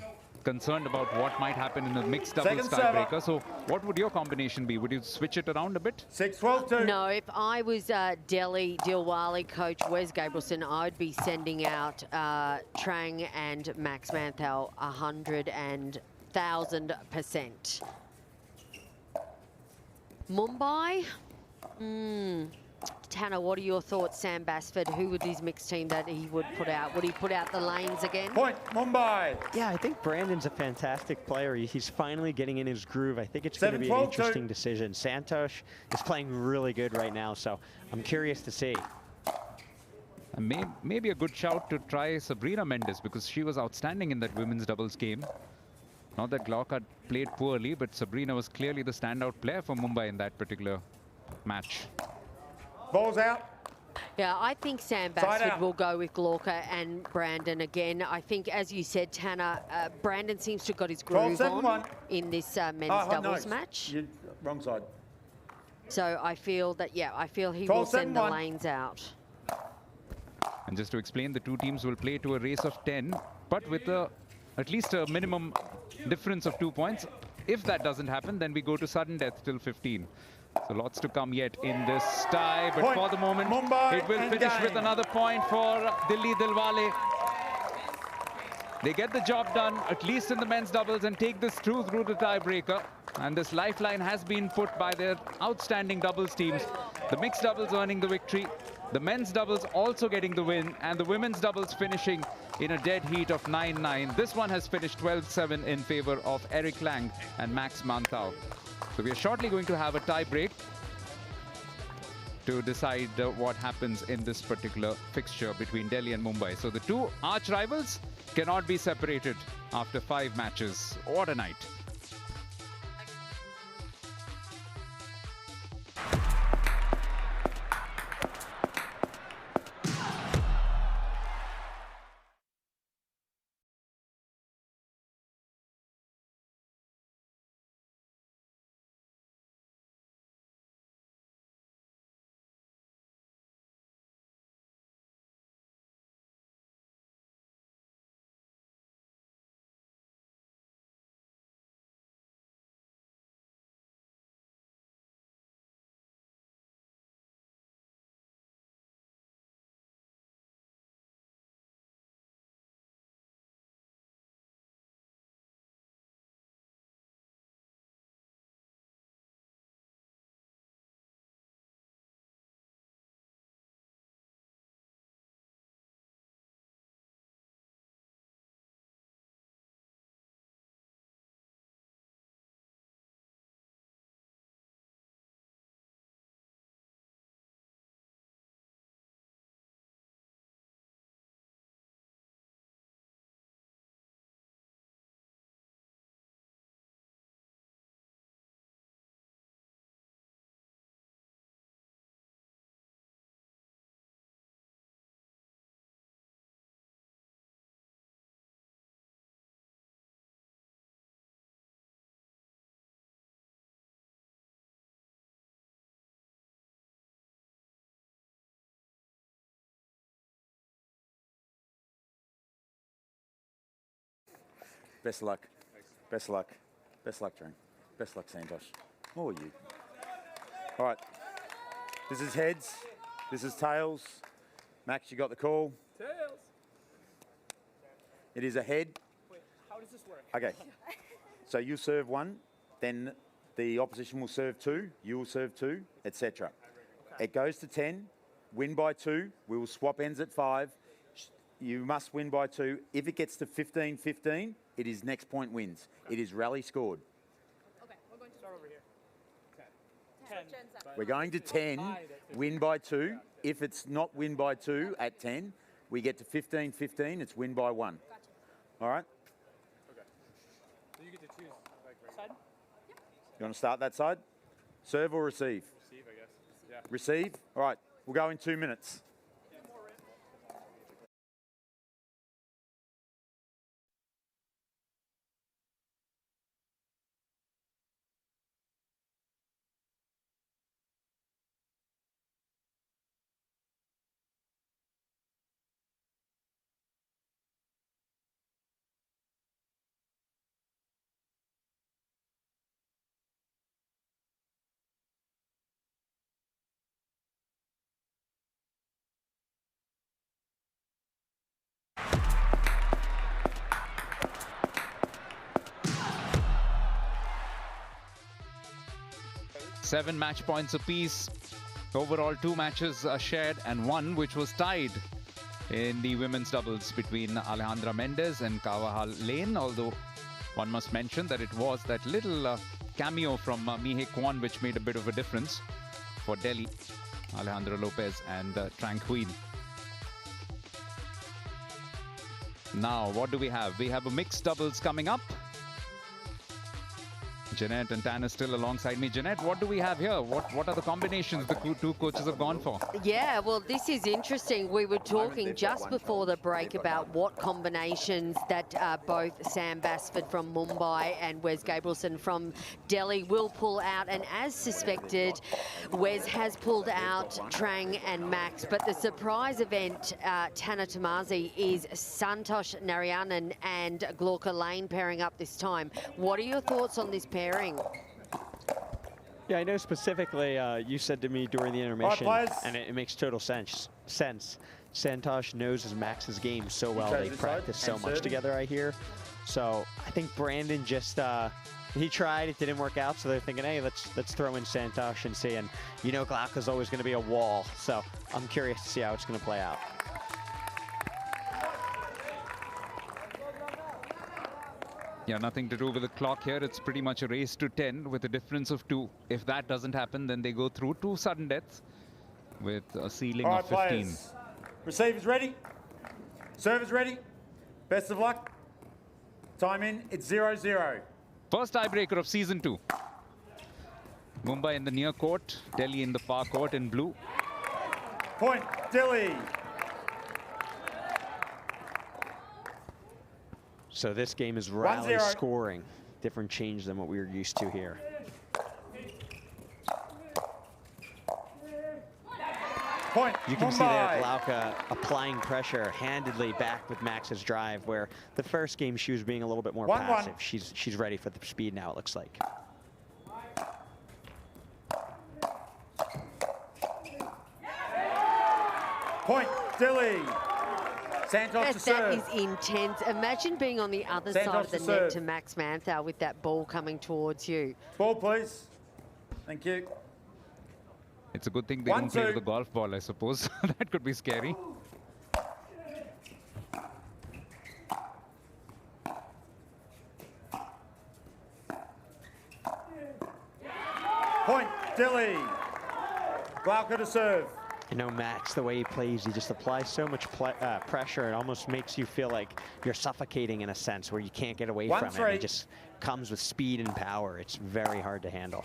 concerned about what might happen in the mixed doubles tiebreaker. So what would your combination be? Would you switch it around a bit? 6-12-2. No, if I was Dillwale coach Wes Gabrielson, I'd be sending out Trang and Max Manthal 100,000%. Mumbai? Tanner, what are your thoughts? Sam Basford, who would his mixed team that he would put out? Would he put out the lanes again? Point, Mumbai. Yeah, I think Brandon's a fantastic player. He's finally getting in his groove. I think it's going to be an interesting decision. Santosh is playing really good right now, so I'm curious to see. And maybe a good shout to try Sabrina Mendes, because she was outstanding in that women's doubles game. Not that Glock had played poorly, but Sabrina was clearly the standout player for Mumbai in that particular match. Ball's out. Yeah, I think Sam Basford will go with Glauca and Brandon again. I think, as you said, Tanner, Brandon seems to have got his groove on in this men's doubles match. Wrong side. So I feel that, yeah, I feel he will send the lanes out. And just to explain, the two teams will play to a race of 10, but with at least a minimum difference of 2 points. If that doesn't happen, then we go to sudden death till 15. So lots to come yet in this tie, but for the moment, it will finish with another point for Dilli Dillwale. They get the job done, at least in the men's doubles, and take this through the tiebreaker. And this lifeline has been put by their outstanding doubles teams. The mixed doubles earning the victory, the men's doubles also getting the win, and the women's doubles finishing in a dead heat of 9-9. This one has finished 12-7 in favor of Eric Lang and Max Manthal. So we are shortly going to have a tie break to decide what happens in this particular fixture between Delhi and Mumbai. So the two arch rivals cannot be separated after 5 matches. What a night. Best luck. Best luck. Best luck, Trang. Best luck, Santosh. Oh, you. All right. This is heads. This is tails. Max, you got the call. Tails. It is a head. Wait, how does this work? Okay. So you serve one, then the opposition will serve 2, you will serve 2, etc. Okay. It goes to 10, win by 2, we will swap ends at 5. You must win by 2. If it gets to 15-15, it is next point wins. It is rally scored. Okay, we're going to start over here. 10. We're going to 10, win by 2. If it's not win by 2 at 10, we get to 15-15, it's win by 1. Gotcha. All right? Okay. So you get to choose side? Yep. You want to start that side? Serve or receive? Receive, I guess. Yeah. Receive? All right, we'll go in 2 minutes. 7 match points apiece. Overall, 2 matches are shared and 1 which was tied in the women's doubles between Alejandra Mendez and Kawahal Lane. Although one must mention that it was that little cameo from Mihai Kwan which made a bit of a difference for Delhi. Alejandra Lopez and Tranquil. Now, what do we have? We have a mixed doubles coming up. Jeanette and Tan is still alongside me. Jeanette, what do we have here? What are the combinations the two coaches have gone for? Yeah, well, this is interesting. We were talking just before the break about what combinations that both Sam Basford from Mumbai and Wes Gabrielson from Delhi will pull out. And as suspected, Wes has pulled out Trang and Max. But the surprise event, Tana Tamazi, is Santosh Narayanan and Glauca Lane pairing up this time. What are your thoughts on this pairing? Yeah, I know specifically you said to me during the intermission, and it makes total sense. Santosh knows his Max's game so well. They practice so much together, I hear. So I think Brandon just, he tried, it didn't work out. So they're thinking, hey, let's throw in Santosh and see. And you know Glauca's always going to be a wall. So I'm curious to see how it's going to play out. Yeah, nothing to do with the clock here. It's pretty much a race to 10 with a difference of 2. If that doesn't happen, then they go through 2 sudden deaths with a ceiling of 15. Players. Receive is ready. Serve is ready. Best of luck. Time in. It's 0-0. First tiebreaker of season 2. Mumbai in the near court, Delhi in the far court in blue. Point, Dilli. So this game is rally scoring. Different change than what we were used to here. Point, you can see there Glauca applying pressure handedly back with Max's drive, where the first game she was being a little bit more passive. She's ready for the speed now, it looks like. Point, Dilli. Santosh to serve. That is intense. Imagine being on the other side of the net to Max Manthal with that ball coming towards you. Ball, please. Thank you. It's a good thing they don't play with a golf ball, I suppose. That could be scary. Point, Dilli. Glauca to serve. You know, Max, the way he plays, he just applies so much pressure. It almost makes you feel like you're suffocating in a sense, where you can't get away from it. It just comes with speed and power. It's very hard to handle.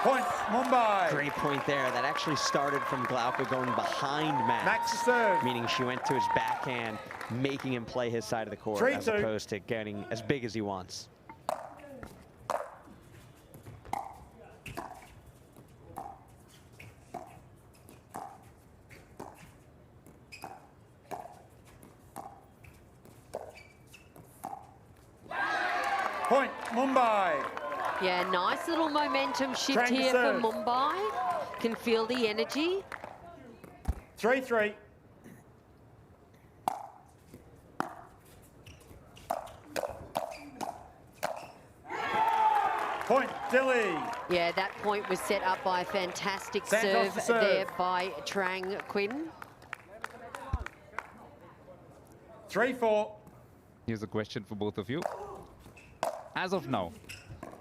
Point, Mumbai. Great point there. That actually started from Glauca going behind Max. Max to serve. Meaning she went to his backhand, making him play his side of the court, as opposed to getting as big as he wants. Point, Mumbai. Yeah, nice little momentum shift here for Mumbai. Can feel the energy. 3-3. Point, Dilli. Yeah, that point was set up by a fantastic serve there by Trang Quinn. 3-4. Here's a question for both of you. As of now,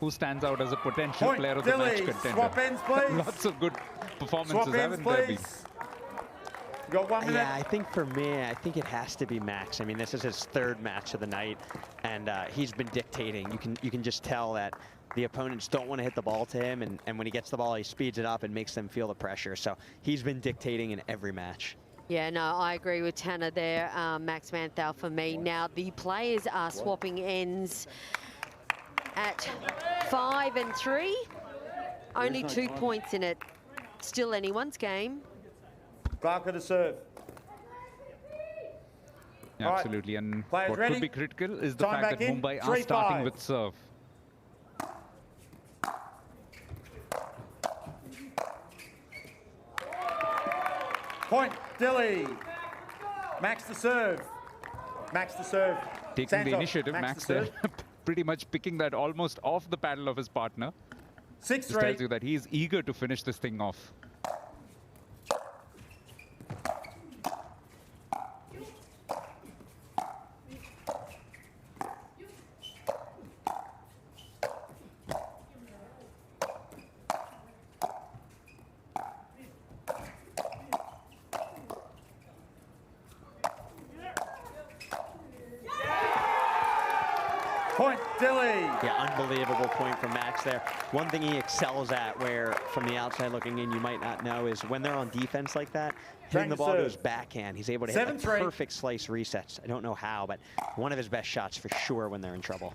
who stands out as a potential player of the match contender? Swap ends, please. Lots of good performances, haven't there been? Got 1 minute. Yeah, I think for me, I think it has to be Max. I mean, this is his 3rd match of the night, and he's been dictating. You can just tell that the opponents don't want to hit the ball to him, and when he gets the ball, he speeds it up and makes them feel the pressure. So he's been dictating in every match. Yeah, no, I agree with Tanner there. Max Manthal for me. Now, the players are swapping ends at 5 and 3. Only 2 points in it. Still anyone's game. Glauca to serve. Absolutely, and what could be critical is the fact that Mumbai are starting with serve. Point, Dilli. Max to serve. Max to serve. Taking Santos, the initiative, Max to there, serve. pretty much picking that almost off the paddle of his partner. 6-3. This tells you that he's eager to finish this thing off. Point, Dilli. Yeah, unbelievable point from Max there. One thing he excels at, where from the outside looking in you might not know, is when they're on defense like that, hitting the ball to his backhand, he's able to hit like 7-3. perfect slice resets. I don't know how, but one of his best shots for sure when they're in trouble.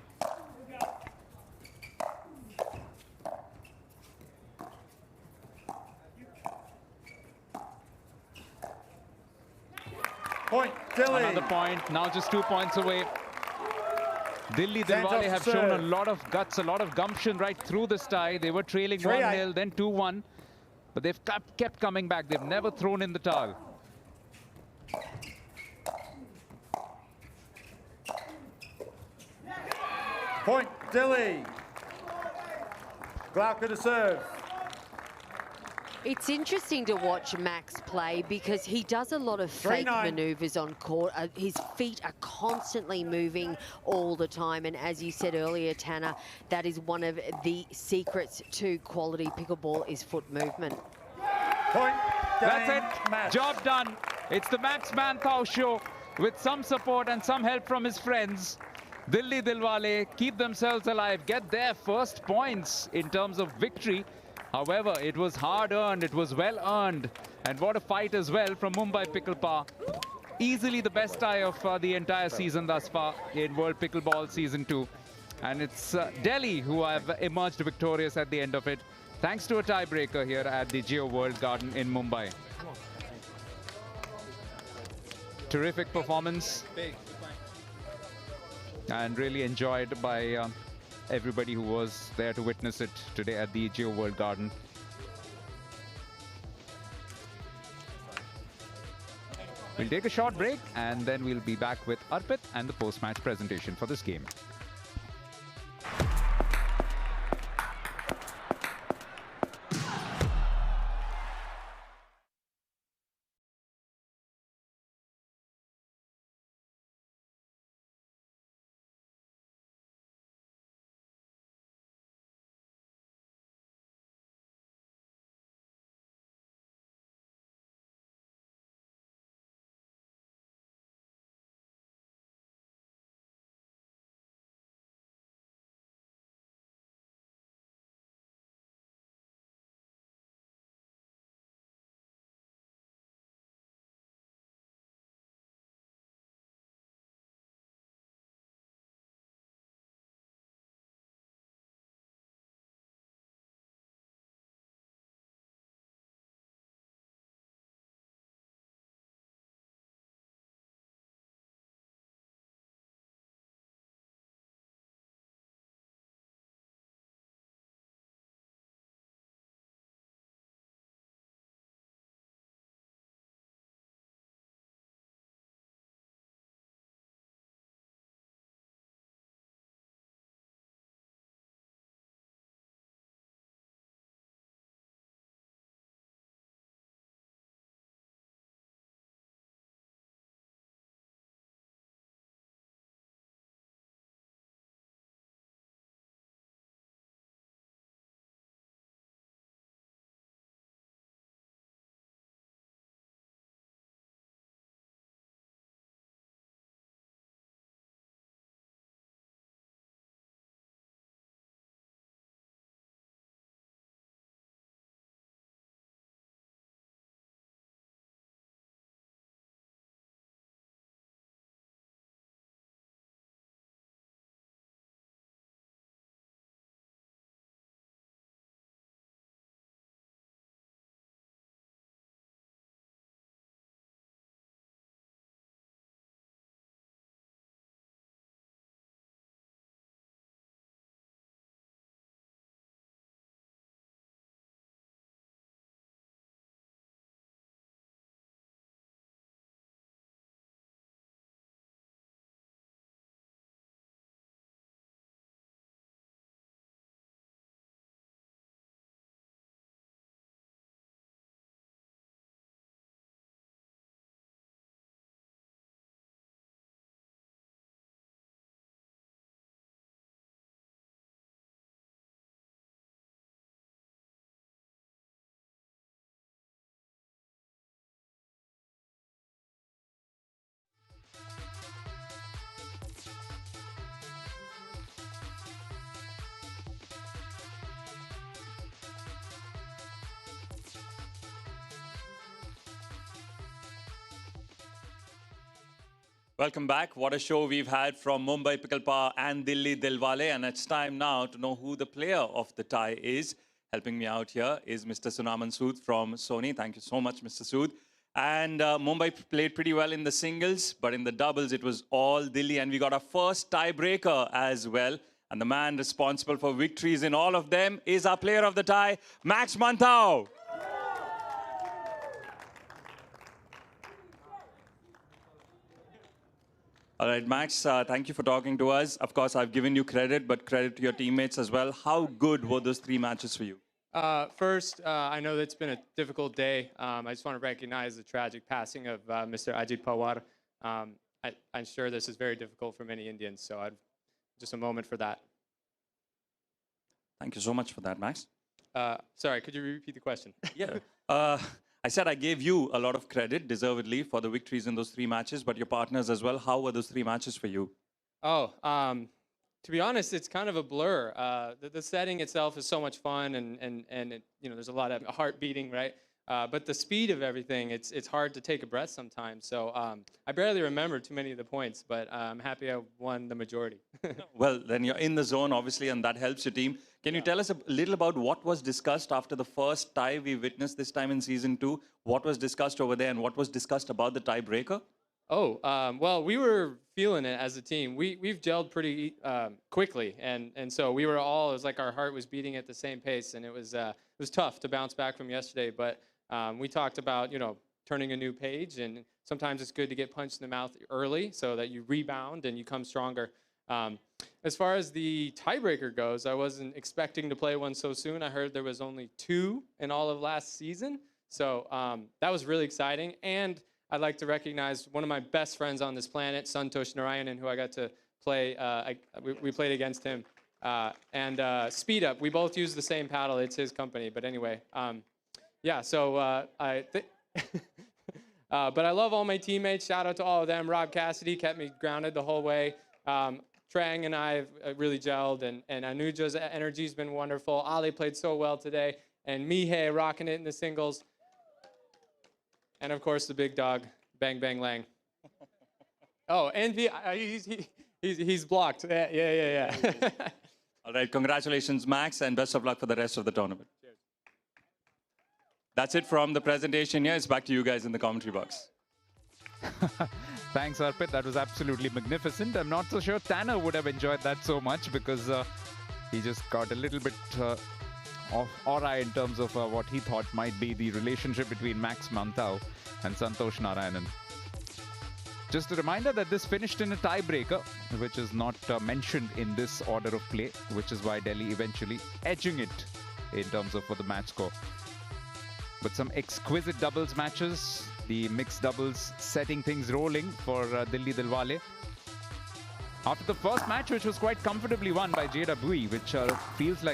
Point, Dilli. Another point, now just 2 points away. Dilli Dillwale have shown a lot of guts, a lot of gumption right through this tie. They were trailing 1-0, then 2-1. But they've kept coming back. They've never thrown in the towel. Point, Dilli. Glauca to serve. It's interesting to watch Max play because he does a lot of fake 3-9. maneuvers on court. His feet are constantly moving all the time. And as you said earlier, Tanner, that is one of the secrets to quality pickleball is foot movement. Point, That's game, it. match. Job done. It's the Max Manthau show with some support and some help from his friends. Dilli Dillwale keep themselves alive, get their first points in terms of victory. However, it was hard-earned, it was well-earned. And what a fight as well from Mumbai Pickleball. Easily the best tie of the entire season thus far in World Pickleball Season 2. And it's Delhi who have emerged victorious at the end of it, thanks to a tiebreaker here at the Geo World Garden in Mumbai. Terrific performance. And really enjoyed by everybody who was there to witness it today at the Geo World Garden. We'll take a short break and then we'll be back with Arpit and the post-match presentation for this game. Welcome back. What a show we've had from Mumbai Pickleball and Dilli Dillwale. And it's time now to know who the player of the tie is. Helping me out here is Mr. Sunaman Sood from Sony. Thank you so much, Mr. Sood. And Mumbai played pretty well in the singles, but in the doubles, it was all Dilli. And we got our first tiebreaker as well. And the man responsible for victories in all of them is our player of the tie, Max Mantau. All right, Max, thank you for talking to us. Of course, I've given you credit, but credit to your teammates as well. How good were those 3 matches for you? First, I know that it's been a difficult day. I just want to recognize the tragic passing of Mr. Ajit Pawar. I'm sure this is very difficult for many Indians, so just a moment for that. Thank you so much for that, Max. Sorry, could you repeat the question? Yeah. I said I gave you a lot of credit, deservedly, for the victories in those 3 matches, but your partners as well. How were those 3 matches for you? Oh, to be honest, it's kind of a blur. The setting itself is so much fun, and it, there's a lot of heart beating, right? But the speed of everything, it's hard to take a breath sometimes. So I barely remember too many of the points, but I'm happy I won the majority. Well, then you're in the zone, obviously, and that helps your team. Can you tell us a little about what was discussed after the first tie we witnessed this time in Season 2? What was discussed over there, and what was discussed about the tiebreaker? Oh, well, we were feeling it as a team. We've gelled pretty quickly, and so we were all, it was like our heart was beating at the same pace, and it was tough to bounce back from yesterday, but we talked about, turning a new page, and sometimes it's good to get punched in the mouth early so that you rebound and you come stronger. As far as the tiebreaker goes, I wasn't expecting to play one so soon. I heard there was only 2 in all of last season, so that was really exciting. And I'd like to recognize one of my best friends on this planet, Santosh Narayanan, who I got to play. We played against him. And Speed Up, we both use the same paddle. It's his company, but anyway. Yeah, so but I love all my teammates. Shout out to all of them. Rob Cassidy kept me grounded the whole way. Trang and I have really gelled, and Anuja's energy's been wonderful. Ali played so well today, and Mihai rocking it in the singles. And of course, the big dog, Bang Bang Lang. Oh, and he's blocked. Yeah. All right, congratulations, Max, and best of luck for the rest of the tournament. Cheers. That's it from the presentation here. It's back to you guys in the commentary box. Thanks, Arpit. That was absolutely magnificent. I'm not so sure Tanner would have enjoyed that so much because he just got a little bit of aura in terms of what he thought might be the relationship between Max Mantau and Santosh Narayanan. Just a reminder that this finished in a tiebreaker, which is not mentioned in this order of play, which is why Delhi eventually edging it in terms of the match score. But some exquisite doubles matches, the mixed doubles setting things rolling for Dilli Dillwale. After the first match, which was quite comfortably won by Jada Bui, which feels like